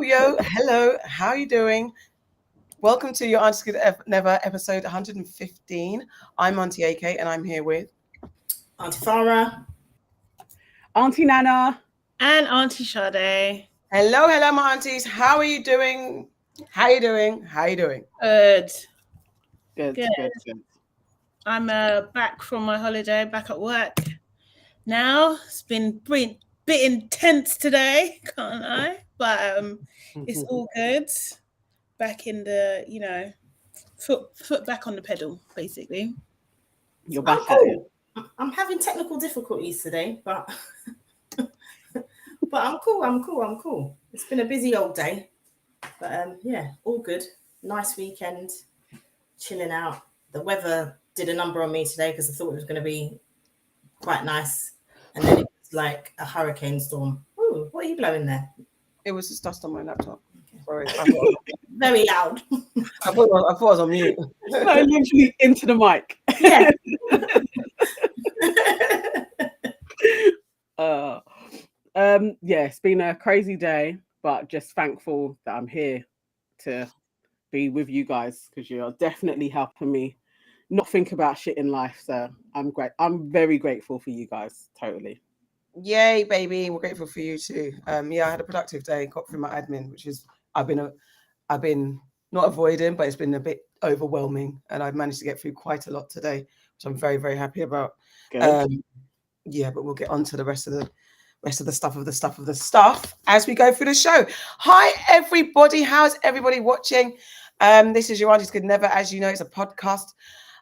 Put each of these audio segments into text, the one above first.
Yo, hello, how are you doing? Welcome to your Aunties Could Never episode 115. I'm Auntie AK and I'm here with Auntie Farah, Auntie Nana, and Auntie Sade. Hello, my aunties. How are you doing? Good. Good. I'm back from my holiday, back at work now. It's been a bit intense today, can't I? But it's all good. Back in the, foot back on the pedal, basically. You're back at it. I'm having technical difficulties today, but I'm cool. It's been a busy old day, but yeah, all good. Nice weekend, chilling out. The weather did a number on me today because I thought it was going to be quite nice, and then it was like a hurricane storm. Ooh, what are you blowing there? It was just dust on my laptop. Sorry. Very loud. I thought I was on mute. No, literally into the mic. Yeah. Yeah, it's been a crazy day, but just thankful that I'm here to be with you guys because you are definitely helping me not think about shit in life. So I'm very grateful for you guys. Totally. Yay, baby. We're grateful for you too. Yeah, I had a productive day, got through my admin, which is I've been not avoiding, but it's been a bit overwhelming, and I've managed to get through quite a lot today, which I'm very, very happy about. Yeah, but we'll get on to the rest of the stuff as we go through the show. Hi, everybody. How's everybody watching? This is your Aunties Could Never. As you know, it's a podcast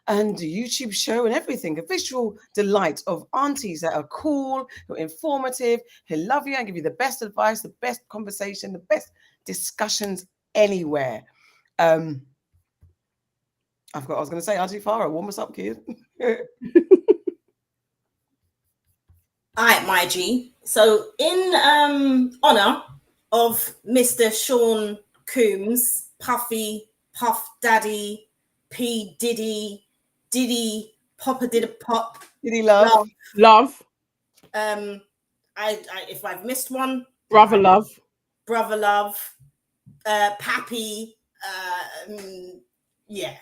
and a YouTube show and everything. A visual delight of aunties that are cool, who are informative, who love you and give you the best advice, the best conversation, the best discussions anywhere. I was going to say, Auntie Farah, warm us up, kid. All right, my G. So in honor of Mr. Sean Combs, Puffy, Puff Daddy, P. Diddy, Diddy, Poppa did a pop. Diddy love. I if I've missed one, brother love, Pappy, yeah.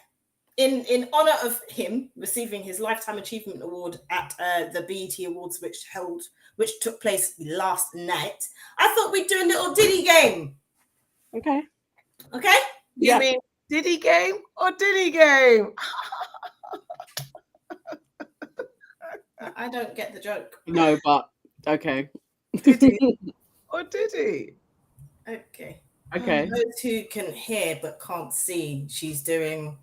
In honor of him receiving his Lifetime Achievement Award at the BET Awards, which took place last night, I thought we'd do a little Diddy game. Okay. You mean Diddy game or Diddy game? I don't get the joke. No, but okay. Diddy or Diddy? Okay. Those who can hear but can't see, she's doing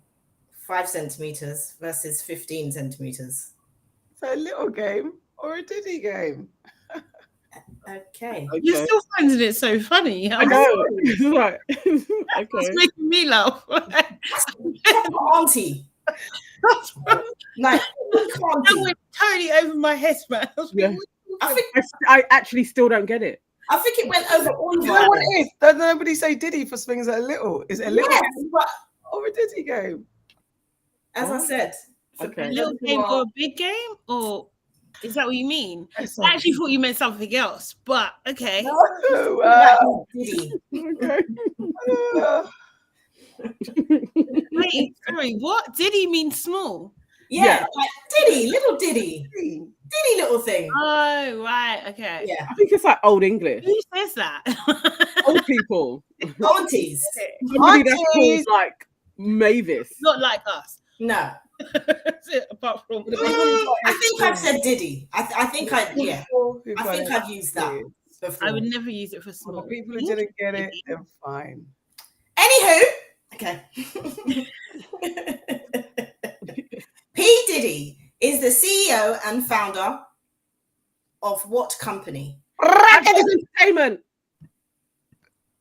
5 centimeters versus 15 centimeters. So a little game or a Diddy game? Okay. You're still finding it so funny. I know. Right. Okay. It's making me laugh. Auntie. Like, that went totally over my head, man. Yeah. I actually still don't get it. I think it went over all of You know what it is? Does nobody say Diddy for things that are little? Is it a little game or a Diddy game? As I said. A little game or a big game? Or is that what you mean? I actually thought you meant something else, but okay. No, Diddy. Okay. Wait, sorry, what? Diddy means small? Yeah, like Diddy, little Diddy. Diddy little thing. Oh, right, okay. Yeah. I think it's like old English. Who says that? Old people. Aunties. Somebody that's called like Mavis. Not like us. No. Apart from I think I've said Diddy. I think I've used that before. I would never use it for small. The people who didn't get it, they're fine. Anywho, okay. P. Diddy is the CEO and founder of what company? Entertainment.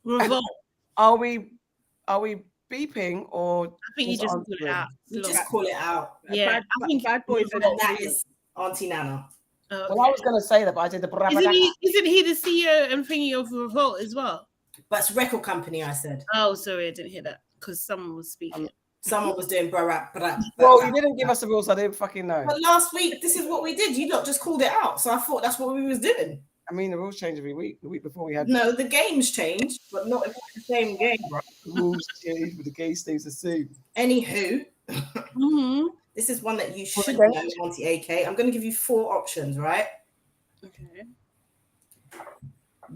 Revolt. Are we beeping or? I think you just call it out. You just call it out. Yeah, I think Bad Boys. And that is Auntie Nana. Okay. Well, I was going to say that, but I did the. Isn't he the CEO and thingy of Revolt as well? But it's record company, I said. Oh, sorry, I didn't hear that because someone was speaking. Someone was doing bra. Well, you didn't give us the rules. I didn't fucking know. But last week, this is what we did. You lot just called it out, so I thought that's what we was doing. I mean, the rules change every week. The week before we had No, the games changed, but not if it's the same game. the rules change, but the game stays the same. Anywho, Mm-hmm. this is one that you What's should the know, game? Auntie AK. I'm going to give you 4 options, right? Okay.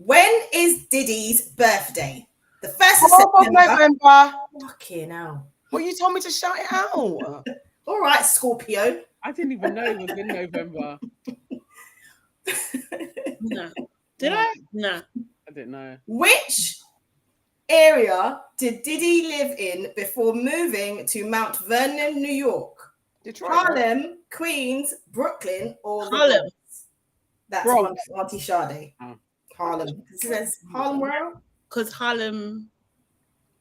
When is Diddy's birthday? The 1st of 4th of September. November. Fucking hell. Well, you told me to shout it out. All right, Scorpio. I didn't even know it was in November. No. Did I? No. I didn't know. Which area did Diddy live in before moving to Mount Vernon, New York? Detroit. Harlem, Queens, Brooklyn, or the Harlem. Bronx? That's Bronx. one Auntie Sade. Oh. Harlem. It says Harlem where? Because Harlem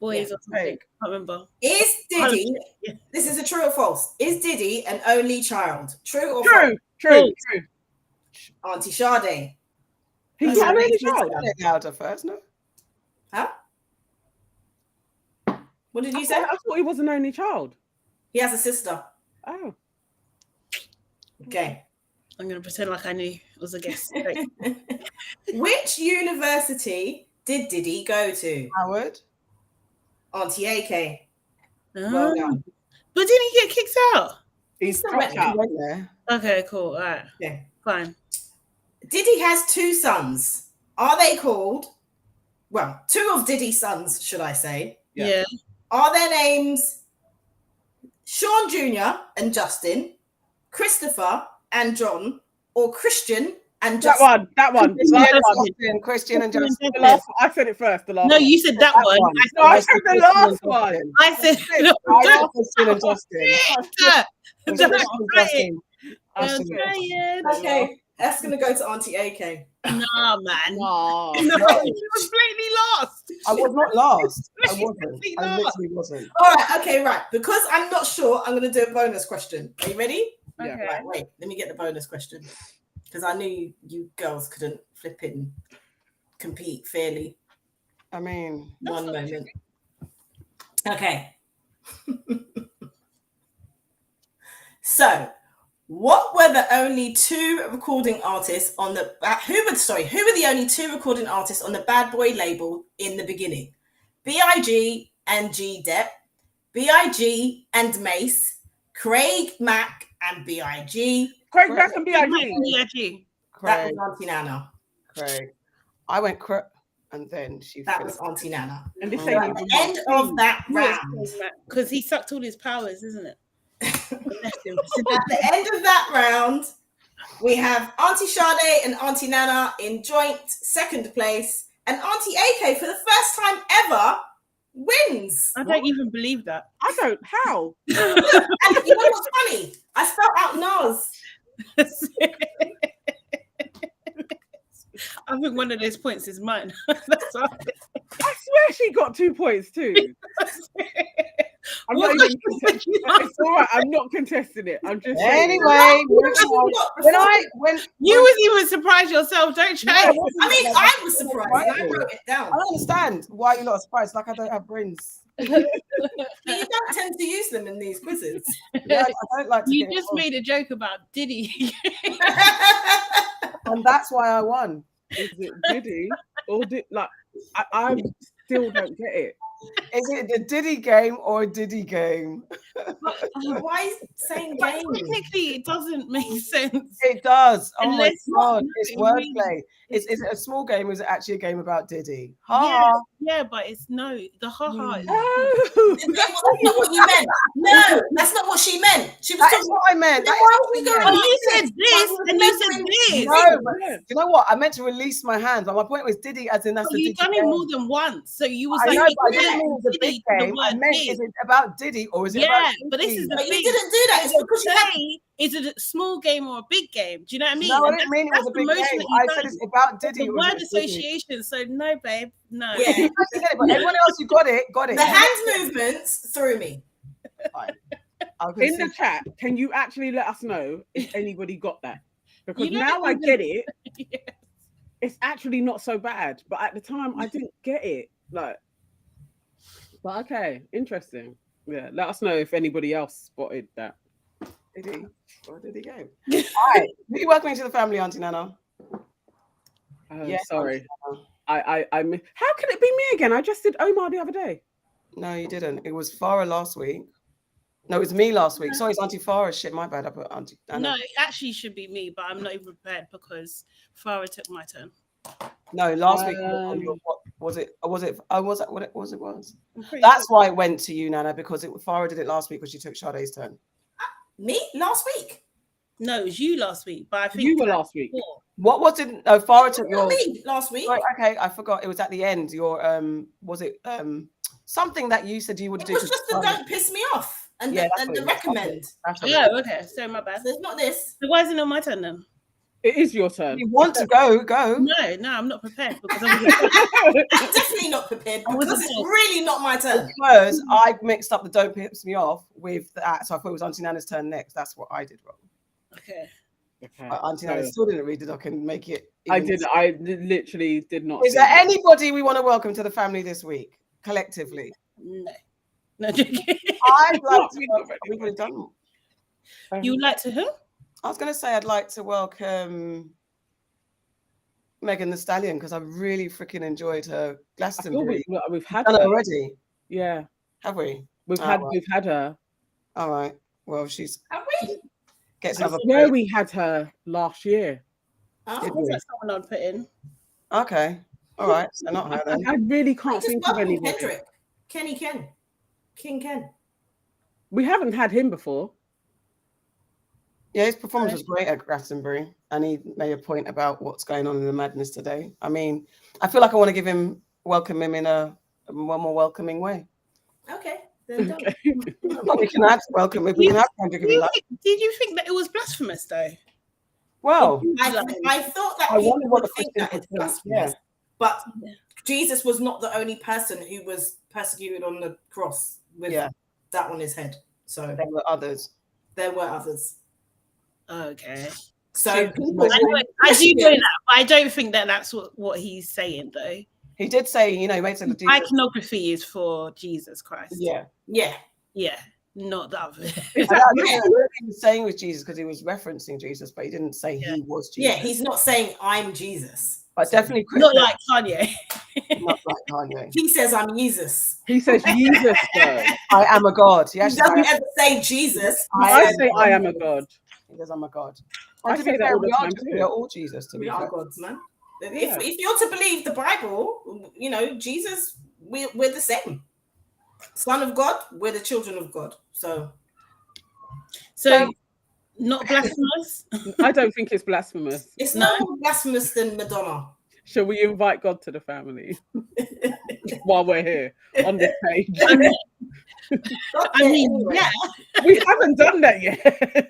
Boys Yeah, or something. fake. I can't remember. Is Diddy, Yeah. this is a true or false? Is Diddy an only child? True or True, true, False. true. false? Auntie Sade. He's That's not right. really He's child. Say it louder first, no? Huh? What did I you say? thought he was an only child. He has a sister. Oh. Okay. I'm going to pretend like I knew it was a guess. Okay. Which university did Diddy go to? Howard. Auntie AK. Well Ah. done. But didn't he get kicked out? He's still dropped went- out. Went there. Okay, cool. All right. Okay. Fine. Diddy has 2 sons. Are they called? Well, 2 of Diddy's sons, should I say? Yeah. Yeah. Are their names Sean Jr. and Justin, Christopher and John, or Christian and That Justin? one. Christian Last and one. Justin. Christian and Christian Justin. The last one. I said it first. The last No, one. you said that That one. one. No, I I said the Christian last and one. Justin. I said I said Christian and Justin. That's Christian and Justin. tired. Okay, that's going to go to Auntie AK. Nah, man. Aw. No, you was blatantly lost. I was not last. I You're wasn't. definitely I not. literally wasn't. All right, okay, right. Because I'm not sure, I'm going to do a bonus question. Are you ready? Yeah. Okay. Right, wait, let me get the bonus question. Because I knew you girls couldn't flip in, compete fairly. I mean, One moment. Okay. So, what were the only 2 recording artists on the who were the only 2 recording artists on the Bad Boy label in the beginning? B.I.G. and G-Dep, B.I.G. and Mace, Craig Mack and B.I.G. Craig Mack and B.I.G. B.I.G. That Craig. was Auntie Nana. Craig. I went and then she That finished. was Auntie Nana. And this So ain't At even the end of that round, Because he sucked all his powers, isn't it? at the end of that round, we have Auntie Sade and Auntie Nana in joint 2nd place, and Auntie AK for the first time ever wins. I don't even believe that. I don't. How? And you know what's funny? I spelled out Nas. I think one of those points is mine. That's all. I swear she got 2 points too. I'm not What even was contesting. It's all right. I'm not contesting it. I'm just saying. Anyway, when You was even surprised yourself, don't you? Yeah, I mean, I was surprised. I wrote it down. I don't understand why you're not surprised. Like I don't have brains. But you don't tend to use them in these quizzes. Yeah, I don't like to You get just involved. made a joke about Diddy. And that's why I won. Is it Diddy or I still don't get it. Is it the Diddy game or a Diddy game? Why is it saying But game? technically, it doesn't make sense. It does. Oh Unless- my god, no, it's it wordplay. Is it a small game or is it actually a game about Diddy? Yeah, Ha! yeah, but it's no. The ha-ha is Oh. That's not what you meant. No, that's not what she meant. She was That is talking what I meant. Then That why is are we what I going meant. Oh, you said this and you said this. No, but you know what? I meant to release my hands, but my point was Diddy, as in that's So the you've Diddy done it game. more than once. So you was I like, know, but I yeah, didn't mean it was a big Diddy, the game. I word meant, Diddy. is it about Diddy or is it Yeah, about but this is Diddy? the But you thing. didn't do that. It's because you had Say, is it a small game or a big game? Do you know what I mean? No, I And didn't mean it was a that's the big motion game. that you've I said done. it's about Diddy. The or is word it Diddy? association. So no, babe, no. Yeah. I get it, but everyone else who got it. the hand movements threw me. I'll In the concede. chat, can you actually let us know if anybody got that? Because You know now what I I'm get it. Yeah. It's actually not so bad, but at the time I didn't get it. Like, but okay, interesting. Yeah, let us know if anybody else spotted that. Diddy. Or Diddy game. All right. Who you welcoming to the family, Auntie Nana? Yeah, Sorry. Auntie I how can it be me again? I just did Omar the other day. No, you didn't. It was Farah last week. No, it was me last week. Sorry, it's Auntie Farah. Shit, my bad. I put Auntie Anna. No, it actually should be me, but I'm not even prepared because Farah took my turn. No, last week on your, what was it? Was it what it was? I'm pretty That's sure. why it went to you, Nana, because Farah did it last week because she took Sade's turn. Me last week. No, it was you last week, but I think You were last week. before. What was it? No, Farah took Not your. me last week. Right, okay, I forgot. It was at the end. Your was it something that you said you would It do? was just the don't piss me off and Yeah, the, that's and what the it was. recommend. That's what it was. Oh, okay. So my bad. So it's not this. So why is it not my turn then? It is your turn. You want to go? No, I'm not prepared because I I'm definitely not prepared I because wasn't it's told. really not my turn. Because I mixed up the don't piss me off with that, so I thought it was Auntie Nana's turn next. That's what I did wrong. Okay. Okay. Auntie Nana still didn't read it. I can make it. I even- did. I literally did not. Is see there that. anybody we want to welcome to the family this week, collectively? No. No joking. I'd like to. We've Welcome, already we've already done. You would like to who? I was going to say I'd like to welcome Megan Thee Stallion because I really freaking enjoyed her I feel Glastonbury. we've had Done it her already, Yeah, have we? we've Oh, had right. we've had her. All right. Well, she's Have we? gets I another. swear plate. we had her last year. Oh, Did What's we? that someone I'd put in? Okay. All right. So not her then. I really I can't just think of welcome anybody. Kendrick. King Ken. We haven't had him before. Yeah, his performance was great at Glastonbury, and he made a point about what's going on in the madness today. I mean, I feel like I want to welcome him in a one more welcoming way. Okay, then don't. Okay. But we can have welcome if we can have Kendrick if we like. Did you think that it was blasphemous though? Well, I thought that I people wonder what would the think that Christians it's would think, blasphemous, yeah. but Jesus was not the only person who was persecuted on the cross with that on his head. So there were others. there were others. Okay. So See, people, I do know that, but I don't think that that's what he's saying though. He did say, he made some. Iconography is for Jesus Christ. Yeah. Yeah, not the other. I don't know what he was saying with Jesus because he was referencing Jesus, but he didn't say he was Jesus. yeah, he's not saying I'm Jesus. But definitely Not like Kanye. not like Kanye. He says I'm Jesus. He says Jesus though. I am a god. He He actually doesn't ever say Jesus. I say I am a god. He says I'm a god. I And to say be that fair, all the time we too. are all Jesus. To We be are fair. gods, man. Yeah. If you're to believe the Bible, Jesus, we're the same. Son of God, we're the children of God. So not blasphemous. I don't think it's blasphemous. it's no more blasphemous than Madonna. Shall we invite God to the family while we're here on this page? I mean, yeah. We haven't done that yet.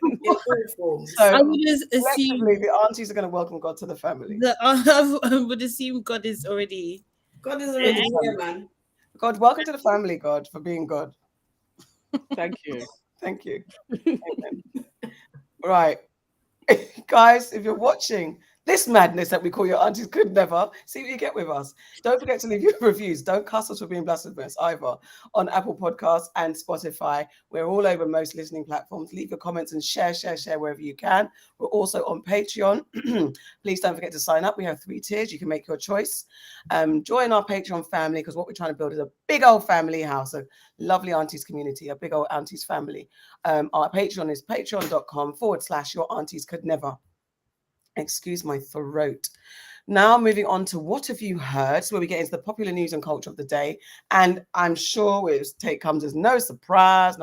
In all forms. So I would assume collectively, the aunties are going to welcome God to the family. I would assume God is already. God is already here, man. God, welcome to the family, God, for being God. Thank you. Thank you. Amen. Right. Guys, if you're watching this madness that we call your aunties could never, see what you get with us. Don't forget to leave your reviews. Don't cuss us for being blasphemous either on Apple Podcasts and Spotify. We're all over most listening platforms. Leave your comments and share wherever you can. We're also on Patreon. Please don't forget to sign up. We have 3 tiers. You can make your choice. Join our Patreon family because what we're trying to build is a big old family house, a lovely aunties community, a big old aunties family. Our Patreon is patreon.com/your aunties could never. Excuse my throat. Now moving on to what have you heard? So where we get into the popular news and culture of the day. And I'm sure it comes as no surprise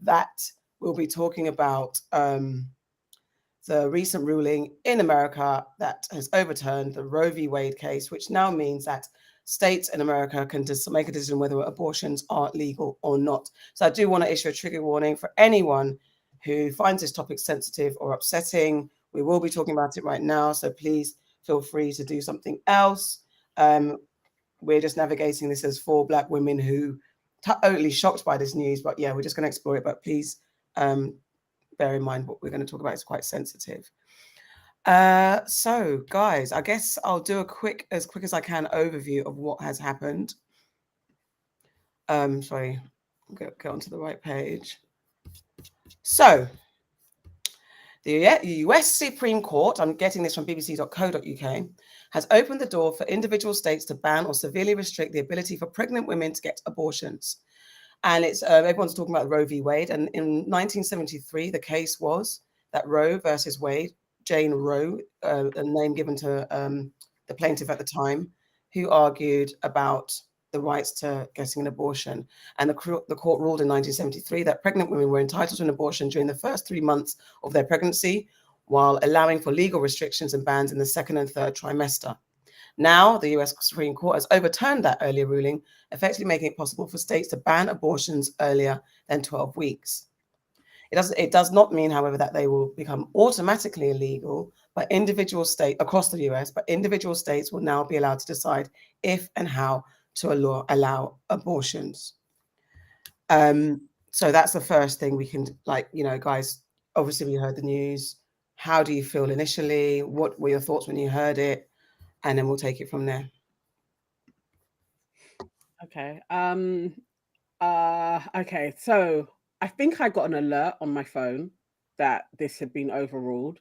that we'll be talking about the recent ruling in America that has overturned the Roe V Wade case, which now means that states in America can just make a decision whether abortions are legal or not. So I do want to issue a trigger warning for anyone who finds this topic sensitive or upsetting. We will be talking about it right now, so please feel free to do something else. We're just navigating this as 4 Black women who totally shocked by this news, but yeah, we're just going to explore it. But please bear in mind what we're going to talk about is quite sensitive. So guys, I guess I'll do as quick as I can overview of what has happened. Sorry, get onto the right page. So, The US Supreme Court, I'm getting this from bbc.co.uk, has opened the door for individual states to ban or severely restrict the ability for pregnant women to get abortions. And it's everyone's talking about Roe v. Wade. And in 1973, the case was that Roe versus Wade, Jane Roe, a name given to the plaintiff at the time, who argued about the rights to getting an abortion. And the court ruled in 1973 that pregnant women were entitled to an abortion during the first 3 months of their pregnancy, while allowing for legal restrictions and bans in the second and third trimester. Now, the US Supreme Court has overturned that earlier ruling, effectively making it possible for states to ban abortions earlier than 12 weeks. It does not mean, however, that they will become automatically illegal, but individual states across the US, but individual states will now be allowed to decide if and how to allow abortions. So that's the first thing we can, like, you know, guys, obviously we heard the news. How do you feel initially? What were your thoughts when you heard it? And then we'll take it from there. Okay. Okay. So I think I got an alert on my phone that this had been overruled.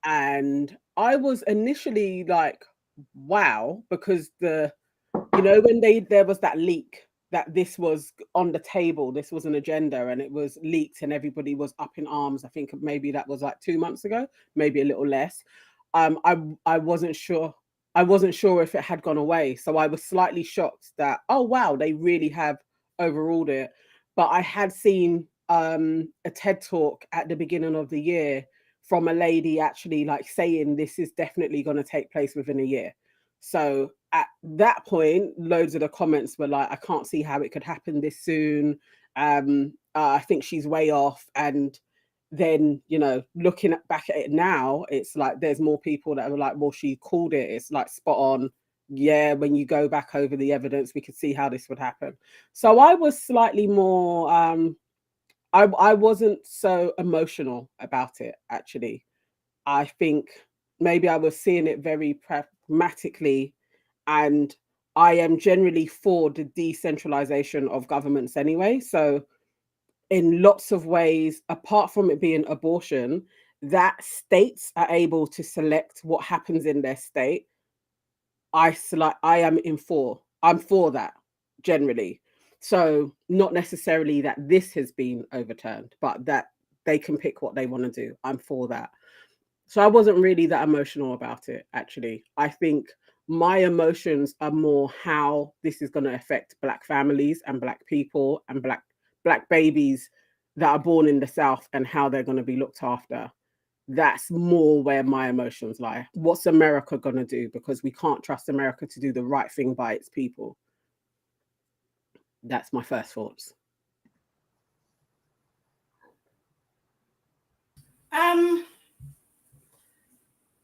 And I was initially like, wow, because when there was that leak that this was on the table, this was an agenda, and it was leaked and everybody was up in arms. I think maybe that was like 2 months ago, maybe a little less. I wasn't sure. I wasn't sure if it had gone away. So I was slightly shocked that, oh, wow, they really have overruled it. But I had seen a TED talk at the beginning of the year from a lady actually like saying this is definitely going to take place within a year. So at that point, loads of the comments were like, I can't see how it could happen this soon. I think she's way off. And then, you know, looking back at it now, it's like there's more people that are like, well, she called it. It's like spot on. Yeah, when you go back over the evidence, we could see how this would happen. So I was slightly more, I wasn't so emotional about it, actually. I think maybe I was seeing it very pragmatically, and I am generally for the decentralization of governments anyway. So in lots of ways, apart from it being abortion, that states are able to select what happens in their state. I'm for that generally. So not necessarily that this has been overturned, but that they can pick what they want to do. I'm for that. So I wasn't really that emotional about it, actually. I think my emotions are more how this is going to affect Black families and Black people and Black babies that are born in the South and how they're going to be looked after. That's more where my emotions lie. What's America going to do? Because we can't trust America to do the right thing by its people. That's my first thoughts.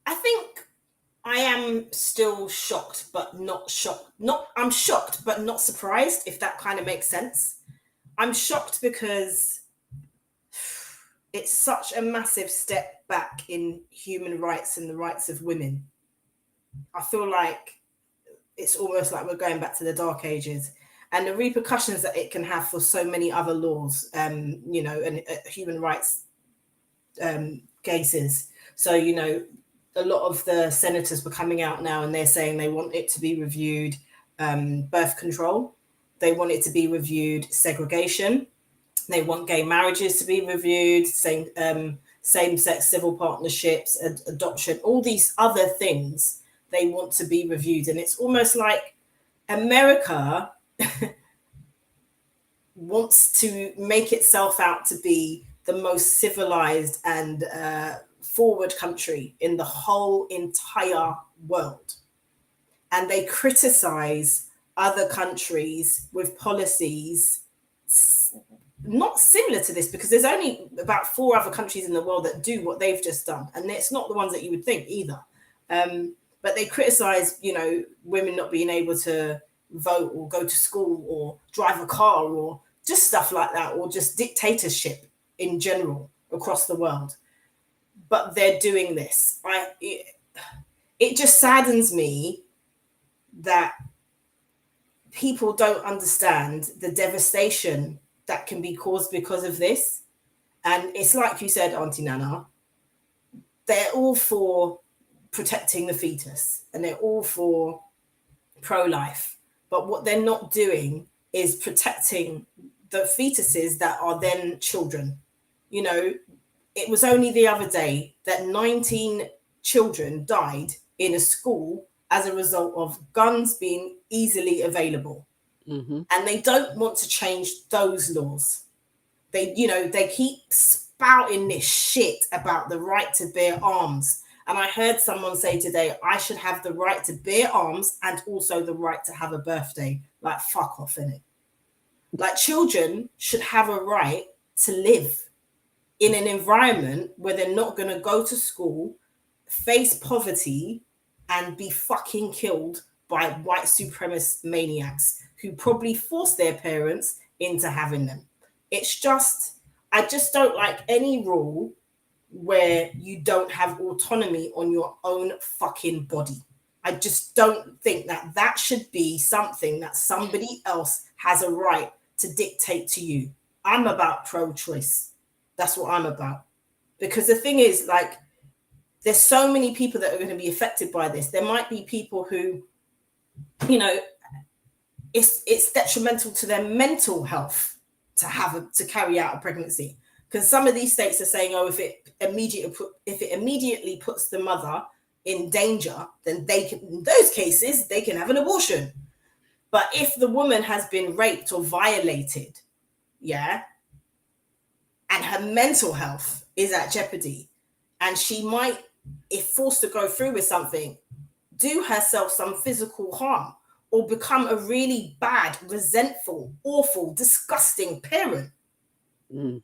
I think I am still shocked, but not shocked. I'm shocked, but not surprised, if that kind of makes sense. I'm shocked because it's such a massive step back in human rights and the rights of women. I feel like it's almost like we're going back to the Dark Ages, and the repercussions that it can have for so many other laws, you know, and human rights cases. So, you know, a lot of the senators were coming out now and they're saying they want it to be reviewed, birth control. They want it to be reviewed, segregation. They want gay marriages to be reviewed, same-sex civil partnerships, adoption, all these other things they want to be reviewed. And it's almost like America wants to make itself out to be the most civilized and forward country in the whole entire world. And they criticize other countries with policies not similar to this, because there's only about 4 other countries in the world that do what they've just done. And it's not the ones that you would think either. But they criticize, you know, women not being able to vote or go to school or drive a car or just stuff like that, or just dictatorship in general across the world. But they're doing this. It just saddens me that people don't understand the devastation that can be caused because of this. And it's like you said, Auntie Nana, they're all for protecting the fetus and they're all for pro-life. But what they're not doing is protecting the fetuses that are then children. You know, it was only the other day that 19 children died in a school as a result of guns being easily available. Mm-hmm. And they don't want to change those laws. They keep spouting this shit about the right to bear arms. And I heard someone say today, I should have the right to bear arms and also the right to have a birthday. Like, fuck off, innit? Like, children should have a right to live in an environment where they're not going to go to school, face poverty, and be fucking killed by white supremacist maniacs who probably forced their parents into having them. It's just, I just don't like any rule where you don't have autonomy on your own fucking body. I just don't think that that should be something that somebody else has a right to dictate to you. I'm about pro-choice. That's what I'm about. Because the thing is, like, there's so many people that are going to be affected by this. There might be people who, you know, it's detrimental to their mental health to carry out a pregnancy. Because some of these states are saying, oh, if it immediately puts the mother in danger, then they can, in those cases, they can have an abortion. But if the woman has been raped or violated, yeah, and her mental health is at jeopardy, and she might, if forced to go through with something, do herself some physical harm or become a really bad, resentful, awful, disgusting parent. Mm.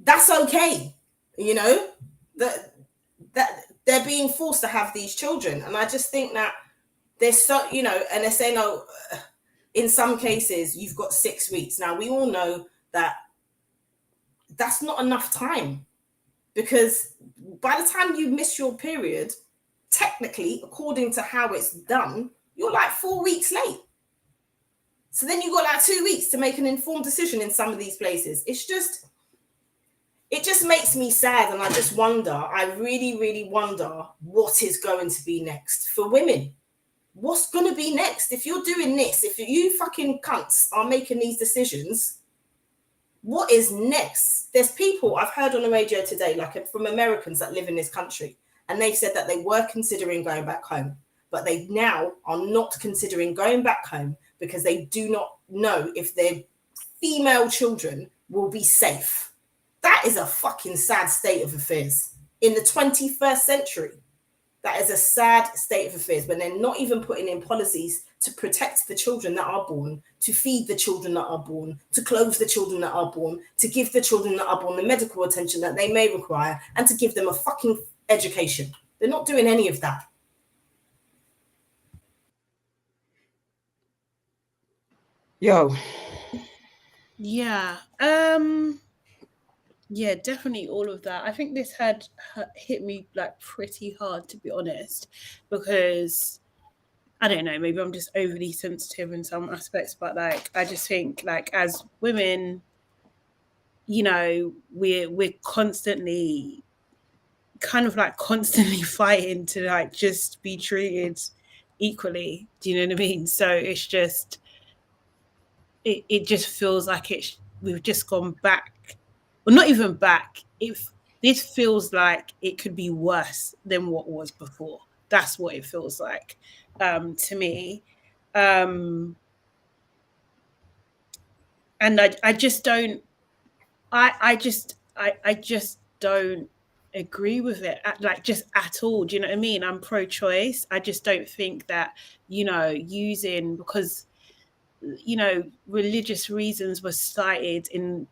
That's okay, you know, that they're being forced to have these children. And I just think that there's so, you know, and they're saying, oh, in some cases, you've got 6 weeks. Now, we all know that that's not enough time, because by the time you miss your period, technically, according to how it's done, you're like 4 weeks late. So then you've got like 2 weeks to make an informed decision in some of these places. It just makes me sad. And I just wonder, I really, really wonder what is going to be next for women. What's going to be next? If you're doing this, if you fucking cunts are making these decisions, what is next? There's people I've heard on the radio today, like from Americans that live in this country, and they've said that they were considering going back home, but they now are not considering going back home because they do not know if their female children will be safe. That is a fucking sad state of affairs in the 21st century. That is a sad state of affairs when they're not even putting in policies to protect the children that are born, to feed the children that are born, to clothe the children that are born, to give the children that are born the medical attention that they may require, and to give them a fucking education. They're not doing any of that. Yo. Yeah. Yeah, definitely all of that. I think this had hit me like pretty hard, to be honest, because I don't know, maybe I'm just overly sensitive in some aspects, but like I just think like as women, you know, we're constantly fighting to like just be treated equally. Do you know what I mean? So it's just it just feels like we've just gone back. Well, not even back. If this feels like it could be worse than what was before. That's what it feels like to me. And I just don't. I just don't agree with it, like just at all. Do you know what I mean? I'm pro-choice. I just don't think that, you know, using, because, you know, religious reasons were cited in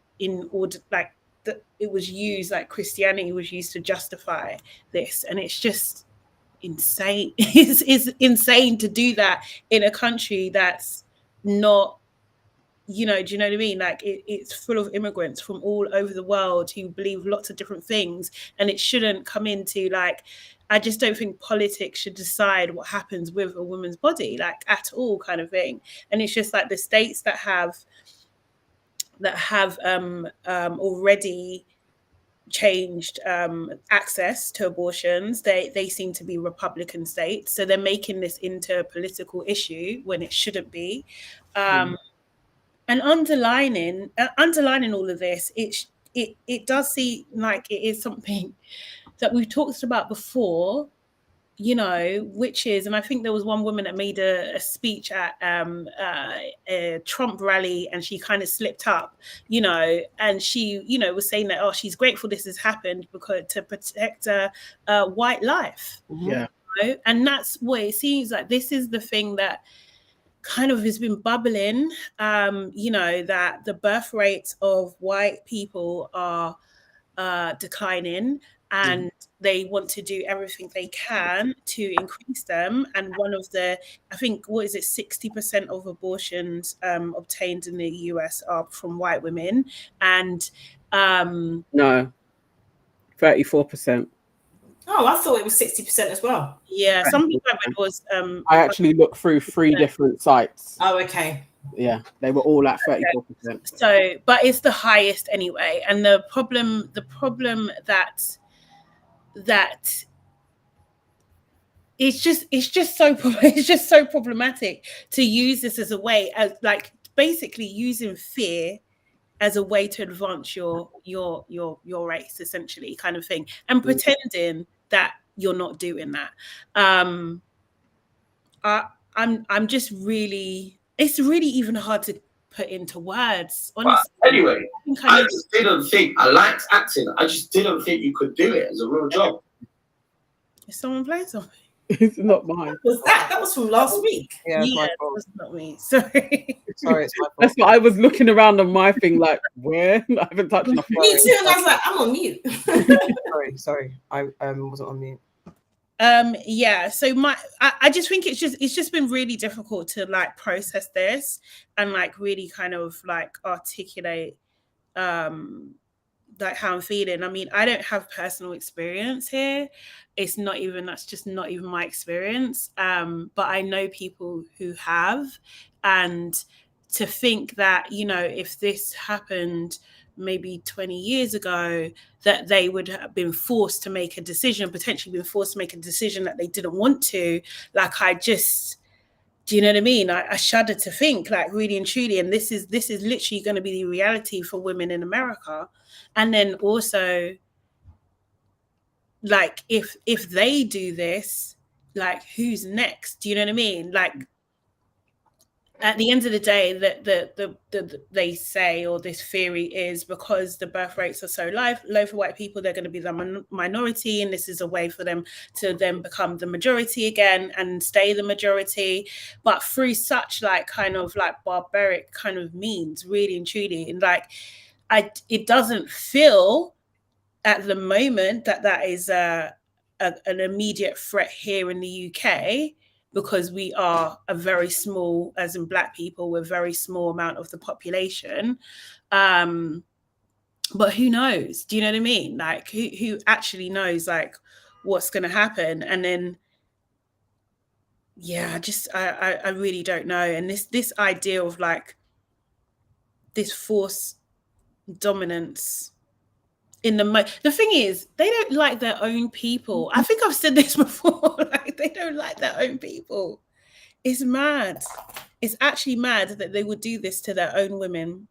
order, like that it was used, like Christianity was used to justify this, and it's just insane. It's insane to do that in a country that's not, you know, do you know what I mean? Like it's full of immigrants from all over the world who believe lots of different things, and it shouldn't come into like, I just don't think politics should decide what happens with a woman's body, like at all, kind of thing. And it's just like the states that have already changed access to abortions. They seem to be Republican states, so they're making this into a political issue when it shouldn't be. And underlining all of this, it does seem like it is something that we've talked about before, you know, which is, and I think there was one woman that made a speech at a Trump rally, and she kind of slipped up, you know, and she, you know, was saying that, oh, she's grateful this has happened because to protect white life. Yeah. You know? And that's what it seems like. This is the thing that kind of has been bubbling, you know, that the birth rates of white people are declining, and they want to do everything they can to increase them. And one of the, I think, what is it, 60% of abortions obtained in the US are from white women. And no, 34%. Oh, I thought it was 60% as well. Yeah, some people it was. I actually looked through 3 different sites. Oh, okay. Yeah, they were all at 34%. So, but it's the highest anyway. And the problem that it's just so problematic to use this as a way, as like basically using fear as a way to advance your race, essentially, kind of thing, and pretending that you're not doing that. I'm just really, it's really even hard to put into words, honestly. But anyway, I just didn't think, I liked acting, I just didn't think you could do it as a real job. Is someone playing something? It's not mine. That was from last week. Yeah, Yeah, it was not me. Sorry. Sorry, it's my fault. That's what I was looking around on my thing, like, where? I haven't touched nothing. Me too, and I was like, I'm on mute. Sorry, I wasn't on mute. Yeah, so I just think it's just been really difficult to like process this and like really kind of like articulate like how I'm feeling. I mean, I don't have personal experience here. That's just not even my experience. But I know people who have, and to think that, you know, if this happened maybe 20 years ago, that they would have been forced to make a decision, potentially been forced to make a decision that they didn't want to, like, do you know what I mean? I shudder to think, like, really and truly, and this is literally going to be the reality for women in America. And then also, like, if they do this, like, who's next? Do you know what I mean? Like, at the end of the day, they say, or this theory is, because the birth rates are so low for white people, they're going to be the minority, and this is a way for them to then become the majority again and stay the majority, but through such like kind of like barbaric kind of means, really and truly. And like, it doesn't feel at the moment that is an immediate threat here in the UK, because we are a very small, as in Black people, we're a very small amount of the population. But who knows? Do you know what I mean? Like, who actually knows, like, what's going to happen? And then, yeah, I really don't know. And this idea of like this force dominance in the thing is, they don't like their own people. I think I've said this before. Like, they don't like their own people. It's mad. It's actually mad that they would do this to their own women,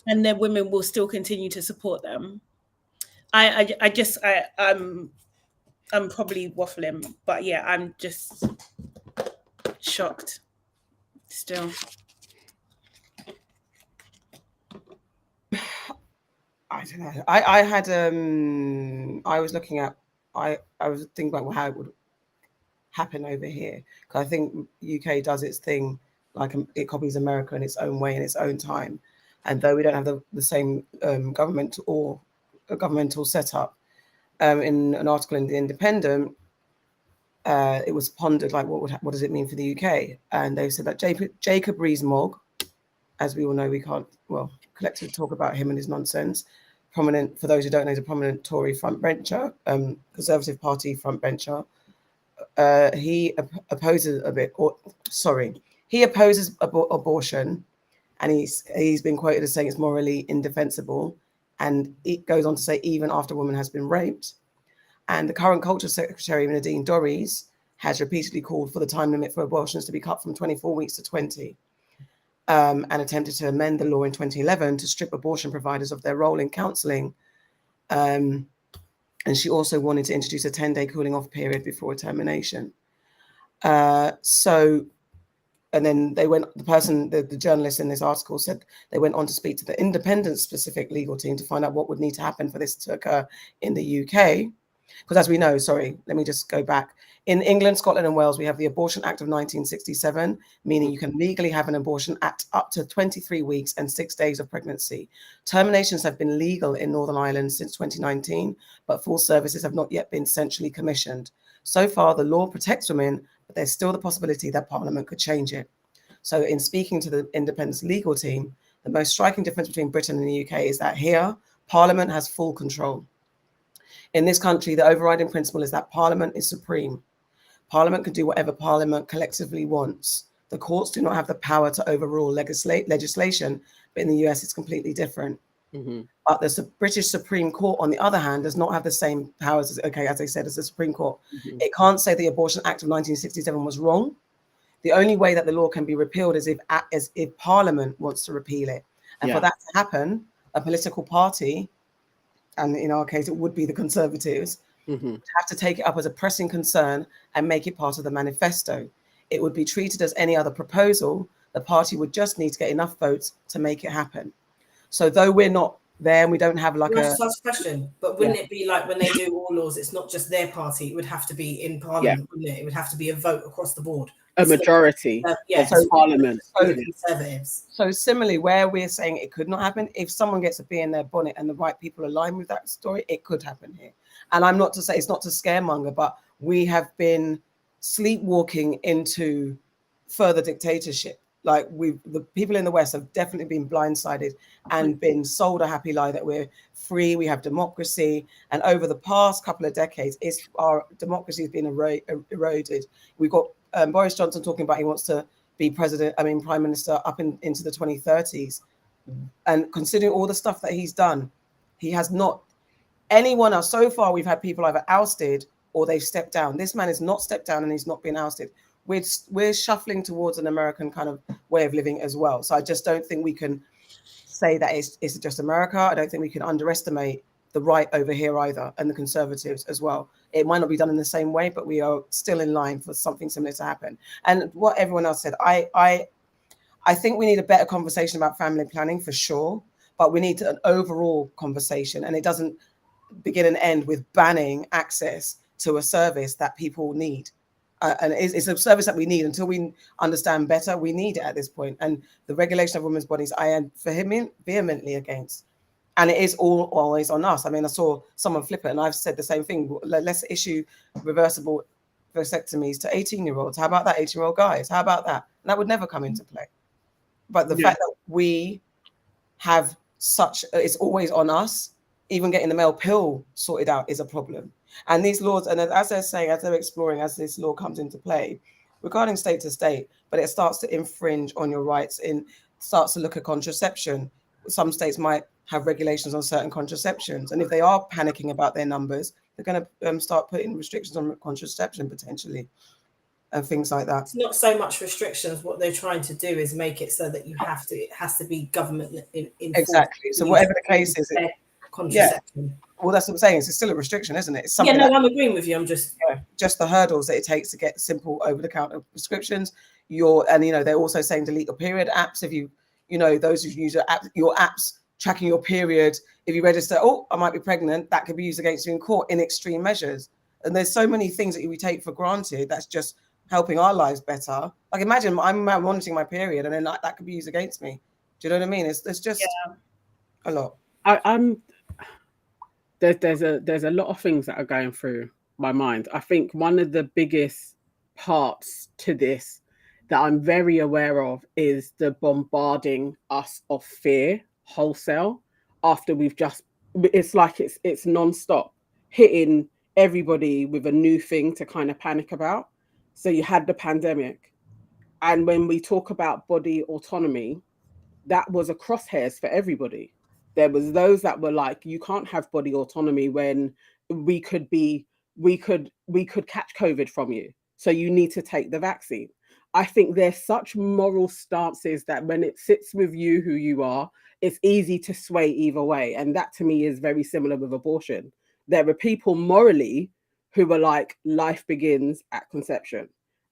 and their women will still continue to support them. I'm probably waffling, but yeah, I'm just shocked still. I don't know. I had I was looking at I was thinking about how it would happen over here, because I think UK does its thing, like it copies America in its own way, in its own time, and though we don't have the same government or a governmental setup, in an article in The Independent, it was pondered like what does it mean for the UK, and they said that Jacob Rees-Mogg, as we all know, we can't collectively talk about him and his nonsense. Prominent, for those who don't know, he's a prominent Tory frontbencher, Conservative Party frontbencher. He opposes abortion, and he's been quoted as saying it's morally indefensible, And it goes on to say, even after a woman has been raped. And the current Culture Secretary, Nadine Dorries, has repeatedly called for the time limit for abortions to be cut from 24 weeks to 20, and attempted to amend the law in 2011 to strip abortion providers of their role in counselling. And she also wanted to introduce a 10-day cooling off period before termination. And then they went, the journalist in this article said they went on to speak to the independent specific legal team to find out what would need to happen for this to occur in the UK. Because as we know, sorry, let me just go back. In England, Scotland and Wales, we have the Abortion Act of 1967, meaning you can legally have an abortion at up to 23 weeks and 6 days of pregnancy. Terminations have been legal in Northern Ireland since 2019, but full services have not yet been centrally commissioned. So far, the law protects women, but there's still the possibility that Parliament could change it. So in speaking to the independent legal team, the most striking difference between Britain and the UK is that here, Parliament has full control. In this country, the overriding principle is that Parliament is supreme. Parliament can do whatever Parliament collectively wants. The courts do not have the power to overrule legislation, but in the US, it's completely different. Mm-hmm. But the British Supreme Court, on the other hand, does not have the same powers as, as I said, as the Supreme Court. Mm-hmm. It can't say the Abortion Act of 1967 was wrong. The only way that the law can be repealed is if Parliament wants to repeal it. And for that to happen, a political party, and in our case, it would be the Conservatives, have to take it up as a pressing concern and make it part of the manifesto. It would be treated as any other proposal. The party would just need to get enough votes to make it happen. So though we're not there and we don't have like a question, but wouldn't it be like when they do all laws, it's not just their party, it would have to be in Parliament, wouldn't it? It would have to be a vote across the board. A majority of Parliament. Conservatives. So similarly, where we're saying it could not happen, if someone gets a bee in their bonnet and the right people align with that story, it could happen here. And I'm not to say, it's not to scaremonger, but we have been sleepwalking into further dictatorship. Like the people in the West have definitely been blindsided and been sold a happy lie that we're free, we have democracy. And over the past couple of decades, our democracy has been eroded. We've got Boris Johnson talking about he wants to be prime minister up into the 2030s. And considering all the stuff that he's done, he has not, anyone else, so far we've had people either ousted or they've stepped down. This man has not stepped down and he's not been ousted. We're shuffling towards an American kind of way of living as well. So I just don't think we can say that it's just America. I don't think we can underestimate the right over here either, and the Conservatives as well. It might not be done in the same way, but we are still in line for something similar to happen. And what everyone else said, I think we need a better conversation about family planning for sure, but we need an overall conversation, and it doesn't begin and end with banning access to a service that people need. And it's a service that we need. Until we understand better, we need it at this point. And the regulation of women's bodies, I am vehemently against. And it is always on us. I mean, I saw someone flip it, and I've said the same thing. Let's issue reversible vasectomies to 18-year-olds. How about that, 18-year-old guys? How about that? And that would never come into play. But the fact that we have it's always on us, even getting the male pill sorted out is a problem. And these laws, and as they're saying, as they're exploring, as this law comes into play, regarding state to state, but it starts to infringe on your rights, starts to look at contraception. Some states might have regulations on certain contraceptions. And if they are panicking about their numbers, they're going to start putting restrictions on contraception potentially and things like that. It's not so much restrictions. What they're trying to do is make it so that it has to be government enforced. Exactly. So whatever the case is, contraception. Well, that's what I'm saying. It's still a restriction, isn't it? It's I'm agreeing with you. I'm just the hurdles that it takes to get simple over-the-counter prescriptions. They're also saying delete your period apps. If those who use your apps tracking your period, if you register, I might be pregnant, that could be used against you in court in extreme measures. And there's so many things that we take for granted that's just helping our lives better. Like imagine I'm monitoring my period, and then that could be used against me. Do you know what I mean? It's just a lot. There's a lot of things that are going through my mind. I think one of the biggest parts to this that I'm very aware of is the bombarding us of fear wholesale after it's like it's non-stop hitting everybody with a new thing to kind of panic about. So you had the pandemic, and when we talk about body autonomy, that was a crosshairs for everybody. There was those that were like, you can't have body autonomy when we could catch COVID from you, so you need to take the vaccine. I think there's such moral stances that when it sits with you who you are, it's easy to sway either way. And that to me is very similar with abortion. There are people morally who are like, life begins at conception.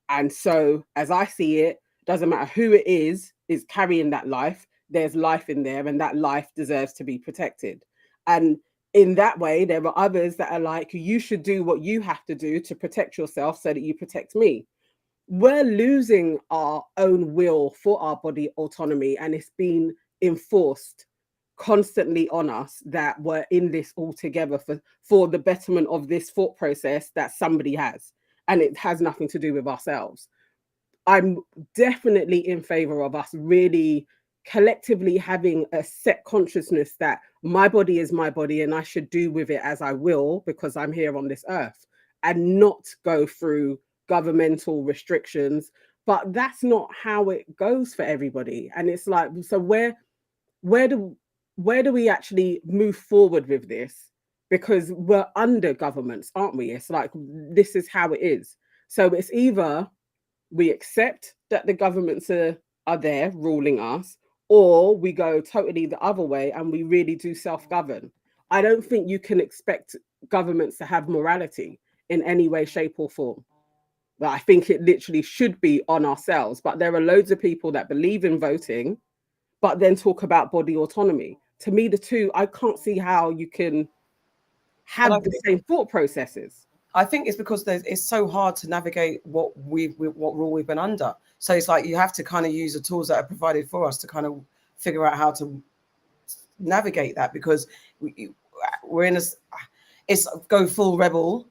And so as I see it, doesn't matter who it is carrying that life, there's life in there, and that life deserves to be protected. And in that way, there are others that are like, you should do what you have to do to protect yourself so that you protect me. We're losing our own will for our body autonomy, and it's been enforced constantly on us that we're in this all together for the betterment of this thought process that somebody has, and it has nothing to do with ourselves. I'm definitely in favor of us really collectively having a set consciousness that my body is my body and I should do with it as I will because I'm here on this earth, and not go through governmental restrictions. But that's not how it goes for everybody. And it's like, so where do we actually move forward with this? Because we're under governments, aren't we? It's like, this is how it is. So it's either we accept that the governments are there ruling us, or we go totally the other way and we really do self-govern. I don't think you can expect governments to have morality in any way, shape or form. But I think it literally should be on ourselves. But there are loads of people that believe in voting, but then talk about body autonomy. To me, the two, I can't see how you can have the same thought processes. I think it's because it's so hard to navigate what rule we've been under. So it's like you have to kind of use the tools that are provided for us to kind of figure out how to navigate that, because we're in it's go full rebel,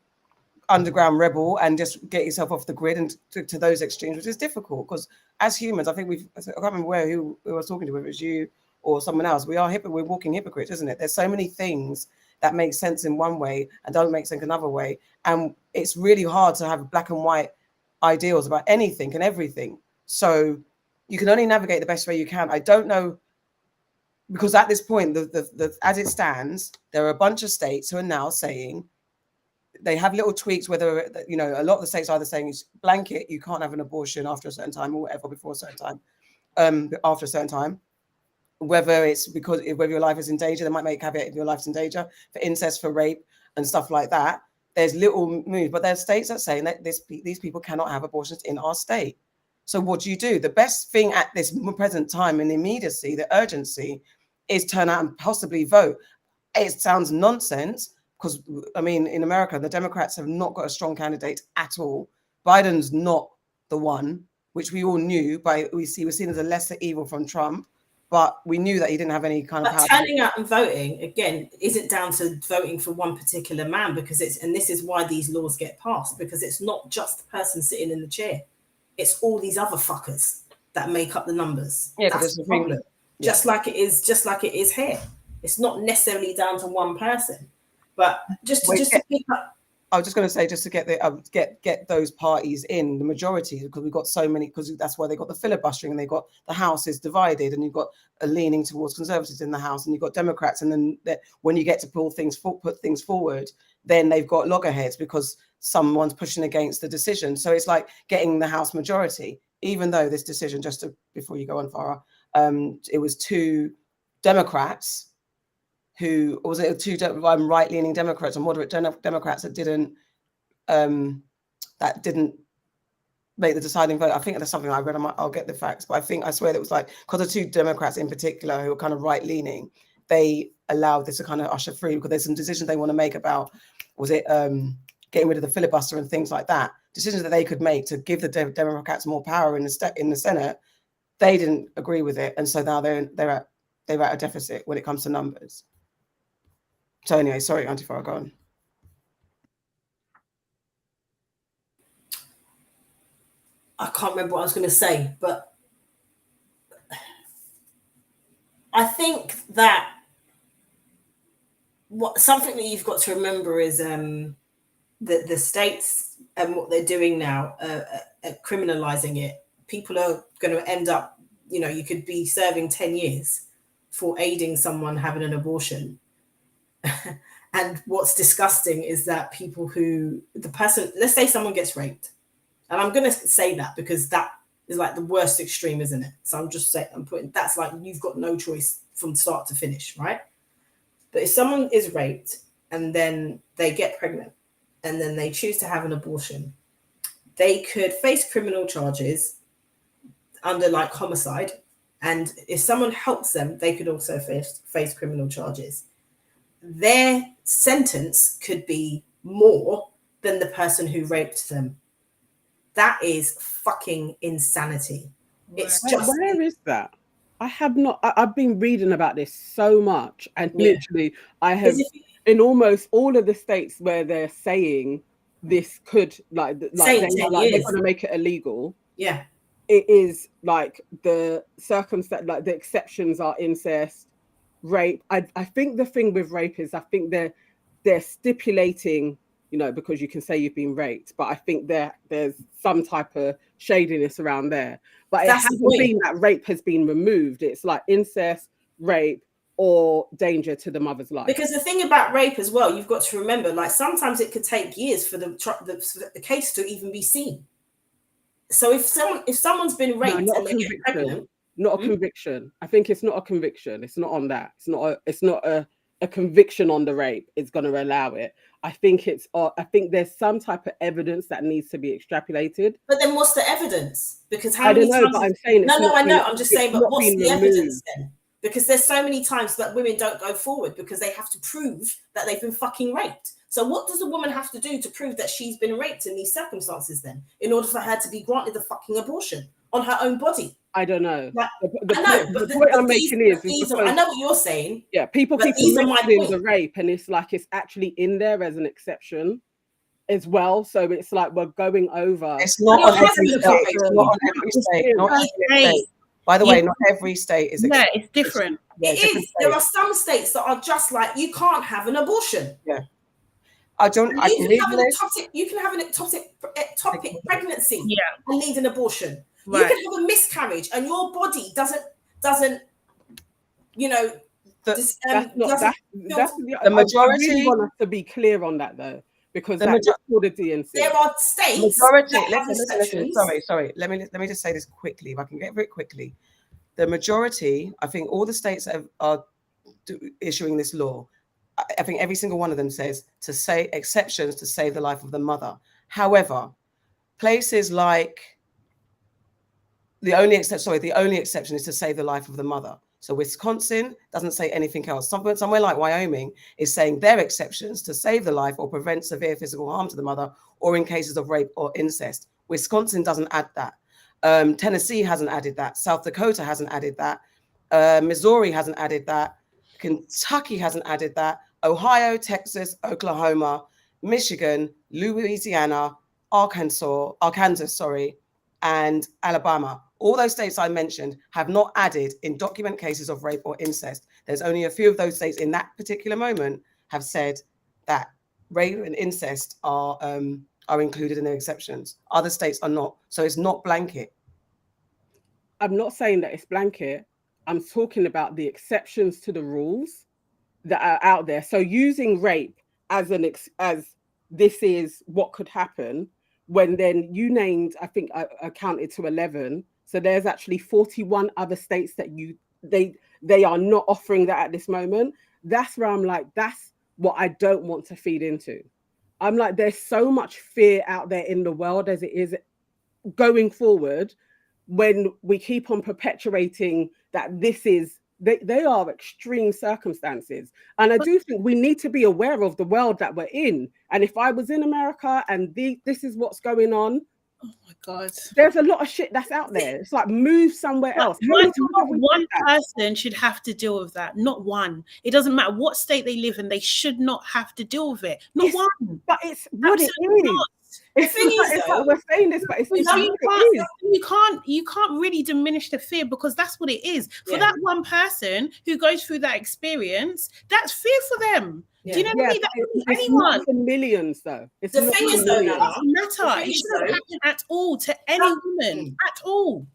underground rebel, and just get yourself off the grid and to those extremes, which is difficult because as humans, I think I can't remember who I was talking to, whether it was you or someone else. We're walking hypocrites, isn't it? There's so many things that make sense in one way and don't make sense another way. And it's really hard to have black and white ideals about anything and everything. So you can only navigate the best way you can. I don't know, because at this point, as it stands, there are a bunch of states who are now saying they have little tweaks, whether, you know, a lot of the states are either saying it's blanket, you can't have an abortion after a certain time or whatever, before a certain time, after a certain time. Whether it's because whether your life is in danger, they might make a caveat if your life's in danger, for incest, for rape and stuff like that. There's little moves, but there's states that saying that these people cannot have abortions in our state. So what do? The best thing at this present time in immediacy, the urgency, is turn out and possibly vote. It sounds nonsense because, I mean, in America, the Democrats have not got a strong candidate at all. Biden's not the one, which we all knew, we're seen as a lesser evil from Trump. But we knew that he didn't have any kind of power. Turning out and voting, again, isn't down to voting for one particular man, because this is why these laws get passed, because it's not just the person sitting in the chair. It's all these other fuckers that make up the numbers. Yeah, that's the problem. Yeah. Just like it is here. It's not necessarily down to one person. But just to pick up. I was just going to say, just to get those parties in the majority, because we've got so many, because that's why they got the filibustering, and they got the House is divided, and you've got a leaning towards Conservatives in the House, and you've got Democrats, and then when you get to put things forward, then they've got loggerheads because someone's pushing against the decision. So it's like getting the House majority, even though this decision, before you go on, Farah, it was 2 Democrats. Who was it? 2 right-leaning Democrats or moderate Democrats that didn't make the deciding vote. I think that's something I read. I'll get the facts, but I swear that it was like, because the 2 Democrats in particular who were kind of right-leaning, they allowed this to kind of usher through, because there's some decisions they want to make about, was it getting rid of the filibuster and things like that, decisions that they could make to give the Democrats more power in the Senate. They didn't agree with it, and so now they're at a deficit when it comes to numbers. So anyway, sorry, Auntie Farah, go on. I can't remember what I was going to say, but I think that something that you've got to remember is the states and what they're doing now, criminalizing it. People are going to end up, you could be serving 10 years for aiding someone having an abortion. And what's disgusting is that people who, the person, let's say someone gets raped, and I'm going to say that because that is like the worst extreme, isn't it? So I'm just saying, I'm putting, that's like you've got no choice from start to finish, right? But if someone is raped and then they get pregnant and then they choose to have an abortion, they could face criminal charges under like homicide. And if someone helps them, they could also face criminal charges. Their sentence could be more than the person who raped them. That is fucking insanity. It's just, where is that? I have not. I've been reading about this so much, and literally, I have in almost all of the states where they're saying this could they're going to make it illegal. Yeah, it is like the circumstance, like the exceptions are incest, rape. I think the thing with rape is I think they're stipulating, you know, because you can say you've been raped, but I think there's some type of shadiness around there. But it hasn't been that rape has been removed. It's like incest, rape, or danger to the mother's life. Because the thing about rape as well, you've got to remember, like sometimes it could take years for the case to even be seen. So if someone's been raped and they get pregnant, not a conviction. I think it's not a conviction. It's not on that. It's not a conviction on the rape. It's going to allow it. I think I think there's some type of evidence that needs to be extrapolated. But then what's the evidence? Because I don't know, but I'm saying I know. I'm just saying, but what's the evidence then? Because there's so many times that women don't go forward because they have to prove that they've been fucking raped. So what does a woman have to do to prove that she's been raped in these circumstances then, in order for her to be granted the fucking abortion on her own body? I don't know. Like, the point I'm making is I know what you're saying. Yeah, people keep mentioning the rape, and it's like it's actually in there as an exception as well. So it's like we're going over. It's not on every state. It's not on every state. Not every state. By the way, not every state is. Yeah, it's different. It is. There are some states that are just like you can't have an abortion. Yeah. You can have an ectopic pregnancy and need an abortion. Right. You can have a miscarriage and your body doesn't you know, the majority. I really want us to be clear on that though, because that's for the DNC. There are states. Listen. Sorry. Let me just say this quickly, if I can get through it quickly. The majority, I think, all the states that are issuing this law, I think every single one of them says to say exceptions to save the life of the mother. However, places like the only exception is to save the life of the mother. So Wisconsin doesn't say anything else. Somewhere like Wyoming is saying their exceptions to save the life or prevent severe physical harm to the mother or in cases of rape or incest. Wisconsin doesn't add that. Tennessee hasn't added that. South Dakota hasn't added that. Missouri hasn't added that. Kentucky hasn't added that. Ohio, Texas, Oklahoma, Michigan, Louisiana, Arkansas, and Alabama. All those states I mentioned have not added in document cases of rape or incest. There's only a few of those states in that particular moment have said that rape and incest are included in their exceptions. Other states are not. So it's not blanket. I'm not saying that it's blanket. I'm talking about the exceptions to the rules that are out there. So using rape as this is what could happen, when then you named, I think I counted to 11. So there's actually 41 other states that they are not offering that at this moment. That's where I'm like, that's what I don't want to feed into. I'm like, there's so much fear out there in the world as it is going forward, when we keep on perpetuating that this is, they are extreme circumstances. And I do think we need to be aware of the world that we're in. And if I was in America and this is what's going on, oh my God, there's a lot of shit that's out there. It's like, move somewhere else. One person should have to deal with that, not one. It doesn't matter what state they live in, they should not have to deal with it. Not one. But it's what it is. It's like we're saying this, but you can't really diminish the fear, because that's what it is. For that one person who goes through that experience, that's fear for them. Do you know what I mean? It's not for millions, though. It's the thing is, though, it doesn't matter. It shouldn't happen at all to any woman at all.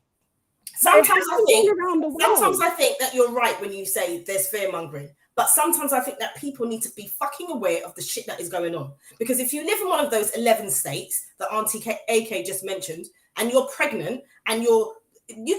Sometimes Sometimes I think that you're right when you say there's fear mongering, but sometimes I think that people need to be fucking aware of the shit that is going on. Because if you live in one of those 11 states that Auntie AK just mentioned, and you're pregnant, and you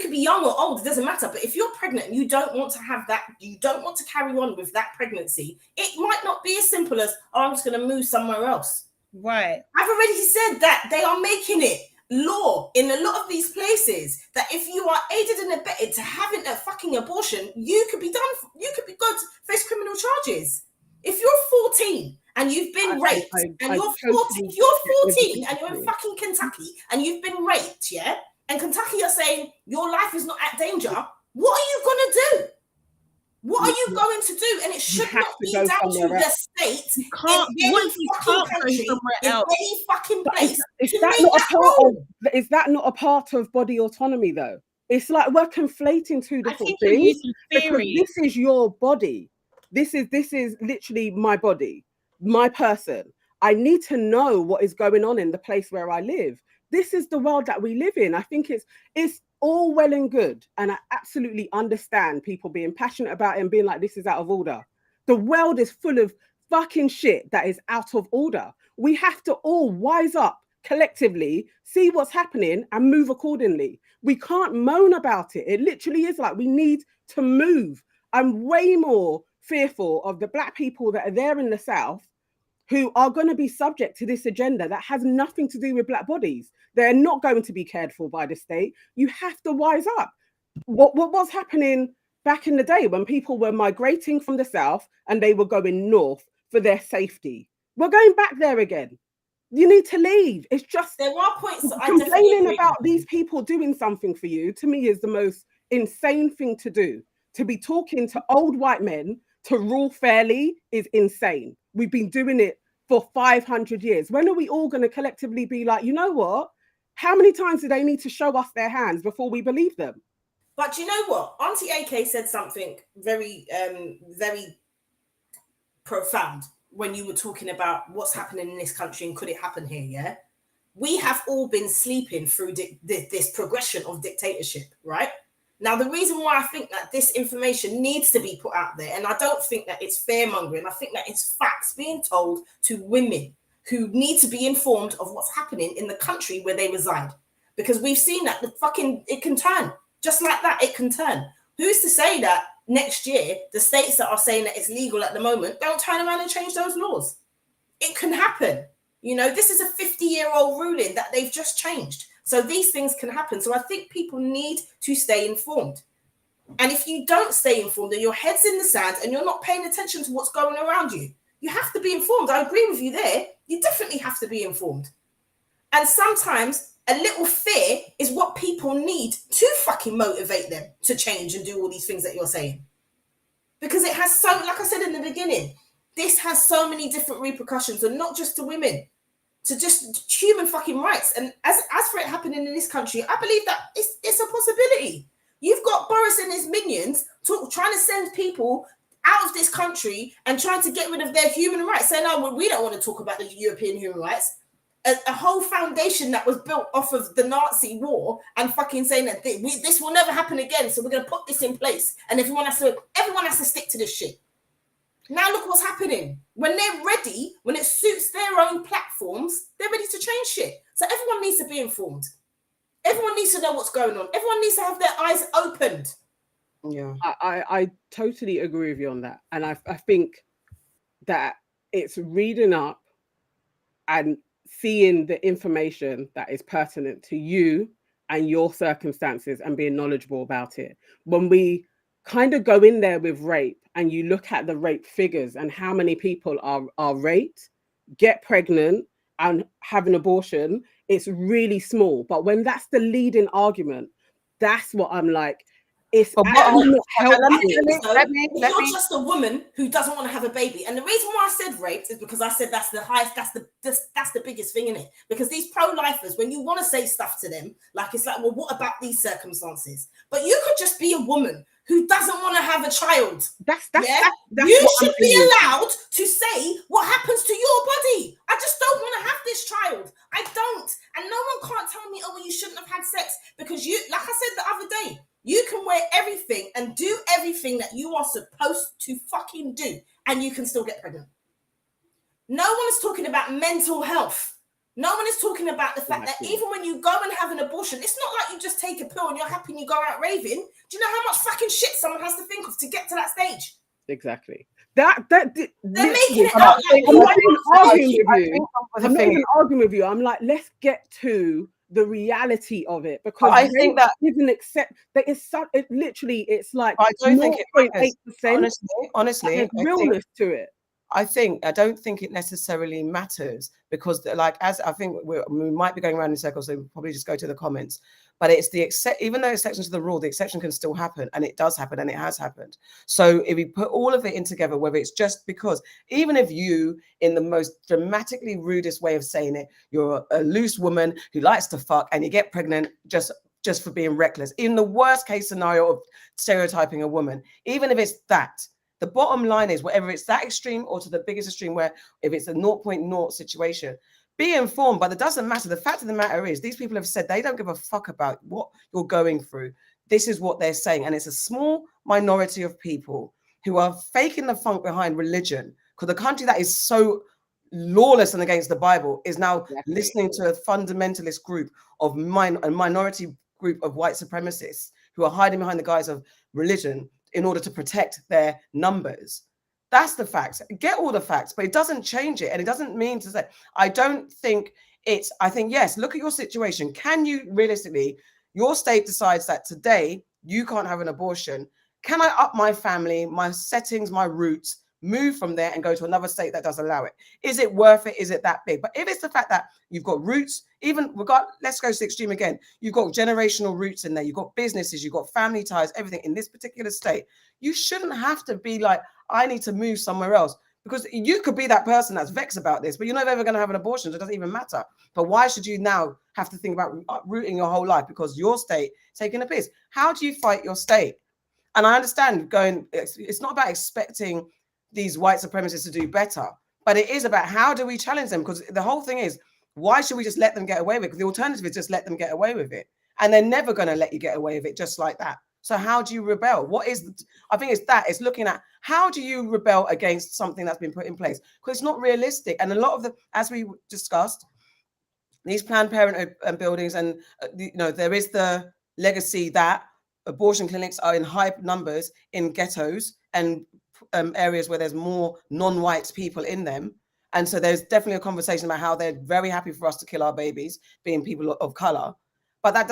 could be young or old, it doesn't matter. But if you're pregnant and you don't want to have that, you don't want to carry on with that pregnancy, it might not be as simple as, oh, I'm just going to move somewhere else. Right. I've already said that they are making it law in a lot of these places that if you are aided and abetted to having a fucking abortion, you could be going to face criminal charges. If you're 14 and you've been raped, and you're 14 and you're in fucking Kentucky and you've been raped, yeah, and Kentucky are saying your life is not at danger, what are you gonna do? What are you going to do? And it should not be down to the state. You can't. What if you can't go somewhere else? Any fucking place. Is that not a part of body autonomy though? It's like we're conflating two different things. Because this is your body. This is literally my body, my person. I need to know what is going on in the place where I live. This is the world that we live in. I think it's all well and good, and I absolutely understand people being passionate about it and being like, this is out of order. The world is full of fucking shit that is out of order. We have to all wise up collectively, see what's happening and move accordingly. We can't moan about it. It literally is like we need to move. I'm way more fearful of the Black people that are there in the South who are going to be subject to this agenda that has nothing to do with Black bodies. They're not going to be cared for by the state. You have to wise up. What was happening back in the day when people were migrating from the South and they were going north for their safety? We're going back there again. You need to leave. It's just there are points that complaining about these people doing something for you, to me, is the most insane thing to do. To be talking to old white men to rule fairly is insane. We've been doing it for 500 years. When are we all going to collectively be like, you know what? How many times do they need to show us their hands before we believe them? But you know what? Auntie AK said something very, very profound when you were talking about what's happening in this country and could it happen here, yeah? We have all been sleeping through this progression of dictatorship, right? Now, the reason why I think that this information needs to be put out there, and I don't think that it's fear-mongering, I think that it's facts being told to women who need to be informed of what's happening in the country where they reside. Because we've seen that it can turn. Just like that, it can turn. Who's to say that next year, the states that are saying that it's legal at the moment don't turn around and change those laws? It can happen. You know, this is a 50-year-old ruling that they've just changed. So these things can happen. So I think people need to stay informed. And if you don't stay informed and your head's in the sand and you're not paying attention to what's going around you, you have to be informed. I agree with you there. You definitely have to be informed. And sometimes a little fear is what people need to fucking motivate them to change and do all these things that you're saying. Because it has so, like I said in the beginning, this has so many different repercussions, and not just to women, to just human fucking rights. And as for it happening in this country, I believe that it's a possibility. You've got Boris and his minions trying to send people out of this country and trying to get rid of their human rights. Saying, no, we don't want to talk about the European human rights. A whole foundation that was built off of the Nazi war, and fucking saying that this will never happen again. So we're going to put this in place, and everyone has to stick to this shit. Now look what's happening. When they're ready, when it suits their own platforms, they're ready to change shit. So everyone needs to be informed. Everyone needs to know what's going on. Everyone needs to have their eyes opened. Yeah, I totally agree with you on that. And I think that it's reading up and seeing the information that is pertinent to you and your circumstances and being knowledgeable about it. When we kind of go in there with rape and you look at the rape figures and how many people are raped, get pregnant and have an abortion, it's really small. But when that's the leading argument, that's what I'm like, it's not helpful. You're just a woman who doesn't want to have a baby. And the reason why I said raped is because I said that's the highest, that's the biggest thing in it. Because these pro-lifers, when you want to say stuff to them, like it's like, well, what about these circumstances? But you could just be a woman who doesn't want to have a child. That's You what should I'm be saying. allowed to say what happens to your body. I just don't want to have this child. I don't. And no one can't tell me, oh, well, you shouldn't have had sex, because you, like I said the other day, you can wear everything and do everything that you are supposed to fucking do, and you can still get pregnant. No one is talking about mental health. No one is talking about the fact that even when you go and have an abortion, it's not like you just take a pill and you're happy and you go out raving. Do you know how much fucking shit someone has to think of to get to that stage? Exactly. They're making it out like I'm not even arguing with you. I'm not even arguing with you. I'm like, let's get to the reality of it, because I think that isn't accept that it's so, it literally it's like I don't think it matters. 0.8%. Honestly, There's realness to it. I don't think it necessarily matters, because like, as I think we might be going around in circles, so we'll probably just go to the comments. But it's the even though exception to the rule, the exception can still happen, and it does happen, and it has happened. So if we put all of it in together, whether it's just because, even if you, in the most dramatically rudest way of saying it, you're a loose woman who likes to fuck and you get pregnant just for being reckless, in the worst case scenario of stereotyping a woman, even if it's that. The bottom line is, whether it's that extreme or to the biggest extreme, where if it's a 0.0 situation, be informed. But it doesn't matter. The fact of the matter is, these people have said they don't give a fuck about what you're going through. This is what they're saying. And it's a small minority of people who are faking the funk behind religion, because the country that is so lawless and against the Bible is now listening to a fundamentalist group of a minority group of white supremacists who are hiding behind the guise of religion in order to protect their numbers. That's the facts. Get all the facts, but it doesn't change it. And it doesn't mean to say, I think, yes, look at your situation. Can you realistically, your state decides that today you can't have an abortion. Can I up my family, my settings, my roots, move from there and go to another state that does allow it? Is it worth it? Is it that big? But if it's the fact that you've got roots, let's go to the extreme again. You've got generational roots in there. You've got businesses, you've got family ties, everything in this particular state. You shouldn't have to be like, I need to move somewhere else, because you could be that person that's vexed about this, but you're never ever going to have an abortion. So it doesn't even matter. But why should you now have to think about uprooting your whole life because your state taking a piss? How do you fight your state? And I understand it's not about expecting these white supremacists to do better, but it is about how do we challenge them? Because the whole thing is, why should we just let them get away with it? Because the alternative is just let them get away with it. And they're never going to let you get away with it just like that. So how do you rebel? I think it's looking at, how do you rebel against something that's been put in place? Because it's not realistic. And a lot of as we discussed, these Planned Parenthood buildings, and there is the legacy that abortion clinics are in high numbers in ghettos and areas where there's more non-white people in them. And so there's definitely a conversation about how they're very happy for us to kill our babies, being people of color. But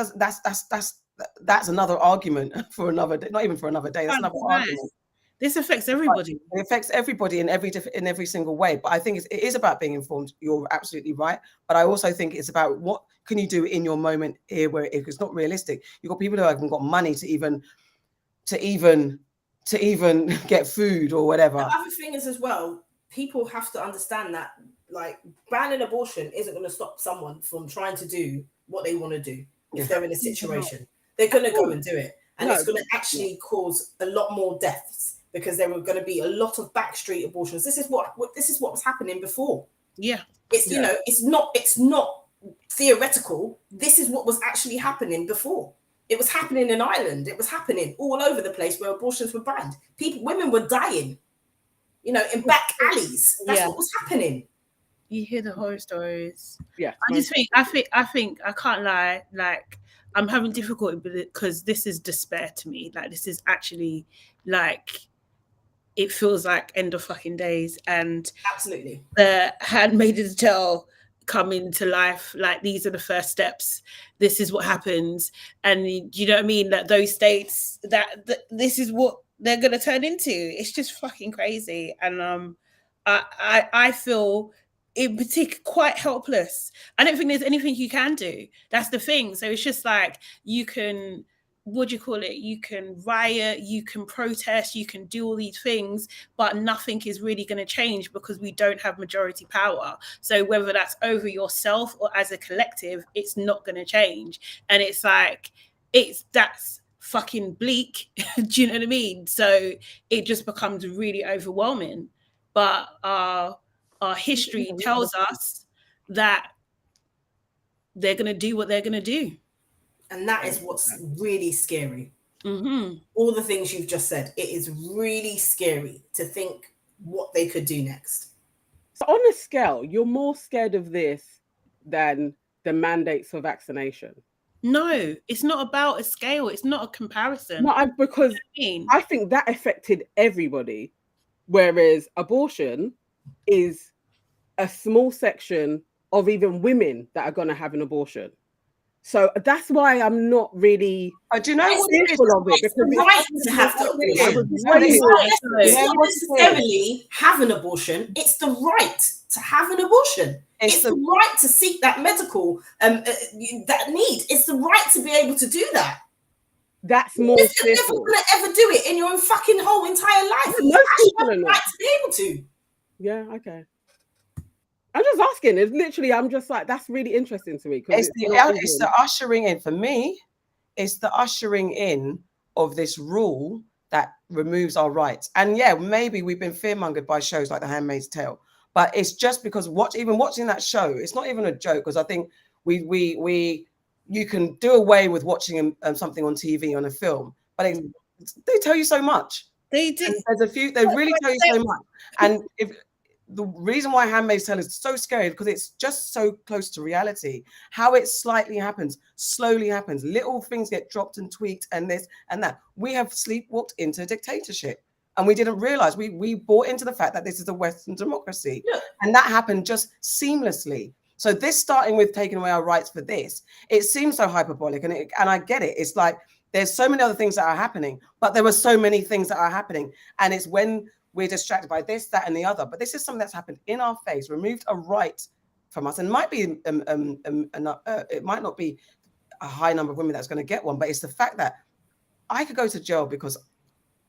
that's another argument for another day. Not even for another day. That's another argument. This affects everybody. It affects everybody in every single way. But I think it is about being informed. You're absolutely right. But I also think it's about what can you do in your moment here, where it's not realistic. You've got people who haven't got money to even get food or whatever. The other thing is as well, people have to understand that, like, banning abortion isn't going to stop someone from trying to do what they want to do. If they're in a situation, they're going to go and do it. And it's going to actually cause a lot more deaths, because there were going to be a lot of backstreet abortions. This is what was happening before. Yeah. It's not theoretical. This is what was actually happening before. It was happening in Ireland. It was happening all over the place where abortions were banned. Women were dying, in back alleys. That's what was happening. You hear the horror stories. Yeah. I think I can't lie. Like, I'm having difficulty with it because this is despair to me. Like, this is actually like, it feels like end of fucking days. And absolutely, the Handmaid's Tale coming to life. Like, these are the first steps. This is what happens. And you know what I mean? That those states that this is what they're going to turn into. It's just fucking crazy. And I feel in particular quite helpless. I don't think there's anything you can do. That's the thing. So it's just like, you can, you can riot, you can protest, you can do all these things, but nothing is really going to change because we don't have majority power. So whether that's over yourself or as a collective, it's not going to change. And it's like, that's fucking bleak. Do you know what I mean? So it just becomes really overwhelming. But our history tells us that they're going to do what they're going to do. And that is what's really scary. Mm-hmm. All the things you've just said, it is really scary to think what they could do next. So on a scale, you're more scared of this than the mandates for vaccination? No, it's not about a scale. It's not a comparison. No, because I think that affected everybody, whereas abortion is a small section of even women that are going to have an abortion. So that's why I'm not really. Do you know what it is? It's the right to have the abortion. It's not necessarily have an abortion. It's the right to have an abortion. It's the right to seek that medical that need. It's the right to be able to do that. That's more. You're never going to ever do it in your fucking whole entire life. You actually have the right to be able to. Yeah. Okay. I'm just asking. It's literally, I'm just like, that's really interesting to me. It's the ushering in. For me, it's the ushering in of this rule that removes our rights. And yeah, maybe we've been fearmongered by shows like The Handmaid's Tale, but it's just because even watching that show, it's not even a joke, because I think you can do away with watching something on TV, on a film, but they tell you so much. They do. They really tell you so much. And the reason why Handmaid's Tale is so scary, because it's just so close to reality. How it slowly happens, little things get dropped and tweaked, and this and that. We have sleepwalked into dictatorship, and we didn't realize we bought into the fact that this is a Western democracy, and that happened just seamlessly. So this, starting with taking away our rights for this, it seems so hyperbolic, and I get it. It's like there's so many other things that are happening, but there were so many things that are happening, and it's when we're distracted by this, that, and the other. But this is something that's happened in our face, removed a right from us, and might be it might not be a high number of women that's going to get one, but it's the fact that I could go to jail because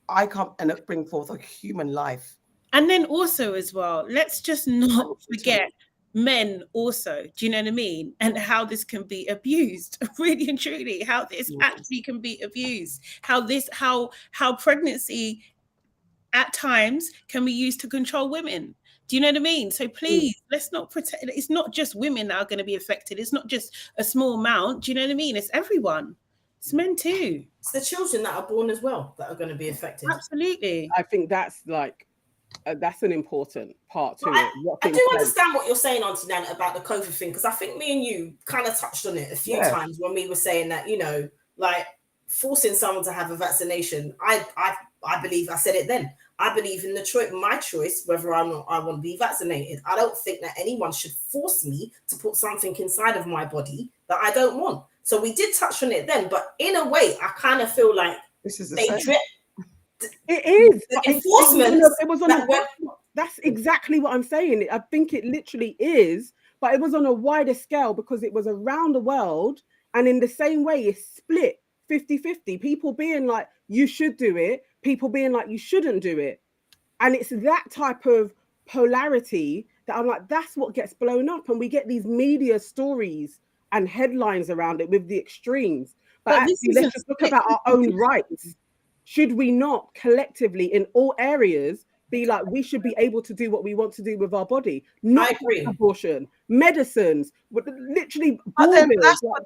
I can't bring forth a human life. And then also as well, let's just not forget men also. Do you know what I mean? And how this can be abused, really and truly. How this actually can be abused. How pregnancy at times can be used to control women. Do you know what I mean? So please, let's not pretend it's not just women that are going to be affected. It's not just a small amount. Do you know what I mean? It's everyone. It's men too. It's the children that are born as well that are going to be affected. Absolutely. I think that's like, that's an important part to it. I do understand what you're saying, Auntie Nana, about the COVID thing, because I think me and you kind of touched on it a few times when we were saying that, you know, like forcing someone to have a vaccination. I believe, I said it then, I believe in my choice, whether I want to be vaccinated. I don't think that anyone should force me to put something inside of my body that I don't want. So we did touch on it then, but in a way, I kind of feel like this is it is enforcement. It was on that's exactly what I'm saying. I think it literally is, but it was on a wider scale because it was around the world, and in the same way, it's split 50-50. People being like, you should do it, people being like, you shouldn't do it. And it's that type of polarity that I'm like, that's what gets blown up. And we get these media stories and headlines around it with the extremes. But actually, let's just look about our own rights. Should we not collectively in all areas be like, we should be able to do what we want to do with our body? Not abortion, medicines, literally. But that's not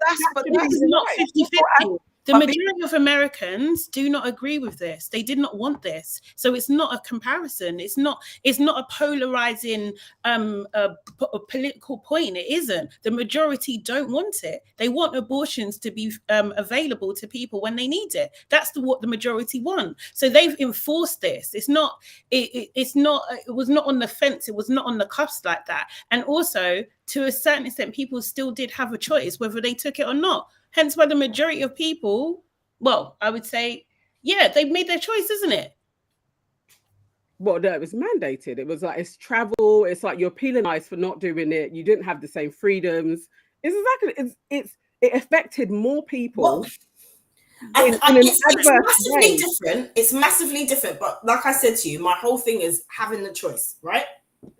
50-50. The majority of Americans do not agree with this. They did not want this. So it's not a comparison. It's not a polarizing a political point. It isn't. The majority don't want it. They want abortions to be available to people when they need it. That's what the majority want. So they've enforced this. It was not on the fence. It was not on the cuffs like that. And also, to a certain extent, people still did have a choice whether they took it or not. Hence why the majority of people, well, I would say, yeah, they've made their choice, isn't it? Well, no, it was mandated. It was like, it's travel. It's like you're penalized for not doing it. You didn't have the same freedoms. It affected more people. Well, it's massively different. It's massively different. But like I said to you, my whole thing is having the choice, right?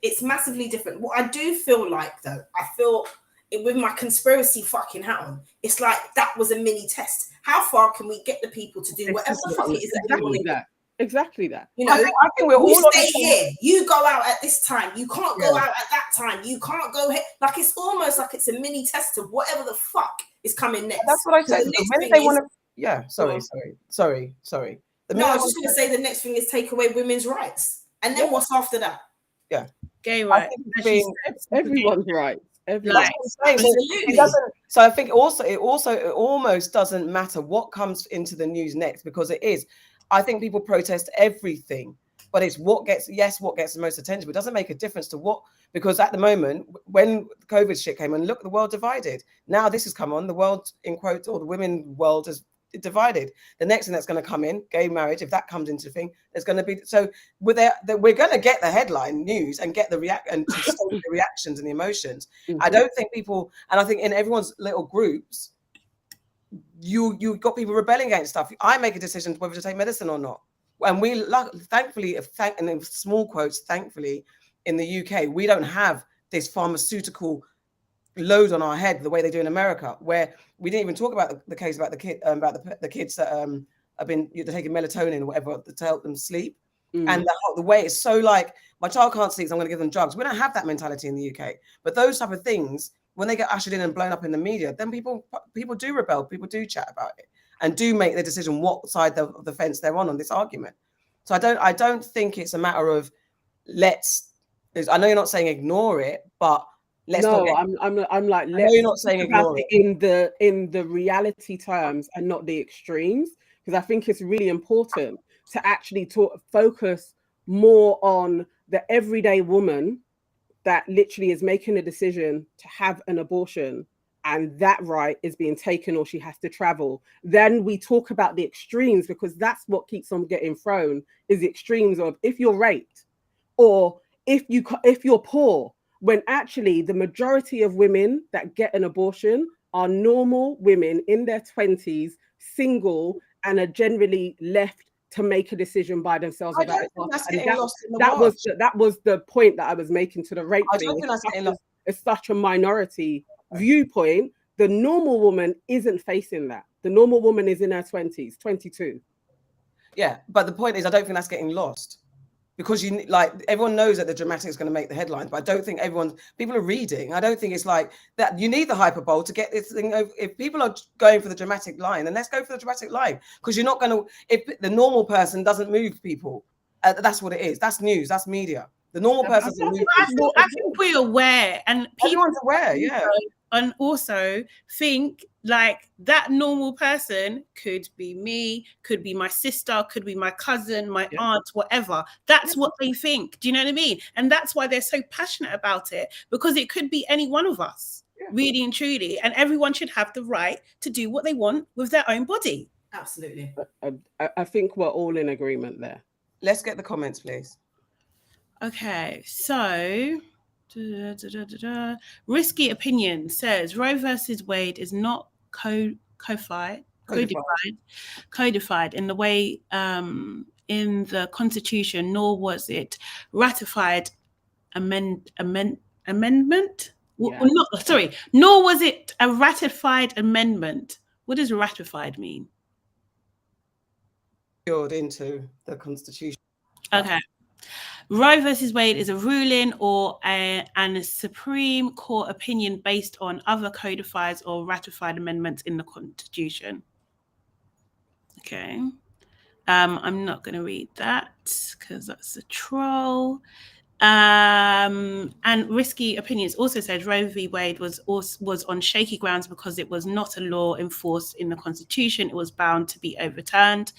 It's massively different. What I do feel like, though, I feel with my conspiracy fucking hat on, it's like that was a mini test. How far can we get the people to do whatever the fuck it is that they want to do? Exactly that. You know, I think we're all you stay here. You go out at this time. You can't go Yeah. out at that time. You can't go here. Like it's almost like it's a mini test of whatever the fuck is coming next. That's what I said. The The next minute thing they want is- to, yeah. Sorry. The No, minute I they was just want going to say the next thing is take away women's rights, and then what's after that? Gay I rights. think as being- you said. Everyone's right. Everyone. That's what I'm saying. So Absolutely. it doesn't. So I think it almost doesn't matter what comes into the news next, because it is. I think people protest everything, but it's what gets the most attention. But it doesn't make a difference to what, because at the moment when COVID shit came on, look, the world divided. Now this has come on, the world in quotes, or the women world is divided. The next thing that's going to come in, gay marriage, if that comes into the thing, there's going to be, so we're going to get the headline news and get the the reactions and the emotions. I don't think people, and I think in everyone's little groups, you got people rebelling against stuff. I make a decision whether to take medicine or not, and we thankfully, and in small quotes, thankfully, in the UK we don't have this pharmaceutical load on our head the way they do in America, where we didn't even talk about the case about the kids that have been taking melatonin or whatever to help them sleep, and the way it's so like, my child can't sleep, so I'm going to give them drugs. We don't have that mentality in the UK, but those type of things, when they get ushered in and blown up in the media, then people do rebel, people do chat about it, and do make the decision what side of the fence they're on this argument. So I don't think it's a matter of I know you're not saying ignore it, but let's not get, I'm like, I know you're not saying ignore it in the reality terms and not the extremes, because I think it's really important to actually focus more on the everyday woman that literally is making a decision to have an abortion, and that right is being taken, or she has to travel. Then we talk about the extremes, because that's what keeps on getting thrown, is the extremes of if you're raped or if you're poor, when actually the majority of women that get an abortion are normal women in their 20s, single, and are generally left to make a decision by themselves about it. That was the point that I was making to the rape thing. It's such a minority viewpoint. The normal woman isn't facing that. The normal woman is in her 20s, 22. Yeah, but the point is, I don't think that's getting lost, because everyone knows that the dramatic is going to make the headlines, but I don't think people are reading. I don't think it's like that. You need the hyperbole to get this thing over. If people are going for the dramatic line, then let's go for the dramatic line, because you're not going to, if the normal person doesn't move people, that's what it is. That's news, that's media. The normal person doesn't move people. I think we're aware, and everyone's aware, yeah. And also think like that normal person could be me, could be my sister, could be my cousin, my aunt, whatever. That's what they think. Do you know what I mean? And that's why they're so passionate about it, because it could be any one of us, really and truly. And everyone should have the right to do what they want with their own body. Absolutely. I think we're all in agreement there. Let's get the comments, please. Okay, so Risky Opinion says Roe versus Wade is not codified in the way in the Constitution, nor was it ratified amendment. Yeah. Nor was it a ratified amendment. What does ratified mean? Into the Constitution. Okay. Roe versus Wade is a ruling or a Supreme Court opinion based on other codified or ratified amendments in the Constitution. Okay. I'm not going to read that because that's a troll. And Risky Opinions also said Roe v Wade was on shaky grounds because it was not a law enforced in the Constitution. It was bound to be overturned.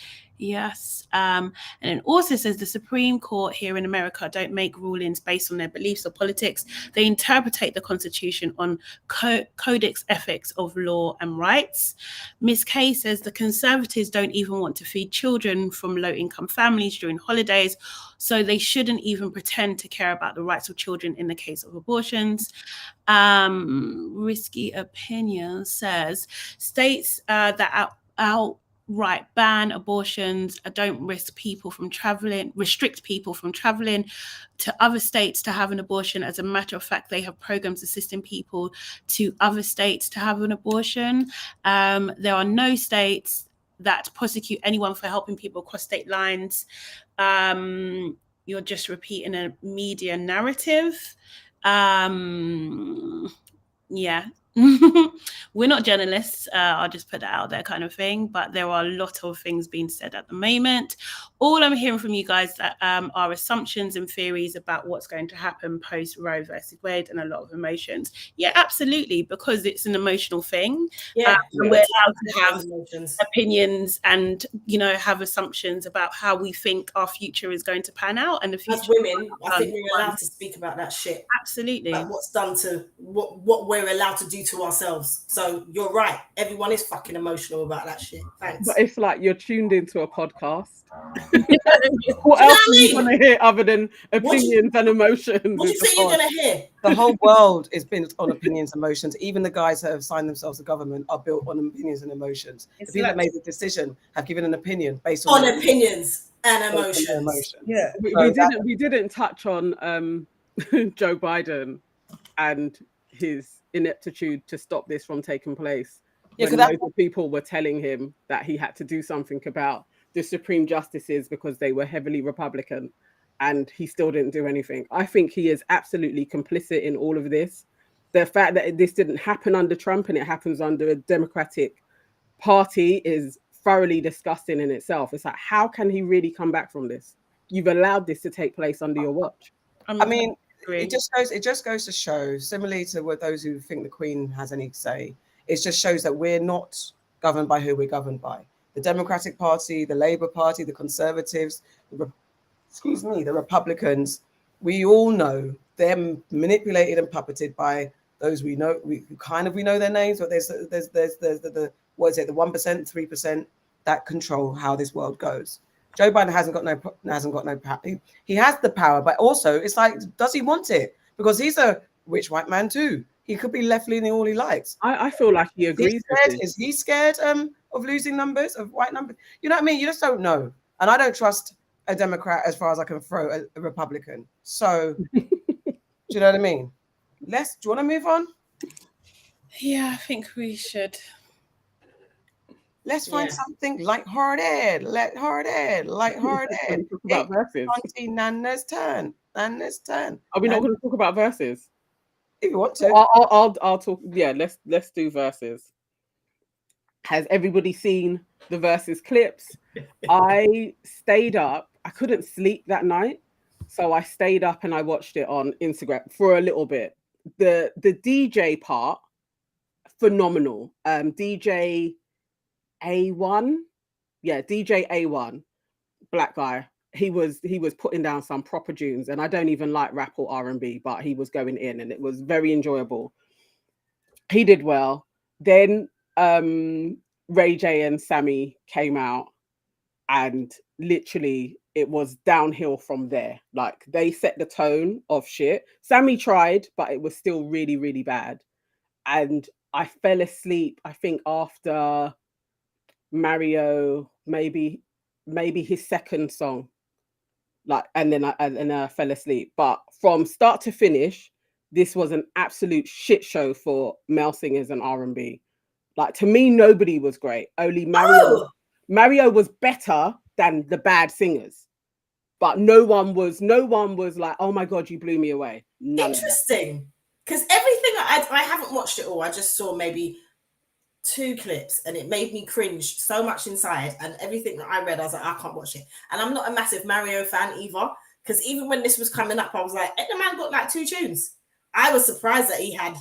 Yes. And it also says the Supreme Court here in America don't make rulings based on their beliefs or politics. They interpret the Constitution on codex ethics of law and rights. Miss Kay says the Conservatives don't even want to feed children from low-income families during holidays, so they shouldn't even pretend to care about the rights of children in the case of abortions. Risky Opinion says states that right, ban abortions, don't restrict people from traveling to other states to have an abortion. As a matter of fact, they have programs assisting people to other states to have an abortion. There are no states that prosecute anyone for helping people cross state lines. You're just repeating a media narrative. Yeah. We're not journalists, I'll just put that out there, kind of thing, but there are a lot of things being said at the moment. All I'm hearing from you guys are assumptions and theories about what's going to happen post Roe versus Wade, and a lot of emotions. Yeah, absolutely, because it's an emotional thing. Yeah, we're allowed to have opinions and, you know, have assumptions about how we think our future is going to pan out, and the future. As women, I think we're allowed to speak about that shit. Absolutely. Like what's done to what we're allowed to do to ourselves. So you're right. Everyone is fucking emotional about that shit. Thanks. But it's like you're tuned into a podcast. What else are you going to hear other than opinions and emotions? What do you think you're going to hear? The whole world is built on opinions and emotions. Even the guys that have signed themselves to government are built on opinions and emotions. The people that made the decision have given an opinion based on opinions and emotions. Yeah, we didn't touch on Joe Biden and his ineptitude to stop this from taking place. Yeah, when loads of people were telling him that he had to do something about the Supreme Justices because they were heavily Republican, and he still didn't do anything. I think he is absolutely complicit in all of this. The fact that this didn't happen under Trump and it happens under a Democratic Party is thoroughly disgusting in itself. It's like, how can he really come back from this? You've allowed this to take place under your watch. I mean, it just goes to show, similarly to what those who think the Queen has any say, it just shows that we're not governed by who we're governed by. The Democratic Party, the Labour Party, the Conservatives, the Republicans, we all know they're manipulated and puppeted by those we know. We know their names, but there's the what is it, the 1%, 3% that control how this world goes. Joe Biden hasn't got no power. He has the power, but also it's like, does he want it? Because he's a rich white man too. He could be left leaning all he likes. I feel like he agrees. Is he scared of losing numbers, of white numbers? You know what I mean? You just don't know. And I don't trust a Democrat as far as I can throw a Republican. So, do you know what I mean? Do you want to move on? Yeah, I think we should. Let's find something lighthearted. About verses. Auntie Nana's turn. Are we not going to talk about verses? If you want to. I'll talk. Yeah, let's do verses. Has everybody seen the verses clips? I stayed up. I couldn't sleep that night, so I stayed up and I watched it on Instagram for a little bit. The DJ part, phenomenal. DJ A1, DJ A1, black guy. He was putting down some proper tunes, and I don't even like rap or R&B, but he was going in, and it was very enjoyable. He did well. Then Ray J and Sammy came out, and literally it was downhill from there. Like, they set the tone of shit. Sammy tried, but it was still really, really bad. And I fell asleep, I think, after Mario, maybe his second song, like, and then I fell asleep. But from start to finish, this was an absolute shit show for male singers and R&B. Like, to me, nobody was great. Only Mario was better than the bad singers, but no one was like, oh my god, you blew me away. Interesting, because everything I haven't watched it all. I just saw maybe 2 clips, and it made me cringe so much inside. And everything that I read, I was like, I can't watch it. And I'm not a massive Mario fan either, because even when this was coming up, I was like, the man got like 2 tunes. I was surprised that he had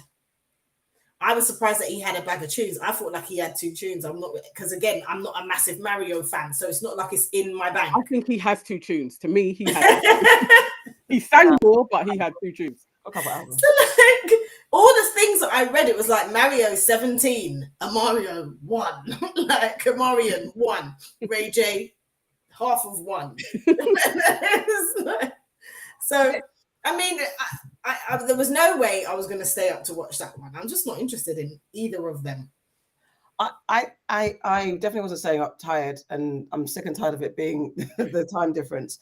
a bag of tunes. I thought like he had 2 tunes. I'm not, because again, I'm not a massilike Mario fan, so it's not like it's in my bank. I think he has 2 tunes. To me, he had he sang more, but he had 2 tunes. So like all the things that I read, it was like Mario 17, Omarion 1, like Omarion 1, Ray J half of 1. So I mean, I there was no way I was going to stay up to watch that one. I'm just not interested in either of them. I definitely wasn't saying I'm tired, and I'm sick and tired of it being the time difference.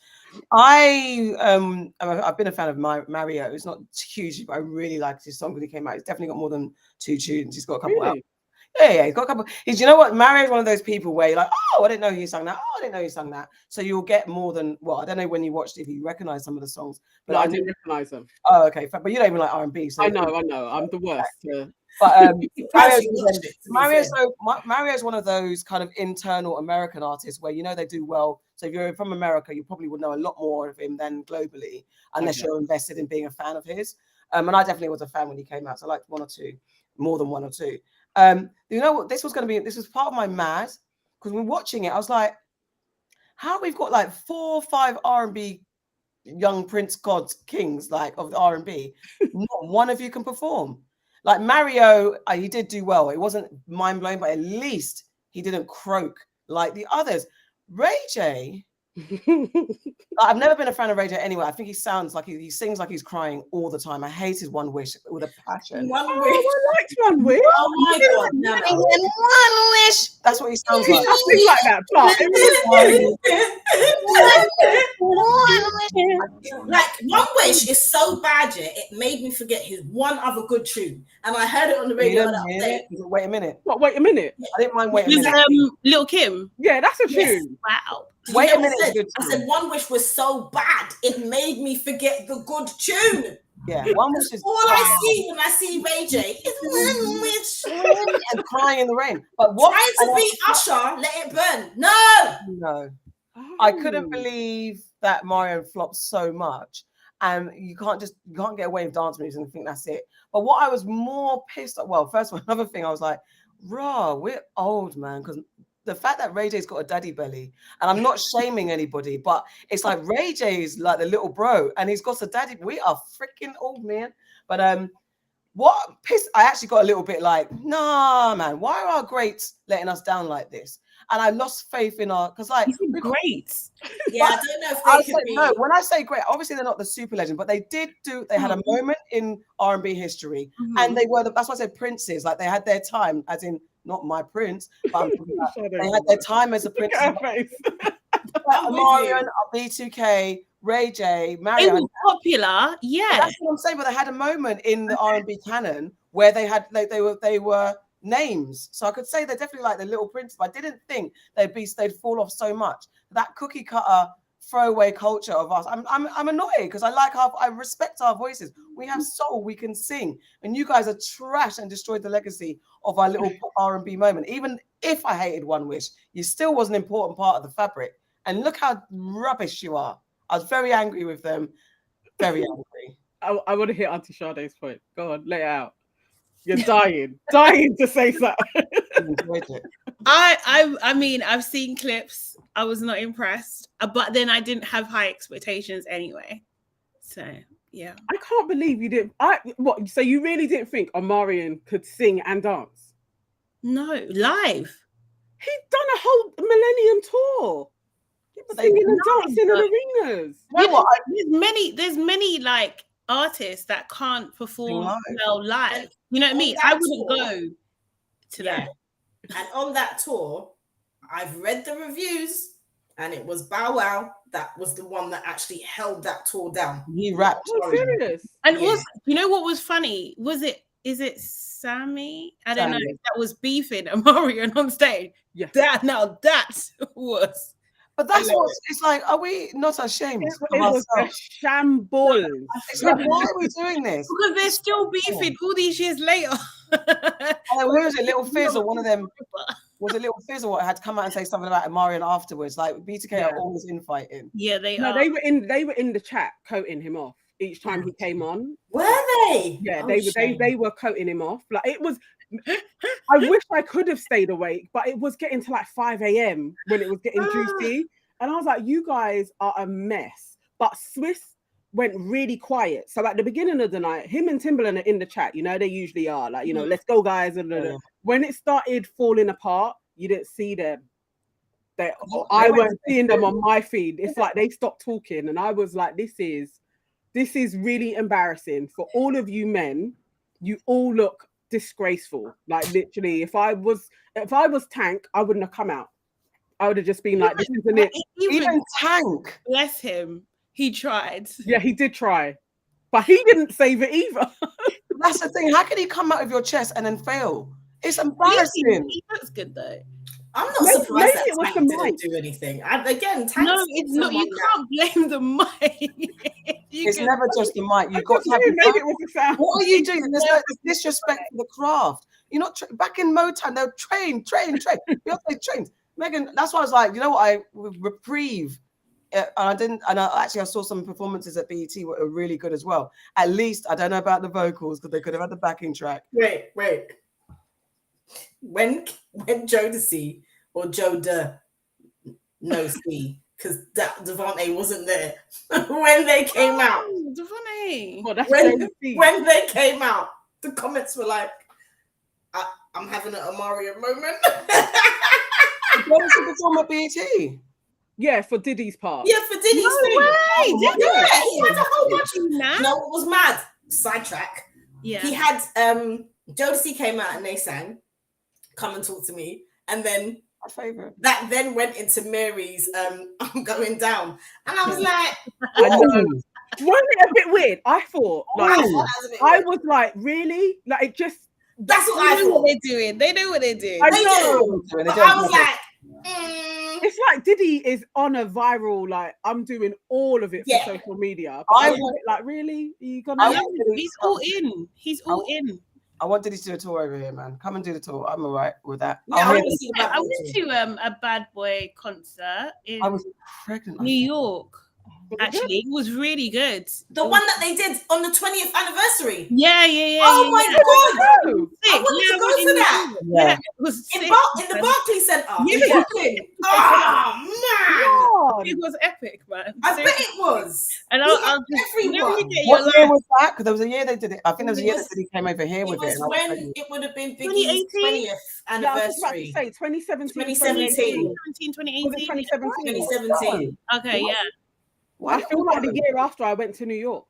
I've been a fan of Mario. It's not hugely, but I really liked his song when he came out. He's definitely got more than 2 tunes. He's got a couple out. Really? Yeah, he's got a couple. You know what? Mario's one of those people where you're like, oh, I didn't know you sang that. Oh, I didn't know you sang that. So you'll get more than, well, I don't know when you watched it, if you recognize some of the songs. But No, I didn't recognize them. Oh, okay. But you don't even like R&B. So I know. I'm the worst. But Mario's one of those kind of internal American artists where, you know, they do well. So if you're from America, you probably would know a lot more of him than globally, unless you're invested in being a fan of his. And I definitely was a fan when he came out. So I liked one or two, more than one or two. You know what? This was part of my mad, because when watching it, I was like, how we've got like 4 or 5 R&B young Prince gods, kings, like of the R&B, not one of you can perform. Like Mario, he did do well. It wasn't mind blowing, but at least he didn't croak like the others. Ray J, I've never been a fan of Ray J anyway. I think he sounds like he sings like he's crying all the time. I hated One Wish with a passion. One Wish. I liked One Wish. Oh my God. No. One Wish. That's what he sounds like. I sing like that, Like One Wish is so bad, yeah, it made me forget his one other good tune, and I heard it on the radio. Wait a minute. What? Wait a minute. I didn't mind. Wait a minute. Lil' Kim. Yeah, that's a tune. Yes. Wow. Wait a minute. I said One Wish was so bad, it made me forget the good tune. Yeah, One Wish is all I see when I see Ray J is One Wish and Crying in the Rain. But what? Trying to be Usher, Let It Burn. No. I couldn't believe that Mario flopped so much, and you can't get away with dance music and think that's it. But what I was more pissed at, well, first of all, another thing I was like, raw, we're old, man, because the fact that Ray J's got a daddy belly, and I'm not shaming anybody, but it's like Ray J's like the little bro, and he's got a daddy. We are freaking old, man. But what pissed? I actually got a little bit like, nah, man, why are our greats letting us down like this? And I lost faith in our, because like greats. Yeah, I don't know if they could be. No, when I say great, obviously they're not the super legend, but they had a moment in R&B history, and they were that's why I said princes. Like they had their time, as in not my prince, but they had their time as a prince. Omarion, B2K, Ray J, Mario. It was popular, yeah. That's what I'm saying. But they had a moment in the R&B canon where they were names. So I could say they're definitely like the little prince, but I didn't think they'd fall off so much. That cookie cutter throwaway culture of us. I'm annoyed because I respect our voices. We have soul, we can sing, and you guys are trash and destroyed the legacy of our little R&B moment. Even if I hated One Wish, you still was an important part of the fabric. And look how rubbish you are. I was very angry with them. Very angry. I want to hear Auntie Sade's point. Go on, lay it out. You're dying to say something. I mean, I've seen clips. I was not impressed, but then I didn't have high expectations anyway. So yeah, I can't believe you didn't. What? So you really didn't think Omarion could sing and dance? No, live. He'd done a whole Millennium tour, singing and dancing in arenas. There's many like artists that can't perform well live. You know what I mean? I wouldn't go to that. And on that tour, I've read the reviews, and it was Bow Wow that was the one that actually held that tour down. He rapped. Oh, serious? And also, you know what was funny? Is it Sammy? I don't know. That was beefing Omarion on stage. Yeah. That was. But that's what it's like. Are we not ashamed? It was a shambles. It's like, why are we doing this? Because they're still beefing all these years later. Who was it? Little Fizz or one of them? Was it Little Fizz or what had to come out and say something about Omarion afterwards? Like B2K are always infighting. Yeah, they are. No, they were in the chat coating him off each time he came on. Were they? Yeah, they were coating him off. Like it was. I wish I could have stayed awake, but it was getting to like 5 a.m. when it was getting juicy, and I was like, "You guys are a mess." But Swiss went really quiet. So at the beginning of the night, him and Timberland are in the chat. You know, they usually are like, let's go, guys. And when it started falling apart, you didn't see them. I weren't seeing them on my feed. It's like they stopped talking, and I was like, "This is really embarrassing for all of you men. You all look disgraceful. Like literally, if I was Tank, I wouldn't have come out. I would have just been like, this isn't it. Even Tank. Bless him. He tried. Yeah, he did try, but he didn't save it either. That's the thing. How can he come out of your chest and then fail? It's embarrassing. He looks good though. I'm not Maybe surprised it was that the Tank didn't mic. do anything. Again, Tank. No, it's not. You can't blame the mic. It's never just the mic. You've got to have. Maybe it was the sound. What are you doing? There's no disrespect for the craft. You're not back in Motown. They'll train. Beyonce trained. Megan. That's why I was like, you know what? I reprieve. And I didn't. And I saw some performances at BET were really good as well. At least I don't know about the vocals because they could have had the backing track. Wait. When Jodeci or Joda no see, because Devontae wasn't there when they came out. Devontae. Oh, that's when they came out, the comments were like, "I'm having an Omarion moment." What was the perform at BET? Yeah, for Diddy's part. Yeah, for Diddy's thing. Way, He had a whole bunch of. Nah. You know what was mad? Sidetrack. Yeah. He had Jodeci came out and they sang "Come and Talk to Me," and then My favorite. that then went into Mary's "I'm Going Down," and I was like, I know. Wasn't it a bit weird? I thought, like, I thought that was a bit I weird. was like, really? Like, it just. That's what They I know what thought. they're doing. They know what they're doing. I They know. do. They But don't I was do it. like, It's like Diddy is on a viral, like, I'm doing all of it for Yeah. social media. But I was like, really? Are you gonna? I Yeah, want he's all in. He's all in. I want Diddy to do a tour over here, man. Come and do the tour. I'm all right with that. Yeah, I'll I hear wanna this. see the Bad I Boy went too. to a Bad Boy concert in I was pregnant. New York. Actually, it was really good. The one that they did on the 20th anniversary. Yeah. Oh my god! No. I wanted to go to that. Yeah. It was In sick. the Barclays Centre. Yeah. in Brooklyn. Oh man! It was epic, man. I bet it was. And We I'll had just everyone. you get What your year life. was that? Because there was a year they did it. I think there was a It year was- that Diddy came over here It with was it. And I was when pregnant. it would have been Biggie's 2018? 20th Yeah, I was just about to anniversary. say 2017. 2017. 2018. Was it 2017? 2017. Okay, yeah. Why I feel like the year after I went to New York.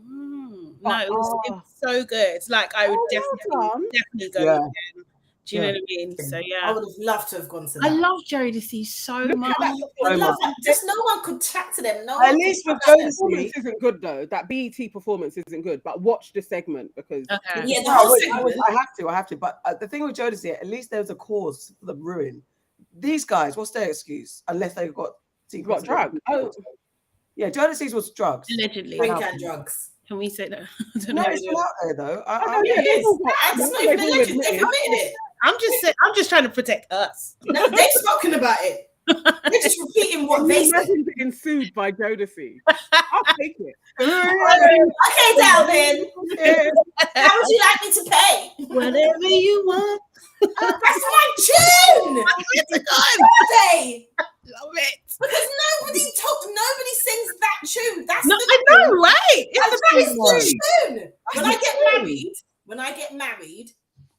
No, it was so good. Like I would definitely go Yeah. again. Do you know what I mean? So I yeah. would have loved to have gone to that. I love Jodeci so much. I love that. Just no one could chat to them. No At one least could with chat to them. Performance isn't good though. That BET performance isn't good. But watch the segment because Okay. Yeah, the No, whole I segment. have to. But the thing with Jodeci, at least there's a cause for the ruin. These guys, what's their excuse? Unless they've got secrets. drugged. Oh, Yeah, Jodeci's was drugs. Allegedly. Drink and drugs. Can we say that? I don't No, know. it's still out there though. Yeah, it is. It's not even alleged. They committed it. I'm just trying to protect us. No, they've spoken about it. They're just repeating what they said. imagine getting sued by Jodeci. I'll take it. Okay, Dalvin. How would you like me to pay? Whatever you want. That's my tune. Day. Love it. Because nobody sings that tune. That's No, the I know, right? That's It's the the tune. When I get married,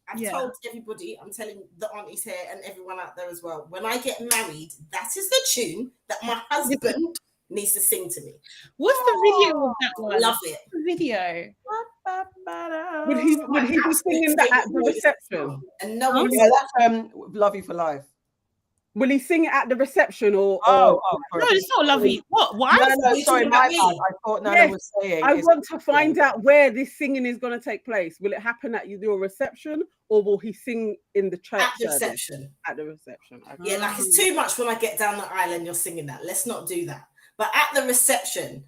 I've Yeah. told everybody, I'm telling the aunties here and everyone out there as well. When I get married, that is the tune that my husband needs to sing to me. What's the video of that one? Love it. The video. Would he be singing that at the reception? And no one. Yeah, that's Love You for Life. Will he sing it at the reception or? No, it's not lovely. What? Why? No, you sorry, talking my about bad. me? I thought Nana Yes, was saying. I it's- want to find out where this singing is going to take place. Will it happen at your reception or will he sing in the church? At the service? reception. At the reception. Okay. Yeah, like it's too much when I get down the aisle and you're singing that. Let's not do that. But at the reception,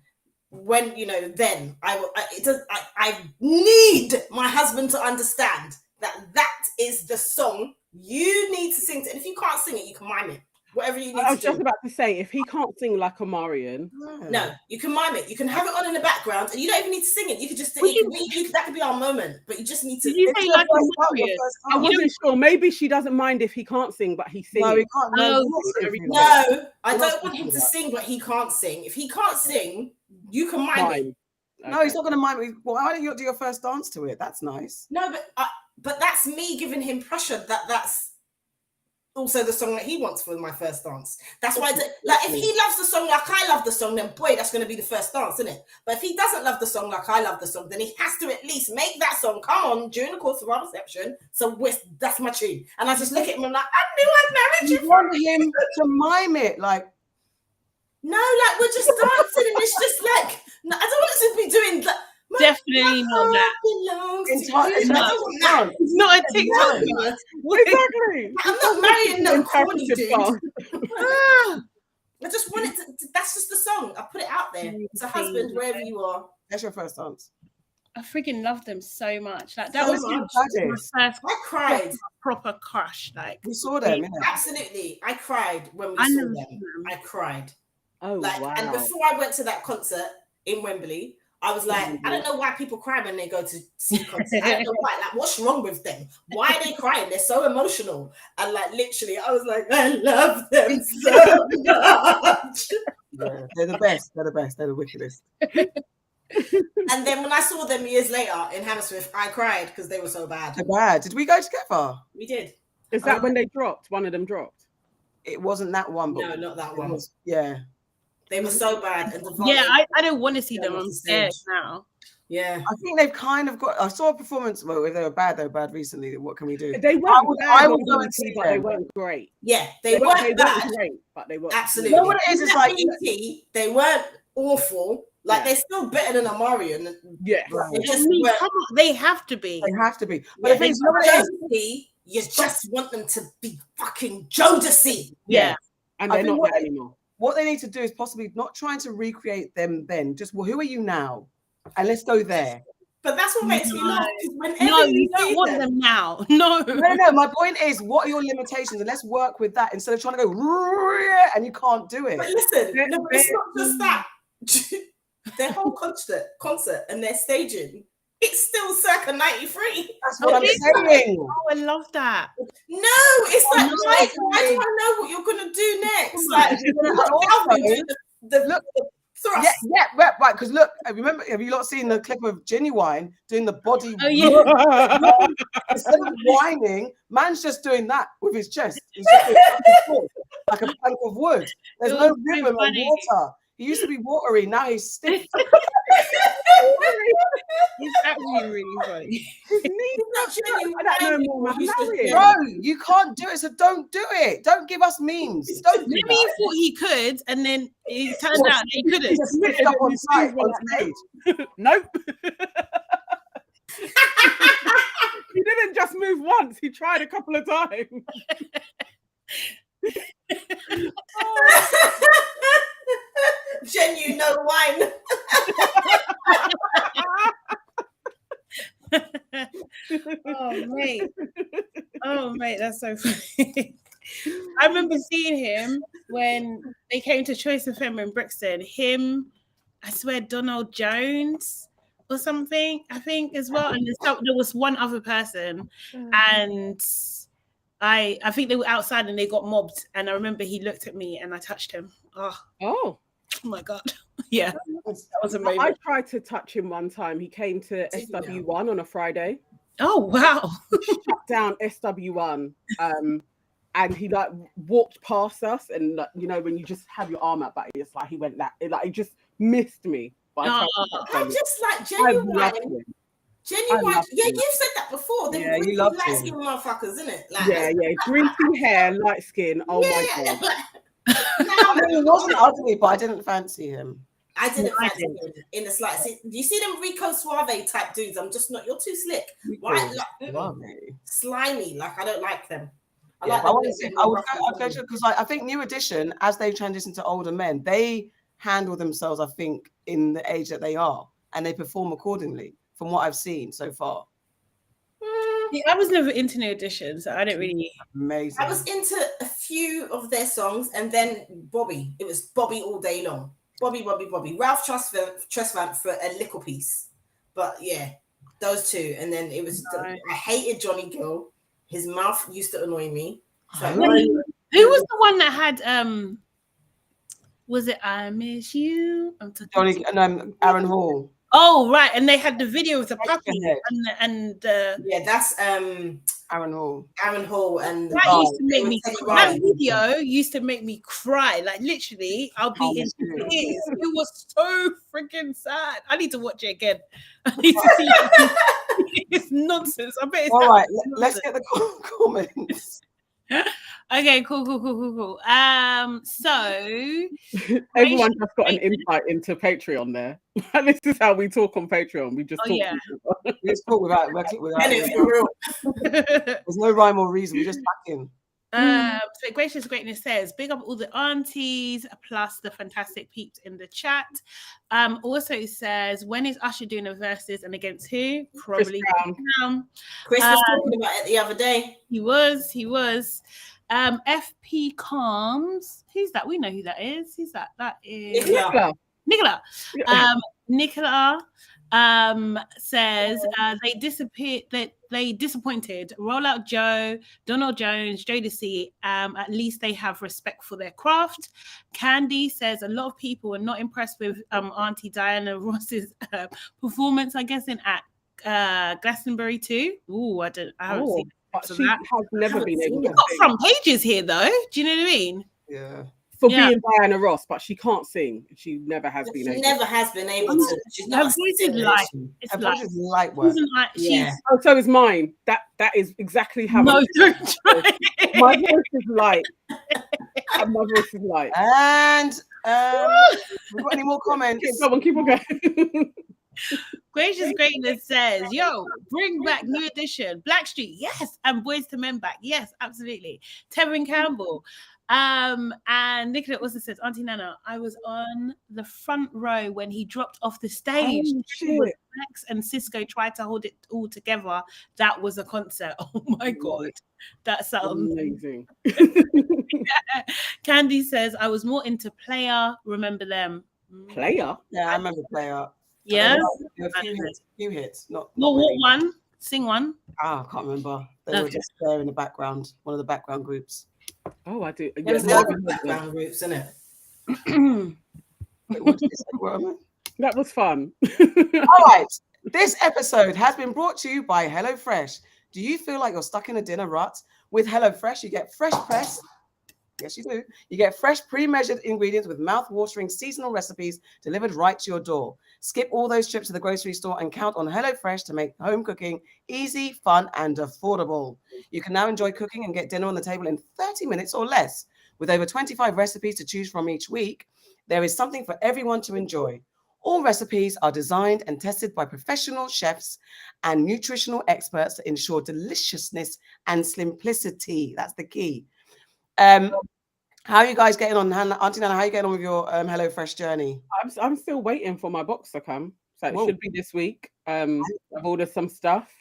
when then I need my husband to understand that is the song you need to sing to. And if you can't sing it, you can mime it. Whatever you need I to was just do. about to say, if he can't sing like Omarion, No, you can mime it. You can have it on in the background, and you don't even need to sing it. You could just that could be our moment, but you just need to. Did you say like I wasn't sure. Maybe she doesn't mind if he can't sing, but he's singing. No, we can't. No, I don't want him to sing, but he can't sing. If he can't sing, you can mime it. No, he's not going to mind me. Well, why don't you do your first dance to it? That's nice. No, but that's me giving him pressure. That's also the song that he wants for my first dance. That's why, like, if he loves the song like I love the song, then boy, that's going to be the first dance, isn't it? But if he doesn't love the song like I love the song, then he has to at least make that song come on during the course of our reception. So that's my tune. And I just look at him and I'm like, I knew I'd married you. You want him to mime it, like. No, like, we're just dancing and it's just like, no, I don't want it to be doing like, Definitely not that. It's not a TikTok. Exactly. I'm not marrying no corny dude. Song. I just want it to, that's just the song. I put it out there. It's a husband, wherever you are. That's your first dance. I freaking love them so much. Like that So was much. my first I cried. proper crush. Like We saw them, yeah. Absolutely. I cried when we saw them. I cried. Oh, like, wow. and before I went to that concert in Wembley, I was like, I don't know why people cry when they go to see a concert. I don't know why. Like, what's wrong with them? Why are they crying? They're so emotional. And like, literally, I was like, I love them so much. Yeah, they're the best. They're the best. They're the wickedest. And then when I saw them years later in Hammersmith, I cried because they were so bad. They're bad. Did we go together? We did. Is that when they dropped? One of them dropped? It wasn't that one, but No, not that one. Yeah. They were so bad. And I don't want to see them on stage now. Yeah. I think they've kind of got. I saw a performance. Well, if they were bad recently. What can we do? They weren't bad, I would go and see but them. they weren't great. Yeah, they weren't bad. Great, but they weren't. Absolutely. You know what it is? It's like they weren't awful. Like, they're still better than Omarion. Yeah. They just Come on, they have to be. They have to be. But if it's not Jodeci, you just want them to be fucking Jodeci. Yeah. And they're not that anymore. What they need to do is possibly not trying to recreate them then. Just, well, who are you now? And let's go there. But that's what makes me laugh. No, you don't want them now. No. No. My point is, what are your limitations? And let's work with that instead of trying to go, and you can't do it. But listen, no, it's not just that. Their whole concert and their staging, it's still circa 93. That's what I'm saying. Oh, I love that. No, it's like, why do I know what you're going to do next? Like, look, thrust. right. Because look, remember, have you not seen the clip of Genuine doing the body? Oh, yeah. Instead of whining, man's just doing that with his chest. He's just doing like a plank of wood. There's no rhythm and water. He used to be watery, now he's stiff. He's actually really funny. Bro, you can't do it, so don't do it. Don't give us memes. Don't do Maybe he thought he could, and then it turned out he couldn't. He just mixed up on stage. Nope. He didn't just move once, he tried a couple of times. Genu, no wine. Oh mate, that's so funny. I remember seeing him when they came to Choice FM in Brixton. Him, I swear, Donald Jones or something, I think, as well. And there was one other person, and I think they were outside and they got mobbed. And I remember he looked at me and I touched him. Oh my God. Yeah, that was amazing. I tried to touch him one time. He came to SW1 on a Friday. Oh, wow. Shut down SW1. And he like walked past us, and like, you know, when you just have your arm out, but it's like he went he just missed me. But I just like Genuine. Genuine. Yeah, you've said that before. Yeah, you love light skin motherfuckers, isn't it? Like, yeah. Greasy hair, light skin. Oh my God. He wasn't ugly, but I didn't fancy him. I didn't fancy him in the slightest. You see them Rico Suave type dudes? I'm just not. You're too slick. Why? Slimy. Like, I don't like them. I would go because I think New Edition, as they transition to older men, they handle themselves, I think, in the age that they are, and they perform accordingly. From what I've seen so far. I was never into New Edition, so I don't really. Amazing. I was into a few of their songs, and then Bobby. It was Bobby all day long. Bobby. Ralph Tresvant for a little piece, but yeah, those two. And then it was. I hated Johnny Gill. His mouth used to annoy me. So who was the one that had? Was it I Miss You? Johnny and Aaron Hall. Oh right, and they had the video of the puppy and yeah, that's Aaron Hall. Aaron Hall and That used to make me Teddy cry. That Riley. video used to make me cry. Like literally, I'll be in Honestly. tears. It was so freaking sad. I need to watch it again. I need to see it. It's nonsense. I bet it's All right, absolute let's nonsense. get the comments. Okay, cool. So Everyone just got an insight into Patreon there. This is how we talk on Patreon. We just Oh, talk. yeah. To each We just talk without And it's for real. there's no rhyme or reason. We just back in. So Gracious Greatness says, big up all the aunties plus the fantastic peeps in the chat. Also says, when is Usher doing a versus and against who? Probably Brown. Chris was talking about it the other day. He was. FP Calms. Who's that? We know who that is. Who's that? That is Nicola. Nicola says they disappointed. Rollout Joe, Donald Jones, Jodeci. At least they have respect for their craft. Candy says a lot of people are not impressed with Auntie Diana Ross's performance. I guess at Glastonbury too. Ooh, I haven't seen. But she has never been able to You've got sing. front pages here, though. Do you know what I mean? Yeah. For being Diana Ross, but she can't sing. She never has been She able. never has been able to. She's not. Her voice is light. It's Her light. voice is light work. Yeah. Oh, so is mine. That is exactly how. No, I don't try. my voice is light. And my voice is light. And we've got any more comments? Keep on going. Gracious Greatness says, yo, bring back New Edition, Blackstreet, yes, and Boys to Men back, yes, absolutely. Tevin Campbell. And Nicola also says, Auntie Nana, I was on the front row when he dropped off the stage. Max and Cisco tried to hold it all together. That was a concert. Oh my God. That sounds amazing. Candy says, I was more into Player. Remember them? Player? Yeah, I remember Player. Yeah. A few hits. Not What really. one? Sing one. I can't remember. They were just there in the background, one of the background groups. Oh, I do. There's other background groups, isn't it? Wait, what did you say, Roman? That was fun. All right. This episode has been brought to you by HelloFresh. Do you feel like you're stuck in a dinner rut? With HelloFresh, you get fresh press. Yes, you do. You get fresh, pre-measured ingredients with mouth-watering seasonal recipes delivered right to your door. Skip all those trips to the grocery store and count on HelloFresh to make home cooking easy, fun, and affordable. You can now enjoy cooking and get dinner on the table in 30 minutes or less. With over 25 recipes to choose from each week, there is something for everyone to enjoy. All recipes are designed and tested by professional chefs and nutritional experts to ensure deliciousness and simplicity. That's the key. How are you guys getting on, Auntie Nana? How are you getting on with your HelloFresh journey? I'm still waiting for my box to come, so it should be this week. I've ordered some stuff,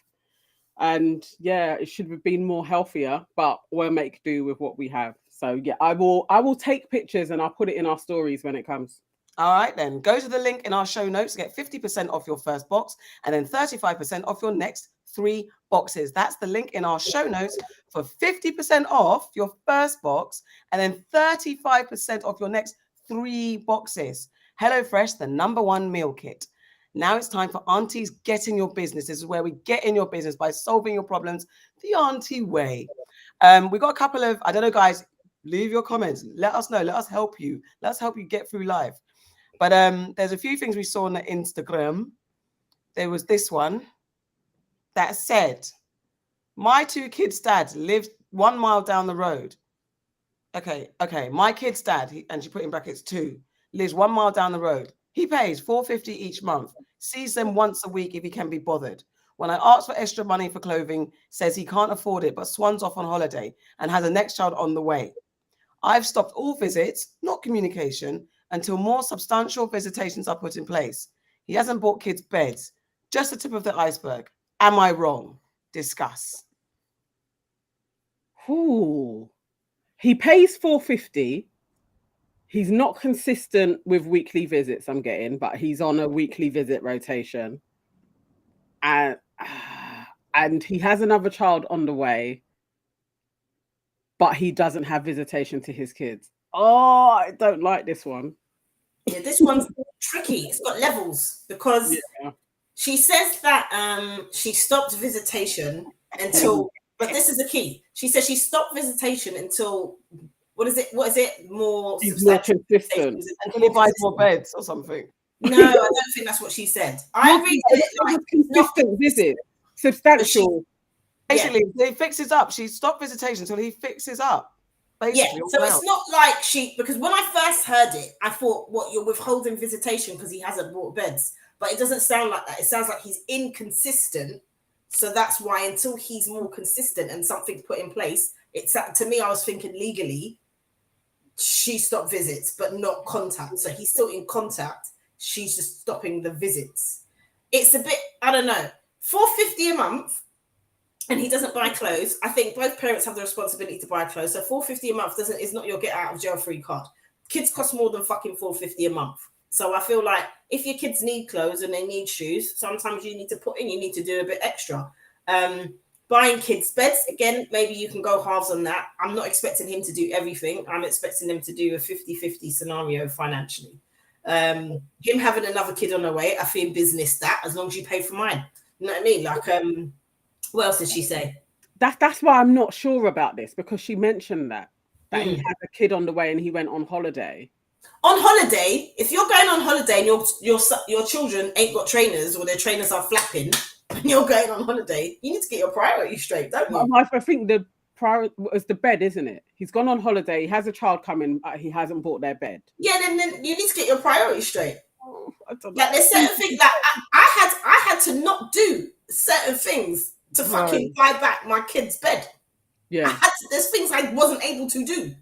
and yeah, it should have been more healthier, but we'll make do with what we have. So yeah, I will take pictures and I'll put it in our stories when it comes. All right, then go to the link in our show notes to get 50% off your first box and then 35% off your next 3 boxes. That's the link in our show notes for 50% off your first box and then 35% off your next 3 boxes. HelloFresh, the #1 meal kit. Now it's time for Aunties Get in Your Business. This is where we get in your business by solving your problems the auntie way. We got a couple of, I don't know, guys, leave your comments. Let us know. Let us help you. Let's help you get through life. But there's a few things we saw on the Instagram. There was this one that said, my 2 kids' dad lived 1 mile down the road. Okay. My kid's dad, and she put in brackets 2, lives 1 mile down the road. He pays $4.50 each month, sees them once a week if he can be bothered. When I ask for extra money for clothing, says he can't afford it, but swans off on holiday and has a next child on the way. I've stopped all visits, not communication, until more substantial visitations are put in place. He hasn't bought kids beds. Just the tip of the iceberg. Am I wrong? Discuss. Ooh. He pays $4.50. He's not consistent with weekly visits, I'm getting, but he's on a weekly visit rotation. And he has another child on the way, but he doesn't have visitation to his kids. Oh, I don't like this one. Yeah, this one's tricky. It's got levels because she says that she stopped visitation until But this is the key. She said she stopped visitation until what is it? More He's more substantial consistent. Until he buys more beds or something. No, I don't think that's what she said. I read it like consistent visit, substantial. Basically, he fixes up. She stopped visitation until he fixes up. Basically, so it's not like because when I first heard it, I thought, what, you're withholding visitation because he hasn't bought beds. But it doesn't sound like that. It sounds like he's inconsistent. So that's why until he's more consistent and something's put in place, to me, I was thinking legally, she stopped visits, but not contact. So he's still in contact. She's just stopping the visits. It's a bit, I don't know, $450 a month, and he doesn't buy clothes. I think both parents have the responsibility to buy clothes. So $450 a month is not your get out of jail free card. Kids cost more than fucking $450 a month. So I feel like if your kids need clothes and they need shoes, sometimes you need to you need to do a bit extra. Buying kids beds, again, maybe you can go halves on that. I'm not expecting him to do everything. I'm expecting him to do a 50-50 scenario financially. Him having another kid on the way, I feel business that, as long as you pay for mine. You know what I mean? Like, what else did she say? That's why I'm not sure about this, because she mentioned that he had a kid on the way and he went on holiday. On holiday, if you're going on holiday and your children ain't got trainers or their trainers are flapping and you're going on holiday, you need to get your priorities straight, don't you? I think the priority was the bed, isn't it? He's gone on holiday, he has a child coming, he hasn't bought their bed. Yeah, then you need to get your priorities straight. Oh, I don't like know. there's certain things that I had to not do certain things to fucking buy back my kid's bed. Yeah. There's things I wasn't able to do.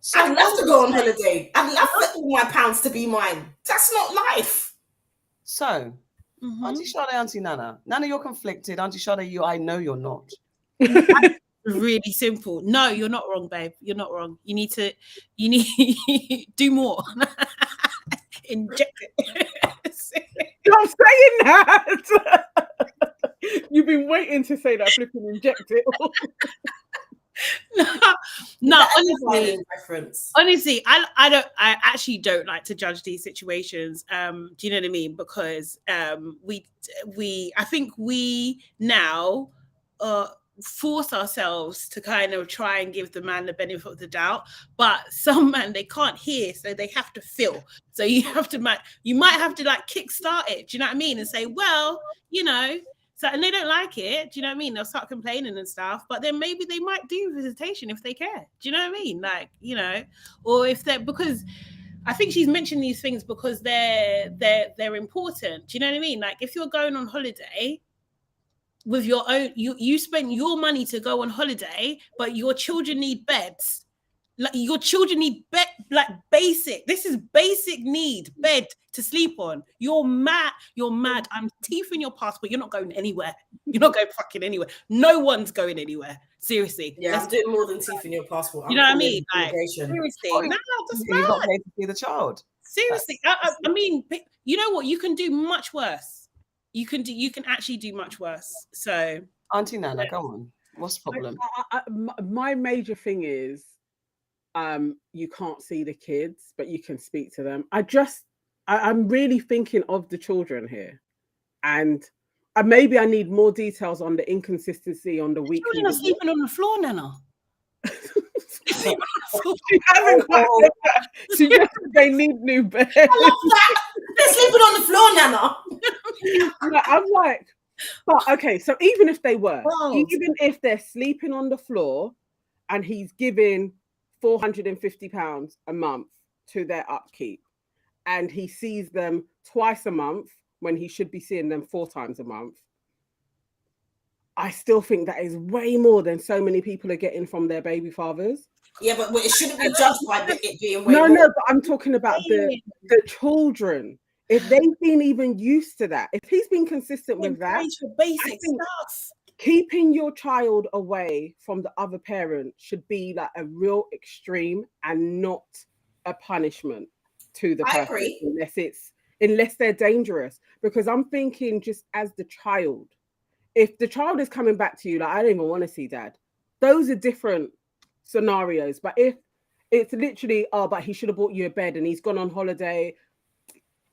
So I'd love to go on holiday. I'd love for all my pounds to be mine. That's not life. So, Auntie Sade, Auntie Nana. Nana, you're conflicted. Auntie Sade, I know you're not. Really simple. No, you're not wrong, babe. You're not wrong. You need do more. Inject it. I'm saying that. You've been waiting to say that. Flipping inject it. No, honestly, I actually don't like to judge these situations. Do you know what I mean? Because I think we now force ourselves to kind of try and give the man the benefit of the doubt, but some man, they can't hear, so they have to feel. So you might have to like kickstart it. Do you know what I mean? And say, well, you know. So, and they don't like it, do you know what I mean? They'll start complaining and stuff, but then maybe they might do visitation if they care. Do you know what I mean? Like, you know, or if they're, because I think she's mentioned these things because they're important. Do you know what I mean? Like, if you're going on holiday with your own, you spend your money to go on holiday, but your children need beds. Like, your children need bed, like basic. This is basic need, bed to sleep on. You're mad. I'm teething your passport. You're not going anywhere. You're not going fucking anywhere. No one's going anywhere. Seriously. Yeah, I'm doing more than teething your passport. You know what I mean? Like, seriously. No, that's you're not paid to see the child. Seriously. I mean, you know what? You can do much worse. You can actually do much worse. So, Auntie Nana, come on. What's the problem? My major thing is, you can't see the kids, but you can speak to them. I'm really thinking of the children here, and maybe I need more details on the inconsistency on the weekly. Children are sleeping on the floor, Nana. She just said they need new beds. I love that. They're sleeping on the floor, Nana. I'm like, but okay, so even if they were, even if they're sleeping on the floor, and he's giving £450 a month to their upkeep, and he sees them twice a month when he should be seeing them 4 times a month, I still think that is way more than so many people are getting from their baby fathers. Yeah, but it shouldn't be judged by it being way more. No, but I'm talking about the children. If they've been even used to that, if he's been consistent with that, basic stuff. Keeping your child away from the other parent should be like a real extreme and not a punishment to the person. I agree. Unless they're dangerous. Because I'm thinking, just as the child, if the child is coming back to you like, I don't even want to see dad, those are different scenarios. But if it's literally, but he should have bought you a bed and he's gone on holiday,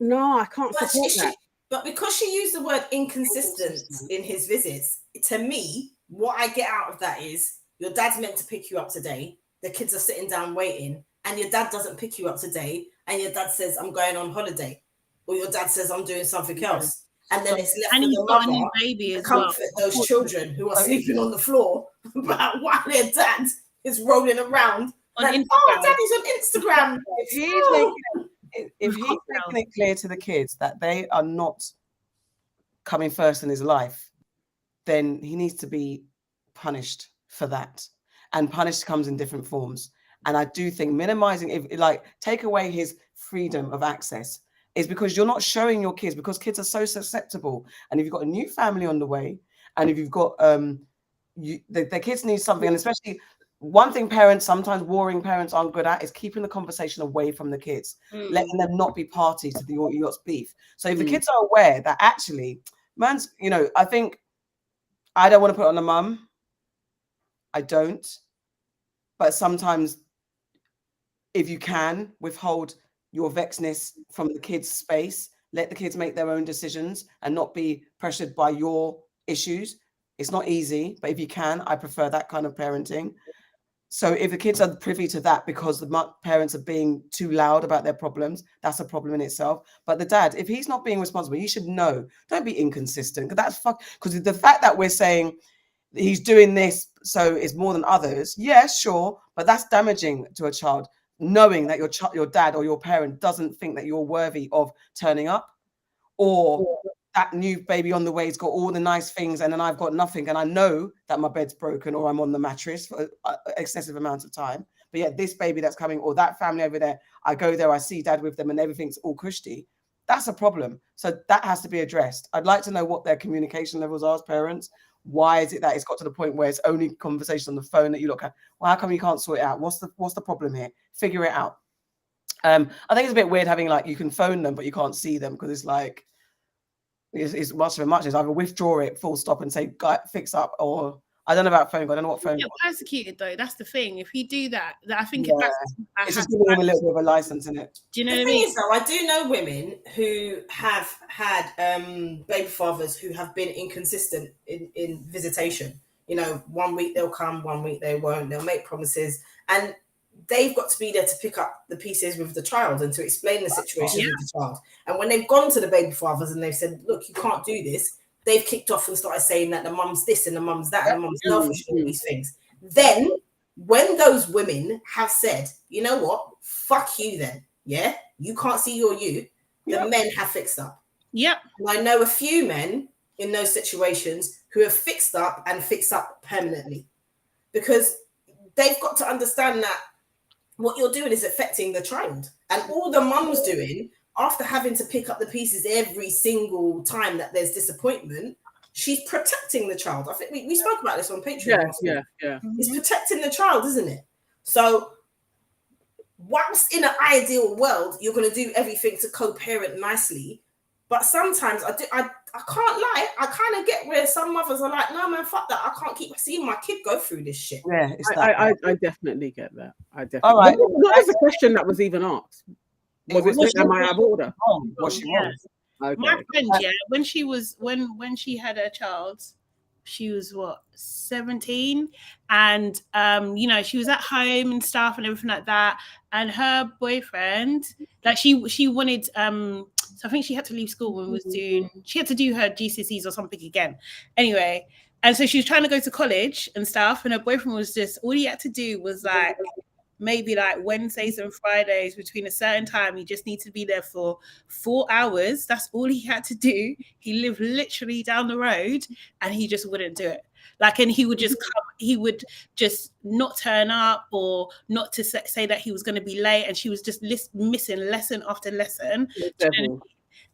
no, I can't support that. But because she used the word inconsistent in his visits, to me, what I get out of that is your dad's meant to pick you up today. The kids are sitting down waiting, and your dad doesn't pick you up today, and your dad says, I'm going on holiday, or your dad says, I'm doing something else. And then it's left And with he's the got a mother new baby to as well. comfort those children who are sleeping on the floor about why their dad is rolling around. On And, Instagram. daddy's on Instagram. If he's making it clear to the kids that they are not coming first in his life, then he needs to be punished for that. And punished comes in different forms. And I do think minimizing, if like take away his freedom of access, is because you're not showing your kids, because kids are so susceptible. And if you've got a new family on the way, and if you've got the kids need something, and especially one thing parents, sometimes warring parents, aren't good at is keeping the conversation away from the kids, letting them not be party to your beef. So if the kids are aware that actually, man's, you know, I think I don't want to put it on the mum. I don't. But sometimes if you can withhold your vexedness from the kids' space, let the kids make their own decisions and not be pressured by your issues. It's not easy, but if you can, I prefer that kind of parenting. So if the kids are privy to that because the parents are being too loud about their problems, that's a problem in itself. But the dad, if he's not being responsible, you should know. Don't be inconsistent, because that's because the fact that we're saying he's doing this so it's more than others, yeah, sure, but that's damaging to a child, knowing that your dad or your parent doesn't think that you're worthy of turning up, or that new baby on the way's got all the nice things and then I've got nothing, and I know that my bed's broken or I'm on the mattress for excessive amounts of time, but yet this baby that's coming, or that family over there, I go there, I see dad with them and everything's all cushy. That's a problem. So that has to be addressed. I'd like to know what their communication levels are as parents. Why is it that it's got to the point where it's only conversation on the phone that you look at? Well, how come you can't sort it out? What's the problem here? Figure it out. I think it's a bit weird having, like, you can phone them but you can't see them, because it's like it's much of a muchness. Either withdraw it full stop and say fix up, or I don't know about phone. I don't know what phone. Get persecuted though. That's the thing. If you do that, I think it's just giving him a little bit of a license in it. Do you know the what I thing mean? is, though, I do know women who have had baby fathers who have been inconsistent in visitation. You know, 1 week they'll come, 1 week they won't. They'll make promises, and they've got to be there to pick up the pieces with the child and to explain the situation with the child. And when they've gone to the baby fathers and they've said, look, you can't do this, they've kicked off and started saying that the mum's this and the mum's that and the mum's selfish and all these things. Then when those women have said, you know what, fuck you then, yeah, you can't see your you, the men have fixed up. Yep. And I know a few men in those situations who have fixed up and fixed up permanently, because they've got to understand that what you're doing is affecting the child. And all the mum's doing, after having to pick up the pieces every single time that there's disappointment, she's protecting the child. I think we spoke about this on Patreon. Yeah. It's protecting the child, isn't it? So whilst in an ideal world, you're going to do everything to co-parent nicely, but sometimes I can't lie, I kind of get where some mothers are like, no man, fuck that, I can't keep seeing my kid go through this shit. Yeah, it's I definitely get that. I definitely. All right. What was the question that was even asked? Was it am I out of order? What she wants. Okay. My friend, when she was when she had her child, she was 17, and you know, she was at home and stuff and everything like that, and her boyfriend, like she wanted so I think she had to leave school when she had to do her GCSEs or something again, anyway, and so she was trying to go to college and stuff, and her boyfriend was just, all he had to do was like maybe like Wednesdays and Fridays between a certain time, he just needed to be there for 4 hours. That's all he had to do. He lived literally down the road, and he just wouldn't do it. Like, and he would just come, he would just not turn up, or not to say that he was going to be late, and she was just missing lesson after lesson.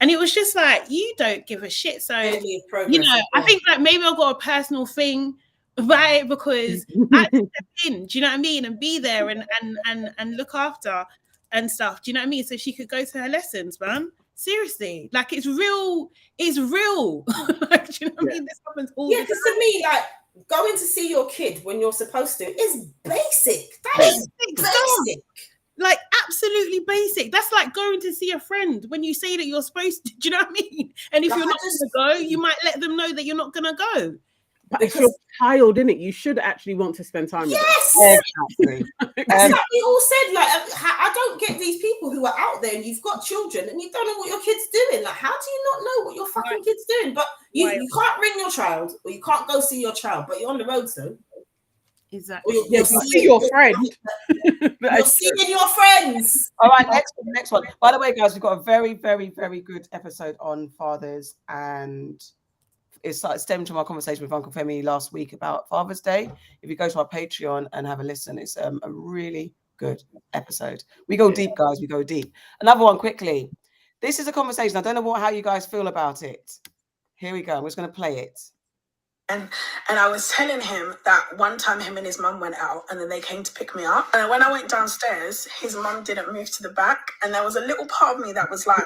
And it was just like, you don't give a shit. So, you know, I think that maybe I've got a personal thing about it, because I had to step in, do you know what I mean, and be there and look after and stuff, do you know what I mean, so she could go to her lessons, man. Seriously, like, it's real. Like, do you know what I mean? This happens all the time. Because to me, like, going to see your kid when you're supposed to is basic. That is basic. Like, absolutely basic. That's like going to see a friend when you say that you're supposed to, do you know what I mean? And if you're not going to go, you might let them know that you're not going to go. But it's your child, innit? You should actually want to spend time with Yes, Exactly. that's like we all said. Like, I don't get these people who are out there and you've got children and you don't know what your kid's doing. Like, how do you not know what your fucking kid's doing? But you can't ring your child or you can't go see your child, but you're on the road still. Exactly. Or you see your friend. You're seeing your friends. All right, next one. By the way, guys, we've got a very, very, very good episode on fathers, and it stemmed from our conversation with Uncle Femi last week about Father's Day. If you go to our Patreon and have a listen, it's a really good episode. We go deep, guys. We go deep. Another one quickly. This is a conversation. I don't know how you guys feel about it. Here we go. I'm just going to play it. And I was telling him that one time him and his mum went out and then they came to pick me up. And when I went downstairs, his mum didn't move to the back. And there was a little part of me that was like,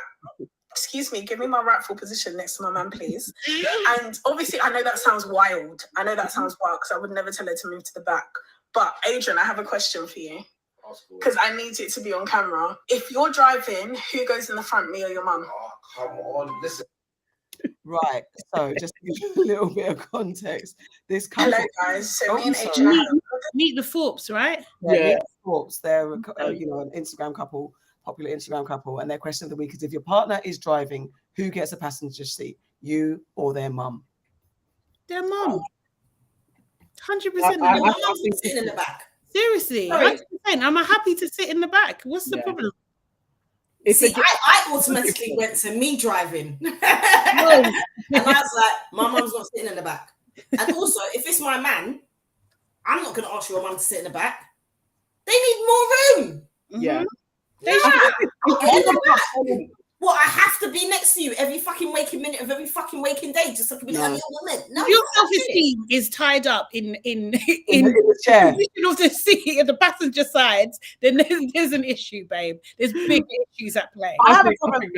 excuse me, give me my rightful position next to my man, please. And obviously, I know that sounds wild. Because I would never tell her to move to the back. But Adrian, I have a question for you. Because I need it to be on camera. If you're driving, who goes in the front, me or your mum? Oh, come on, listen. Right. So just to give you a little bit of context, this couple. Hello, guys. So me and Adrian Meet the Forbes, right? Yeah. Forbes. They're an Instagram couple, popular Instagram couple, and their question of the week is: if your partner is driving, who gets a passenger seat, you or their mum? Their mum. 100%. My mum's sitting in the back. Seriously, 100%. I'm happy to sit in the back. What's the problem? See, I automatically went to me driving. And I was like, my mum's not sitting in the back. And also, if it's my man, I'm not going to ask your mum to sit in the back. They need more room. Yeah. What, I have to be next to you every fucking waking minute of every fucking waking day just so I can be like, I'm your woman. No, your self-esteem is tied up in the chair. position of the seat at the passenger side, then there's an issue, babe. There's big issues at play. I have a problem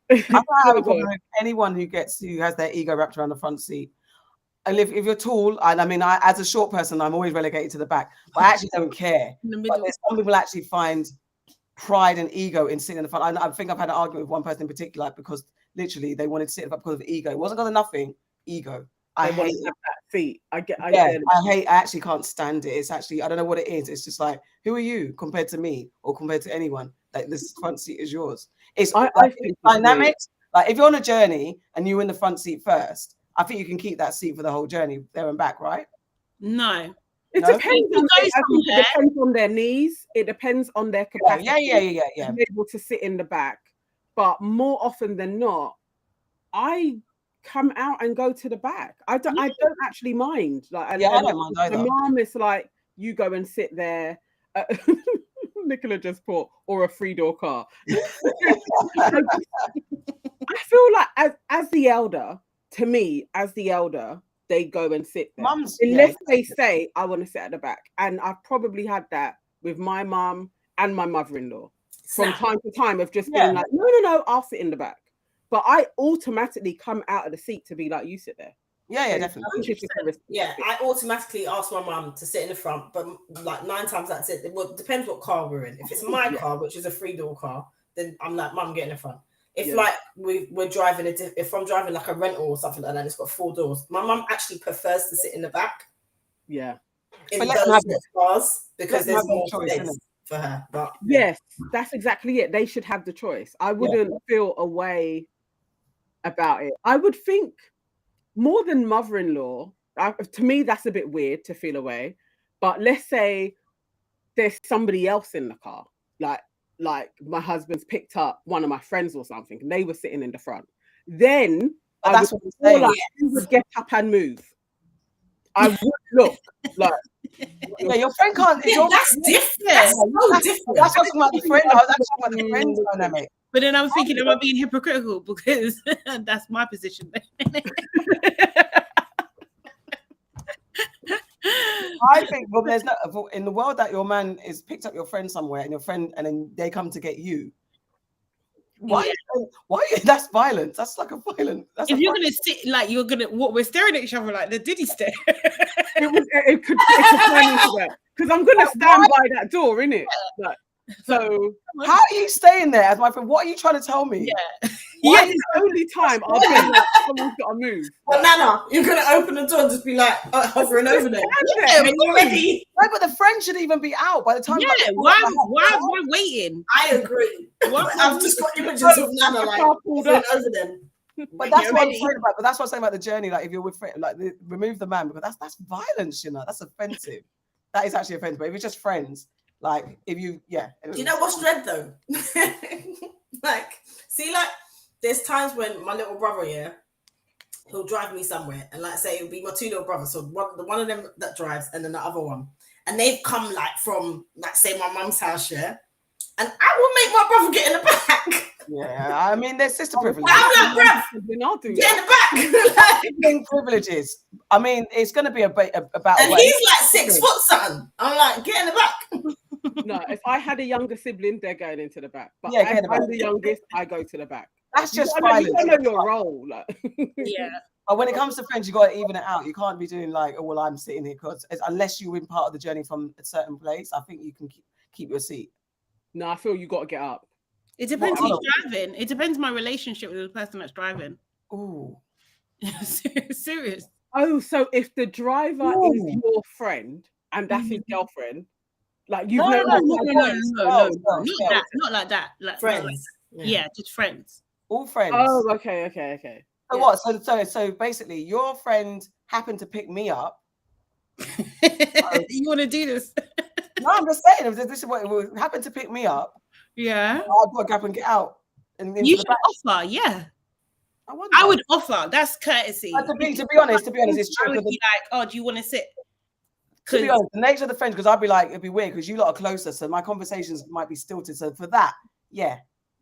with anyone who has their ego wrapped around the front seat. And if you're tall, and I mean, as a short person, I'm always relegated to the back, but I actually don't care. But there's some people actually find pride and ego in sitting in the front. I think I've had an argument with one person in particular because literally they wanted to sit in the front because of ego. It wasn't because of nothing. Ego. I hate that seat. I actually can't stand it. It's actually, I don't know what it is. It's just like, who are you compared to me or compared to anyone? Like, this front seat is yours. It's dynamics. Like, if you're on a journey and you're in the front seat first, I think you can keep that seat for the whole journey there and back, right? No. It depends on their knees. It depends on their capacity. Yeah. To be able to sit in the back. But more often than not, I come out and go to the back. I don't actually mind. Like, I don't mind either. My mom is like, you go and sit there. Nicola just put, or a 3-door car. I feel like as the elder, to me, as the elder, they go and sit there. Unless they say, I want to sit at the back. And I've probably had that with my mum and my mother-in-law from time to time of just being like, no, I'll sit in the back. But I automatically come out of the seat to be like, you sit there. Yeah, definitely. Yeah, I automatically ask my mum to sit in the front, but like 9 times that's it. Well, it depends what car we're in. If it's my car, which is a 3-door car, then I'm like, Mum, get in the front. If like we're driving if I'm driving like a rental or something like that, and it's got 4 doors, my mum actually prefers to sit in the back. Yeah, in those cars because there's more space for her. But yes, that's exactly it. They should have the choice. I wouldn't feel a way about it. I would think more than mother-in-law. To me, that's a bit weird to feel away. But let's say there's somebody else in the car, like my husband's picked up one of my friends or something, and they were sitting in the front. Then I would get up and move. I would look like. Yeah, your friend can't. That's different. That's so different. That's talking about the friend. I was actually talking about the friend dynamic. But then I'm thinking, am I being hypocritical? Because that's my position. I think, well, there's no in the world that your man is picked up your friend somewhere, and your friend, and then they come to get you. Why? That's violence. That's like a violent. If you're gonna sit like we're staring at each other like the Diddy stare. It could turn into that because I'm gonna stand by that door, innit? Like, So How are you staying there as my friend? What are you trying to tell me? Yeah. why Yeah. is the only time I'll be like, someone's got to move? Well, Nana, you're gonna open the door and just be like hovering over them. Yeah, When you're ready. No, but the friend should even be out by the time. Yeah, why waiting? I agree. I've just got images of Nana like pulled hovering up. over them. But that's You're what I'm ready. saying about. But that's what I'm saying about the journey. Like if you're with friends, like remove the man, because that's violence. You know, that's offensive. That is actually offensive. But if it's just friends, like if you, yeah. Do you know what's dread though? Like, see, like there's times when my little brother, yeah, he'll drive me somewhere, and like say it'll be my two little brothers. So one of them that drives, and then the other one, and they've come like from like say my mum's house, yeah, and I will make my brother get in the back. Yeah, I mean, there's sister privilege. I'm like, bruv, Then I'll do get in that. the back. Sibling privileges. I mean, it's going to be a battle. And he's like 6 foot something. I'm like, get in the back. No, if I had a younger sibling, they're going into the back. But Yeah, if get in the back. I'm the youngest, I go to the back. That's just You violence. don't know your role. Like. Yeah. But when it comes to friends, you got to even it out. You can't be doing like, oh well, I'm sitting here because unless you've been part of the journey from a certain place, I think you can keep your seat. No, I feel you got to get up. It depends Well, who's driving. It depends my relationship with the person that's driving. Ooh. Serious. Oh, so if the driver is Ooh. your friend and that's his girlfriend, like you've No, known no, them no, for no, years. Not like that. Like Friends. yeah, just friends. All friends. Oh, okay. So what? So basically, your friend happened to pick me up. You want to do this? No, I'm just saying. This is what it happened to pick me up. Yeah. I've got to gap and get out. And You should offer. Yeah. I would offer. That's courtesy. To be honest, it's I true. would be like, oh, do you want to sit? To be honest, the nature of the friends, because I'd be like, it'd be weird because you lot are closer, so my conversations might be stilted. So for that, yeah.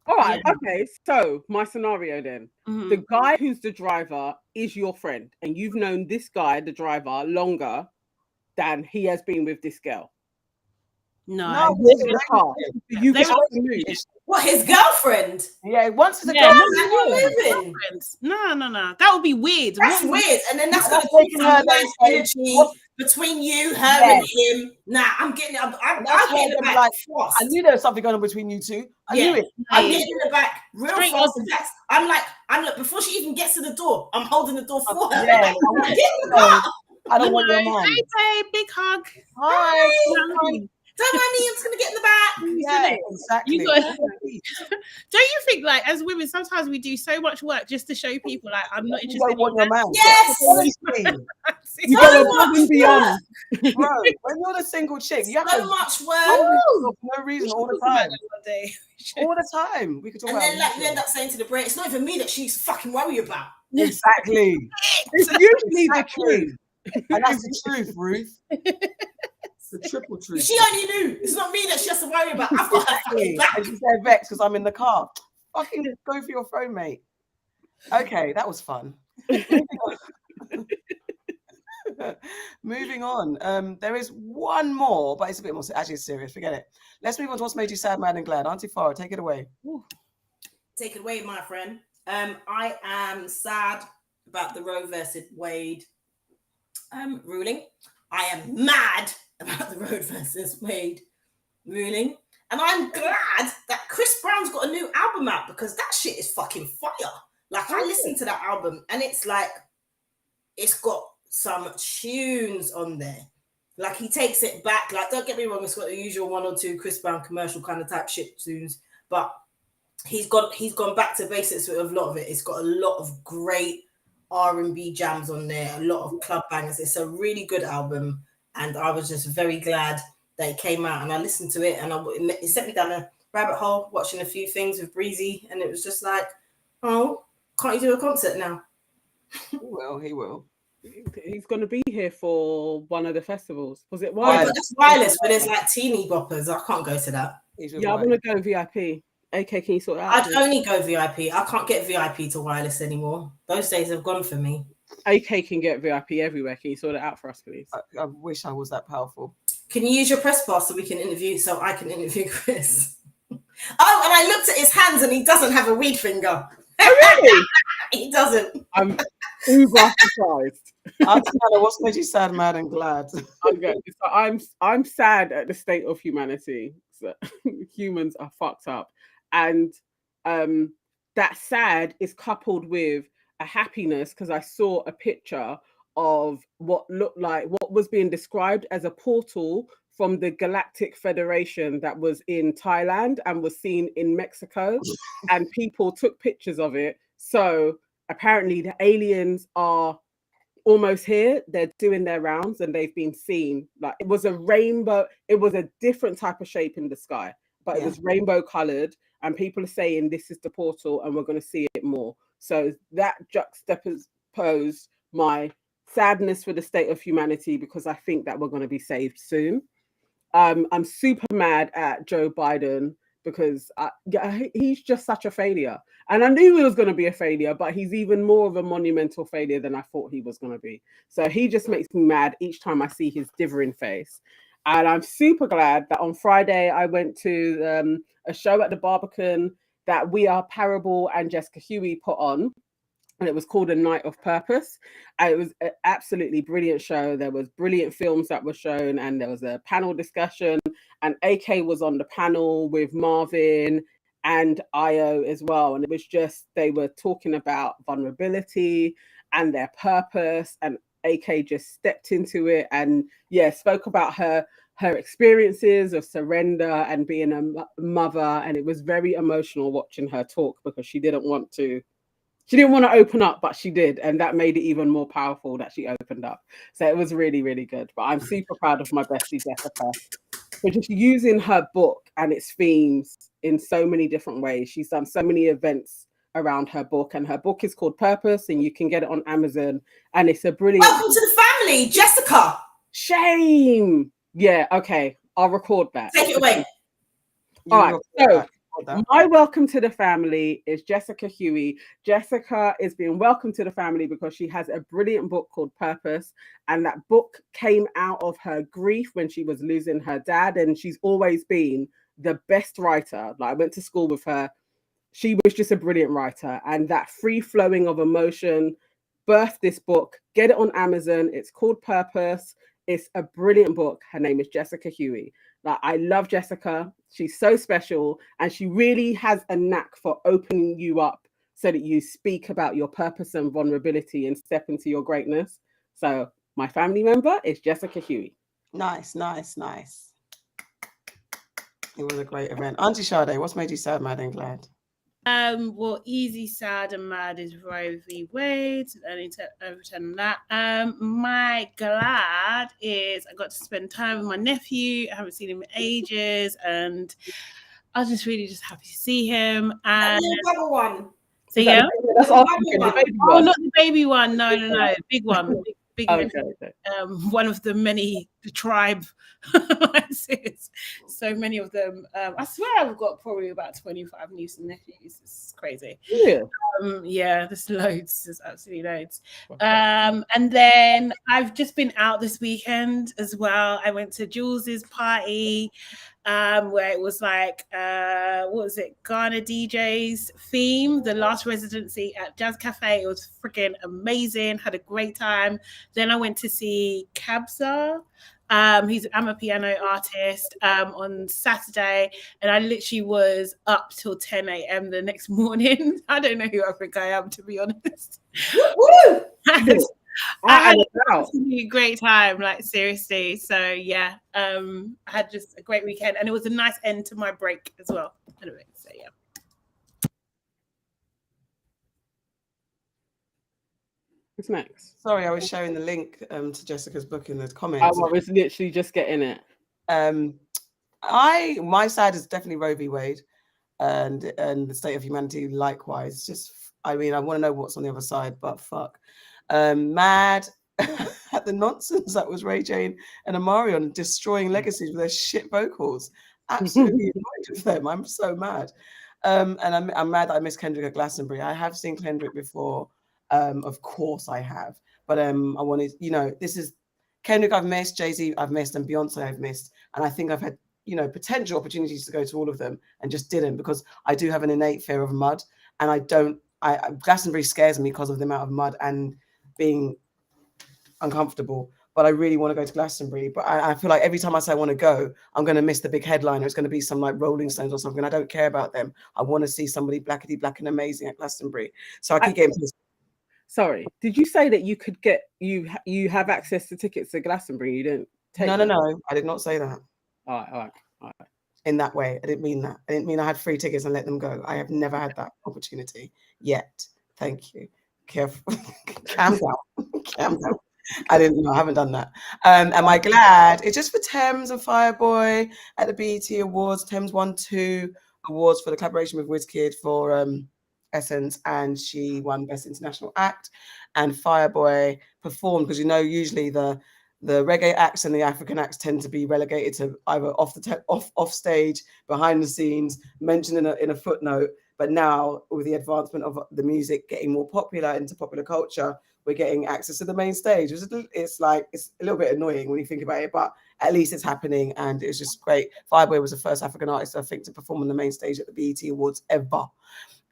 All right, okay. So my scenario then. The guy who's the driver is your friend, and you've known this guy, the driver, longer than he has been with this girl. No, in the car. You They have were- to move. What, his girlfriend? Yeah, once it's a Yeah, girl, Moving. No. That would be weird. That's weird. And then that's going That's to taking put her some nice there, energy what- between you, her, and him. Nah, I'm getting it. I'm That's getting why the I'm back like, fast. I knew there was something going on between you two. I knew it. I'm getting in the back real Straight fast. up. And fast. I'm like, before she even gets to the door, I'm holding the door for her. Yeah, Like, get in the car. I don't want your man. Hey, big hug. Hi. Don't mind me, I'm just going to get in the back. Yeah, exactly. You got- Don't you think, like, as women, sometimes we do so much work just to show people, like, I'm not You interested don't want in your man. Yes. Honestly, You So go much above and beyond. bro, when you're the single chick, you have So to much do work. for no reason all the time. One day. All the time. We could talk And about then like you end up saying to the brain, it's not even me that she's fucking worried about. exactly. It's usually the Exactly. truth. And that's the truth, Ruth. It's the triple truth. She only knew. It's not me that she has to worry about. I've got her fucking Exactly. back. And she's there vexed because I'm in the car. Fucking go for your phone, mate. Okay, that was fun. Moving on. There is one more, but it's a bit more actually serious. Forget it. Let's move on to what's made you sad, mad, and glad. Auntie Farah, take it away. Take it away, my friend. I am sad about the Roe versus Wade ruling. I am mad about the Roe versus Wade ruling. And I'm glad that Chris Brown's got a new album out because that shit is fucking fire. Like, I listened to that album and it's like, it's got some tunes on there. Like, he takes it back. Like, don't get me wrong, it's got the usual one or two Chris Brown commercial kind of type shit tunes, but he's gone back to basics with a lot of it. It's got a lot of great R&B jams on there, a lot of club bangers. It's a really good album, and I was just very glad that it came out. And I listened to it, and it sent me down a rabbit hole, watching a few things with Breezy, and it was just like, oh, can't you do a concert now? He will. He's going to be here for one of the festivals. Was it Oh, Wireless? but that's Wireless, but there's like teeny boppers. I can't go to that. Yeah, I want to go VIP. AK, can you sort that out? I'd only go VIP. I can't get VIP to Wireless anymore. Those days have gone for me. AK can get VIP everywhere. Can you sort it out for us, please? I wish I was that powerful. Can you use your press pass so I can interview Chris? Oh, and I looked at his hands and he doesn't have a weed finger. Oh, really? He doesn't. I'm uber surprised. Auntie Nana, what's made you sad, mad, and glad? I'm sad at the state of humanity. humans are fucked up. And that sad is coupled with a happiness, because I saw a picture of what looked like what was being described as a portal from the Galactic Federation that was in Thailand and was seen in Mexico, and people took pictures of it. So apparently the aliens are almost here. They're doing their rounds and they've been seen. Like, it was a rainbow, it was a different type of shape in the sky, but it was rainbow colored, and people are saying this is the portal and we're going to see it more. So that juxtaposed my sadness for the state of humanity, because I think that we're going to be saved soon. I'm super mad at Joe Biden, because he's just such a failure. And I knew he was going to be a failure, but he's even more of a monumental failure than I thought he was going to be. So he just makes me mad each time I see his dithering face. And I'm super glad that on Friday I went to a show at the Barbican that We Are Parable and Jessica Huey put on. And it was called A Night of Purpose. And it was an absolutely brilliant show. There was brilliant films that were shown, and there was a panel discussion. And AK was on the panel with Marvin and Io as well. And it was just, they were talking about vulnerability and their purpose. And AK just stepped into it and spoke about her experiences of surrender and being a mother. And it was very emotional watching her talk, because she didn't want to open up, but she did. And that made it even more powerful that she opened up. So it was really, really good. But I'm super proud of my bestie, Jessica, for just using her book and its themes in so many different ways. She's done so many events around her book, and her book is called Purpose, and you can get it on Amazon. And it's a brilliant... Welcome to the family, Jessica. Shame. Yeah, okay. I'll record that. Take it away. All right, so... my welcome to the family is Jessica Huey. Jessica is being welcomed to the family because she has a brilliant book called Purpose. And that book came out of her grief when she was losing her dad. And she's always been the best writer. Like, I went to school with her. She was just a brilliant writer. And that free flowing of emotion birthed this book. Get it on Amazon. It's called Purpose. It's a brilliant book. Her name is Jessica Huey. Like, I love Jessica. She's so special, and she really has a knack for opening you up so that you speak about your purpose and vulnerability and step into your greatness. So my family member is Jessica Huey. Nice, nice, nice. It was a great event. Auntie Sade, what's made you sad, mad, and glad? Well, easy, sad, and mad is Roe V Wade. I need to overturn that. My glad is I got to spend time with my nephew. I haven't seen him in ages, and I was just really happy to see him. And Another one. so yeah, that's awesome. not the baby one. No, big one. Big okay. One of the many, the tribe. So many of them. I swear I've got probably about 25 nieces and nephews. It's crazy. Yeah, there's loads. There's absolutely loads. And then I've just been out this weekend as well. I went to Jules's party, where it was like, what was it? Ghana DJ's theme, the last residency at Jazz Cafe. It was freaking amazing. Had a great time. Then I went to see Kabza. I'm a piano artist on Saturday, and I literally was up till 10 a.m. the next morning. I don't know who I think I am, to be honest. I had a great time, like, seriously. So yeah, I had just a great weekend, and it was a nice end to my break as well. Anyway, so yeah. What's next? Sorry, I was sharing the link to Jessica's book in the comments. I was literally just getting it. My side is definitely Roe v Wade, and the state of humanity likewise. Just, I mean, I want to know what's on the other side, but fuck. Mad at the nonsense that was Ray Jane and Omarion destroying legacies with their shit vocals. Absolutely annoyed with them. I'm so mad. And I'm mad that I missed Kendrick at Glastonbury. I have seen Kendrick before. Of course I have. But I wanted, this is Kendrick I've missed, Jay-Z I've missed, and Beyonce I've missed. And I think I've had, potential opportunities to go to all of them and just didn't, because I do have an innate fear of mud. And Glastonbury scares me because of the amount of mud and being uncomfortable. but I really want to go to Glastonbury. But I feel like every time I say I want to go, I'm going to miss the big headliner. It's going to be some like Rolling Stones or something. I don't care about them. I want to see somebody blackety black and amazing at Glastonbury. So I keep getting pissed. Sorry, did you say that you could get you have access to tickets to Glastonbury? You didn't take them? No. I did not say that. All right. In that way, I didn't mean that. I didn't mean I had free tickets and let them go. I have never had that opportunity yet. Thank you. Careful. Calm down. I haven't done that. Am I glad? It's just for Thames and Fireboy at the BET Awards. Thames won 2 awards for the collaboration with WizKid for Essence, and she won Best International Act. And Fireboy performed, because usually the reggae acts and the African acts tend to be relegated to either off stage, behind the scenes, mentioned in a footnote. But now, with the advancement of the music getting more popular into popular culture, we're getting access to the main stage. It's a little bit annoying when you think about it, but at least it's happening, and it's just great. Fireboy was the first African artist, I think, to perform on the main stage at the BET Awards ever.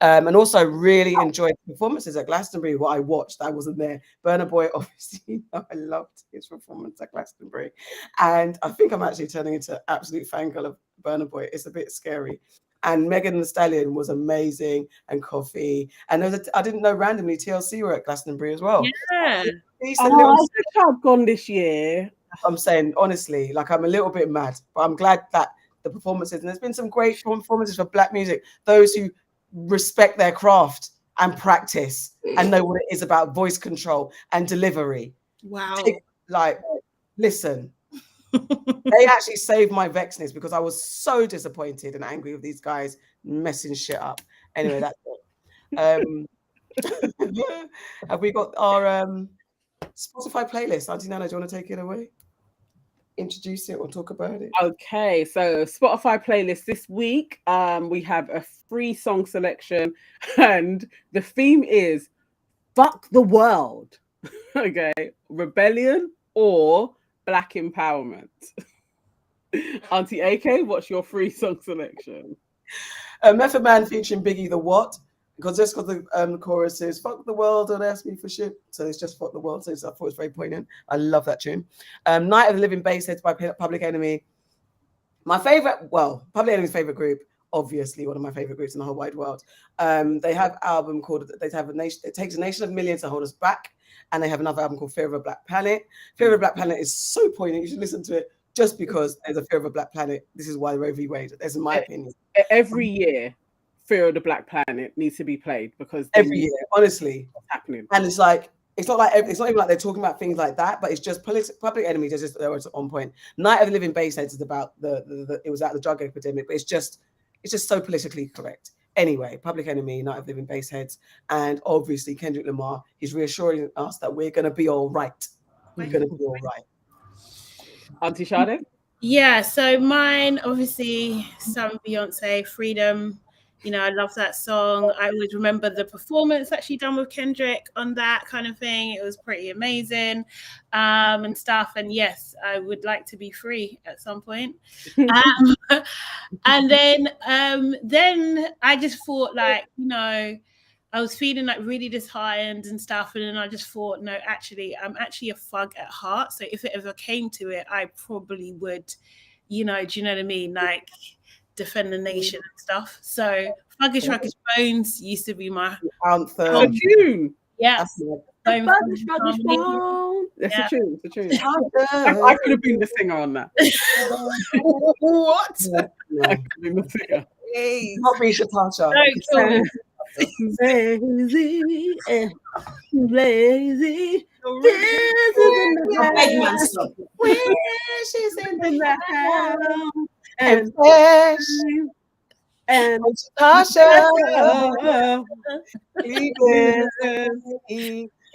And also really enjoyed the performances at Glastonbury. What I watched, I wasn't there. Burna Boy, obviously, I loved his performance at Glastonbury. And I think I'm actually turning into an absolute fangirl of Burna Boy. It's a bit scary. And Megan Thee Stallion was amazing, and Coffee. And I didn't know randomly TLC were at Glastonbury as well. Yeah. I wish I'd gone this year. I'm saying, honestly, like, I'm a little bit mad, but I'm glad that the performances, and there's been some great performances for Black music, those who respect their craft and practice and know what it is about voice control and delivery. Wow. Listen, they actually saved my vexness, because I was so disappointed and angry with these guys messing shit up. Anyway, that's it. Have we got our Spotify playlist? Auntie Nana, do you want to take it away? Introduce it or talk about it? Okay, so Spotify playlist this week, we have a free song selection, and the theme is fuck the world. Okay, rebellion or Black empowerment. Auntie AK, what's your free song selection? Method Man featuring Biggie, The What? Because the chorus is fuck the world, don't ask me for shit. So it's just fuck the world. So I thought it was very poignant. I love that tune. Night of the Living Bassheads by Public Enemy. Public Enemy's favorite group, obviously one of my favorite groups in the whole wide world. They have an album called It Takes a Nation of Millions to Hold Us Back. And they have another album called Fear of a Black Planet. Fear of a Black Planet is so poignant. You should listen to it just because there's a Fear of a Black Planet. This is why Roe V Wade. That's in my opinion. Every year, Fear of the Black Planet needs to be played, because every year, honestly, what's happening. And it's like, it's not even like they're talking about things like that, but it's just Public Enemy. They're just on point. Night of the Living Bassheads is about it was at the drug epidemic, but it's just so politically correct. Anyway, Public Enemy, Night of Living Bassheads, and obviously Kendrick Lamar. He's reassuring us that we're going to be all right. We're going to be all right. Auntie Sade? Yeah, so mine, obviously, some Beyonce, Freedom. I love that song. I always remember the performance that she done with Kendrick on that kind of thing. It was pretty amazing and stuff. And yes, I would like to be free at some point. And then I just thought, like, I was feeling like really disheartened and stuff. And then I just thought, no, actually, I'm actually a thug at heart. So if it ever came to it, I probably would, do you know what I mean? Like, defend the nation and stuff. So Thuggish Ruggish Bones used to be my anthem. Tune. Yeah. Thuggish Ruggish Bones. That's a tune. I could have been the singer on that. What? I could have been the singer. Not be Shatasha. Lazy, lazy. She's in the house. And fresh and Tasha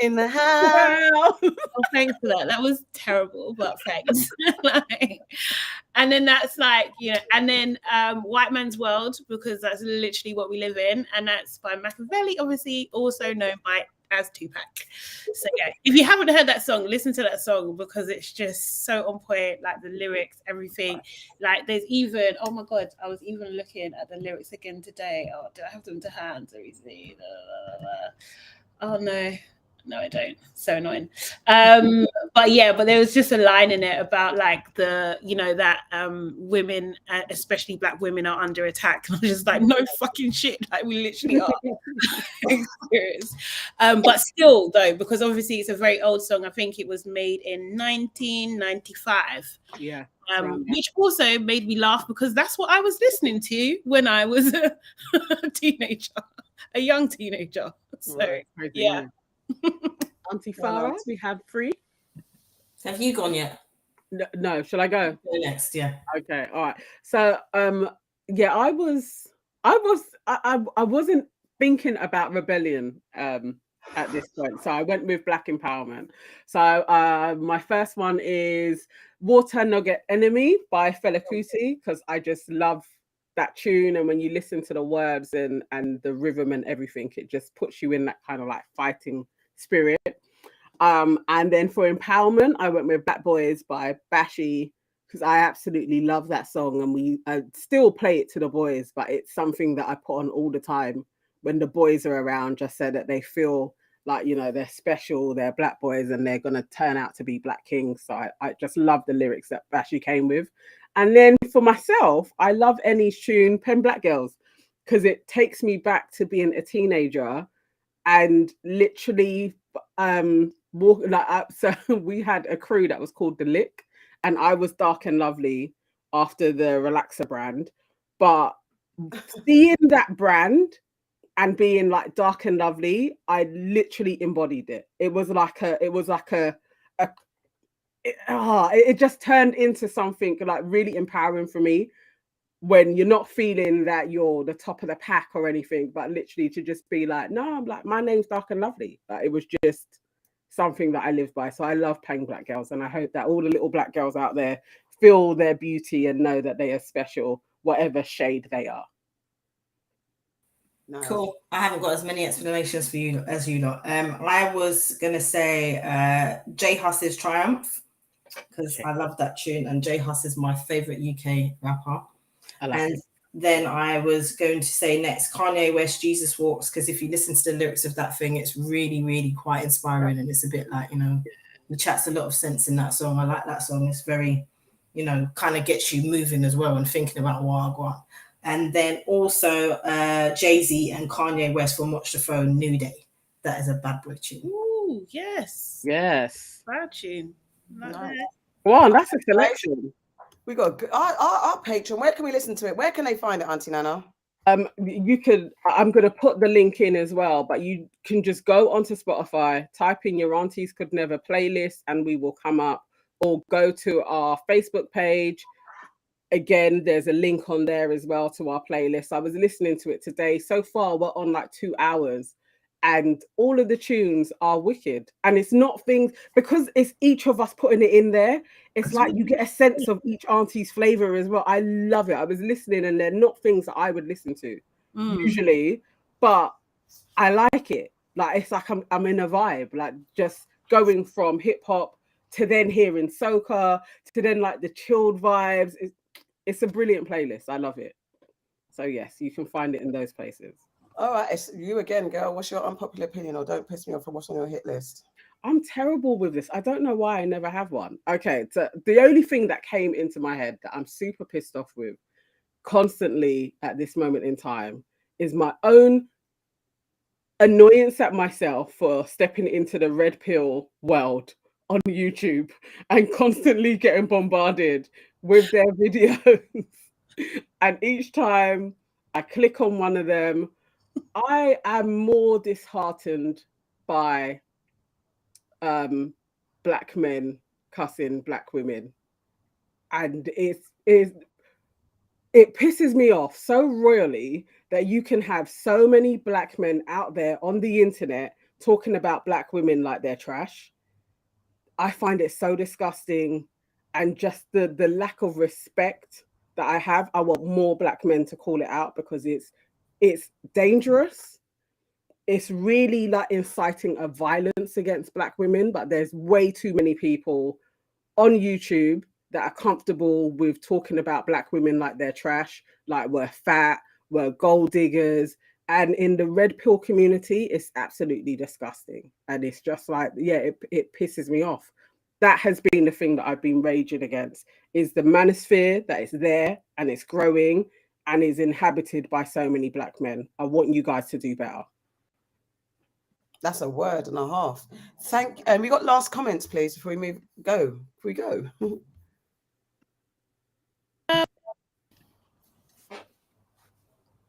in the house. Oh, thanks for that. That was terrible, but thanks. And then that's like, and then White Man's World, because that's literally what we live in, and that's by Machiavelli, obviously, also known as Tupac. So yeah, if you haven't heard that song, listen to that song, because it's just so on point, like the lyrics, everything. Like there's even, oh my god, I was even looking at the lyrics again today. Oh, do I have them to hand? Let me see. Oh no, No, I don't. So annoying. But yeah, but there was just a line in it about like the, you know, that women, especially black women, are under attack. And I was just like, no fucking shit. Like we literally are. Serious. But still though, because obviously it's a very old song. I think it was made in 1995. Yeah. Which also made me laugh because that's what I was listening to when I was a teenager, a young teenager. So Right. yeah. Auntie Farah, we have 3. Have you gone yet? No, shall I go? Go next, yeah. Okay, all right. So yeah, I wasn't thinking about rebellion at this point. So I went with Black Empowerment. So my first one is Water Nugget Enemy by Fela Kuti, because I just love that tune, and when you listen to the words and the rhythm and everything, it just puts you in that kind of like fighting spirit. And then for empowerment, I went with Black Boys by Bashi, because I absolutely love that song, and we still play it to the boys, but it's something that I put on all the time when the boys are around, just so that they feel like, you know, they're special, they're black boys, and they're going to turn out to be black kings. So I just love the lyrics that Bashi came with. And then for myself, I love Ennie's tune, Pen Black Girls, because it takes me back to being a teenager and literally so we had a crew that was called The Lick, and I was Dark and Lovely after the Relaxer brand. But seeing that brand and being like Dark and Lovely, I literally embodied it. It just turned into something like really empowering for me, when you're not feeling that you're the top of the pack or anything, but literally to just be like, no, I'm like, my name's Dark and Lovely. Like, it was just something that I live by. So I love Paying Black Girls, and I hope that all the little black girls out there feel their beauty and know that they are special, whatever shade they are. Nice. Cool. I haven't got as many explanations for you as you lot. I was gonna say J Huss's Triumph, because I love that tune, and J Huss is my favorite UK rapper. And then I was going to say next Kanye West, Jesus Walks, because if you listen to the lyrics of that thing, it's really, really quite inspiring, and it's a bit like, you know, the chat's a lot of sense in that song. I like that song. It's very, you know, kind of gets you moving as well and thinking about what. And then also Jay-Z and Kanye West from Watch the Phone, New Day. That is a bad boy tune. Ooh, yes. Yes. Bad tune. Nice. Wow, that's a selection. We got our Patreon. Where can we listen to it? Where can they find it, Auntie Nana? You could, I'm going to put the link in as well, but you can just go onto Spotify, type in your Aunties Could Never playlist, and we will come up, or go to our Facebook page. Again, there's a link on there as well to our playlist. I was listening to it today. So far, we're on like 2 hours, and all of the tunes are wicked. And it's not things, because it's each of us putting it in there. It's like you get a sense of each auntie's flavor as well. I love it. I was listening, and they're not things that I would listen to usually, but I like it. Like, it's like I'm in a vibe, like just going from hip hop to then hearing soca to then like the chilled vibes. It's a brilliant playlist. I love it. So yes, you can find it in those places. All right, it's you again, girl. What's your unpopular opinion, or don't piss me off for what's on your hit list? I'm terrible with this. I don't know why I never have one. Okay, so the only thing that came into my head that I'm super pissed off with constantly at this moment in time is my own annoyance at myself for stepping into the red pill world on YouTube and constantly getting bombarded with their videos. And each time I click on one of them, I am more disheartened by black men cussing black women, and it pisses me off so royally that you can have so many black men out there on the internet talking about black women like they're trash. I find it so disgusting, and just the lack of respect that I have. I want more black men to call it out, because it's dangerous. It's really like inciting a violence against black women, but there's way too many people on YouTube that are comfortable with talking about black women like they're trash, like we're fat, we're gold diggers, And in the red pill community, it's absolutely disgusting. And it's just like, yeah, it pisses me off. That has been the thing that I've been raging against, is the manosphere that is there and it's growing and is inhabited by so many black men. I want you guys to do better. That's a word and a half. And we got last comments, please, before we go.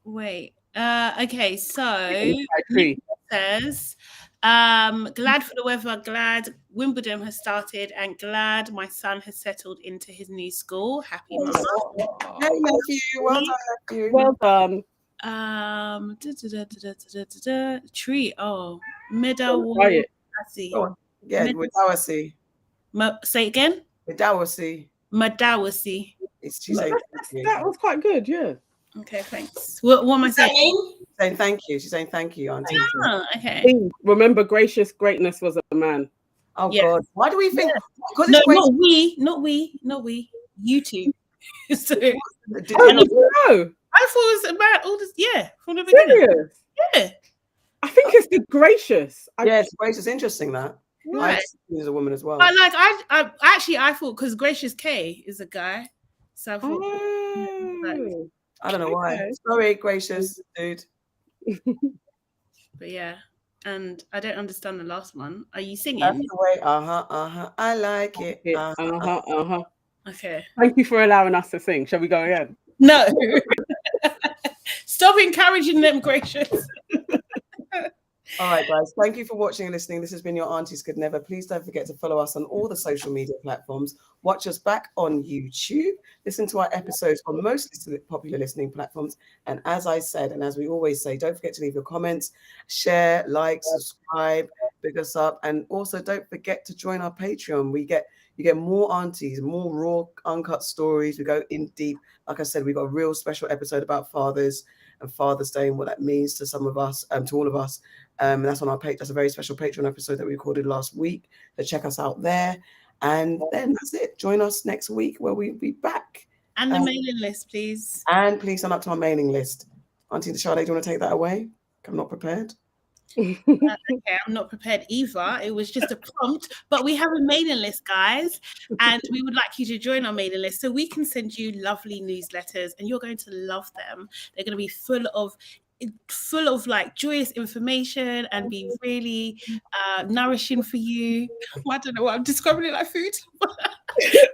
Wait. Okay, so Nick says, glad for the weather, glad Wimbledon has started, and glad my son has settled into his new school. Happy mama. Hey, Matthew. Well done, Matthew. Well done. Tree. Oh, Meadow. Yeah, Madawasi. Say it again. Madawasi. Madawasi. That was quite good, yeah. Okay, thanks. What am I saying? Saying thank you. She's saying thank you, Auntie. Oh, okay. Remember, gracious greatness was a man. Oh God! Why do we think? Yeah. No, not we. You two. So, I thought it was about all this. Yeah, from the beginning. Serious? Yeah. I think it's the gracious. Yes, gracious. Interesting that. Right. She's a woman as well. But like, I thought because Gracious K is a guy, so I thought. I don't know why. Sorry, Gracious dude. But yeah, and I don't understand the last one. Are you singing? That's the way. I like it. Okay. Thank you for allowing us to sing. Shall we go again? No. Stop encouraging them, Gracious. All right, guys. Thank you for watching and listening. This has been your Aunties Could Never. Please don't forget to follow us on all the social media platforms. Watch us back on YouTube. Listen to our episodes on most popular listening platforms. And as I said, and as we always say, don't forget to leave your comments, share, like, subscribe, big us up. And also don't forget to join our Patreon. You get more aunties, more raw, uncut stories. We go in deep. Like I said, we got a real special episode about fathers and Father's Day and what that means to some of us, to all of us. And that's on our page. That's a very special Patreon episode that we recorded last week. So check us out there. And then that's it. Join us next week where we'll be back. And the mailing list, please. And please sign up to our mailing list. Auntie Sade, do you want to take that away? I'm not prepared. Okay, I'm not prepared either. It was just a prompt, but we have a mailing list, guys, and we would like you to join our mailing list so we can send you lovely newsletters, and you're going to love them. They're going to be full of like joyous information and be really nourishing for you. I don't know what I'm describing it like food.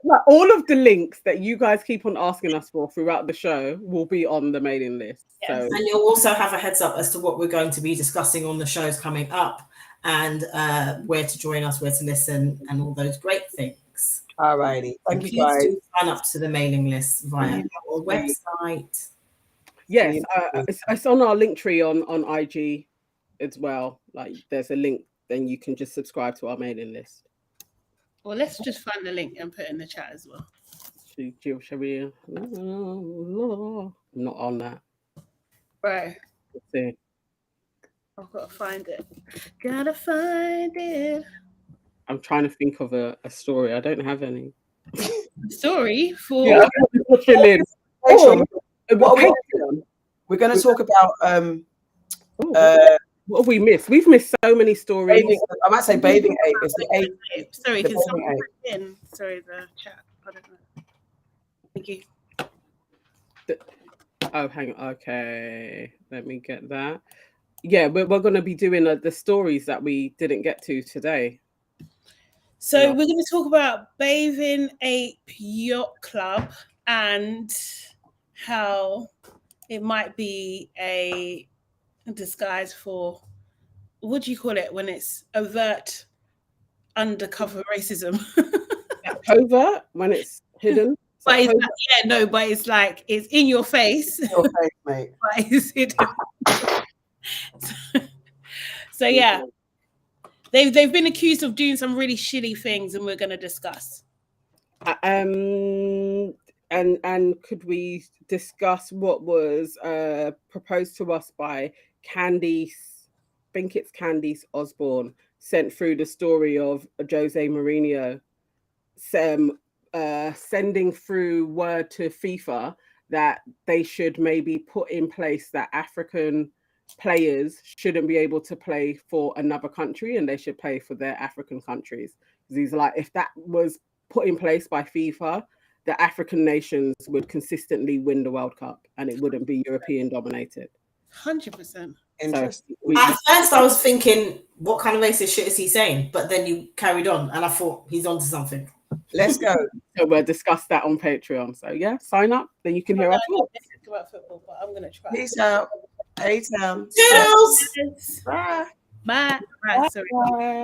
Like all of the links that you guys keep on asking us for throughout the show will be on the mailing list. Yes. So. And you'll also have a heads up as to what we're going to be discussing on the shows coming up, and where to join us, where to listen, and all those great things. All righty. Thank you, guys. Please do sign up to the mailing list via our website. Yes, it's on our link tree on IG as well. Like there's a link, then you can just subscribe to our mailing list. Well, let's just find the link and put it in the chat as well. Shall we? I'm not on that. Right. Let's see. I've got to find it. Gotta find it. I'm trying to think of a story. I don't have any. Story for fill in. We're going to talk about what have we missed? We've missed so many stories. I might say bathing ape. It's the ape. Sorry, can someone put in? Sorry, the chat. I don't know. Thank you. Oh, hang on. Okay, let me get that. Yeah, we're going to be doing the stories that we didn't get to today. So we're going to talk about Bathing Ape Yacht Club and how it might be a disguise for, what do you call it when it's overt undercover racism? Covert, when it's hidden. But it's like, but it's like it's in your face. In your face, mate. But it's hidden. So yeah, they've been accused of doing some really shitty things, and we're going to discuss. And could we discuss what was proposed to us by Candice? I think it's Candice Osborne, sent through the story of Jose Mourinho sending through word to FIFA that they should maybe put in place that African players shouldn't be able to play for another country and they should play for their African countries. He's like, if that was put in place by FIFA, the African nations would consistently win the World Cup and it wouldn't be European dominated. 100%. Interesting. At first, I was thinking, what kind of racist shit is he saying? But then you carried on, and I thought he's onto something. Let's go. So we'll discuss that on Patreon. So yeah, sign up, then you can hear our thoughts. About football, but I'm gonna try. Peace out. A-Town. Toodles! Bye. Bye. Bye. Sorry. Bye.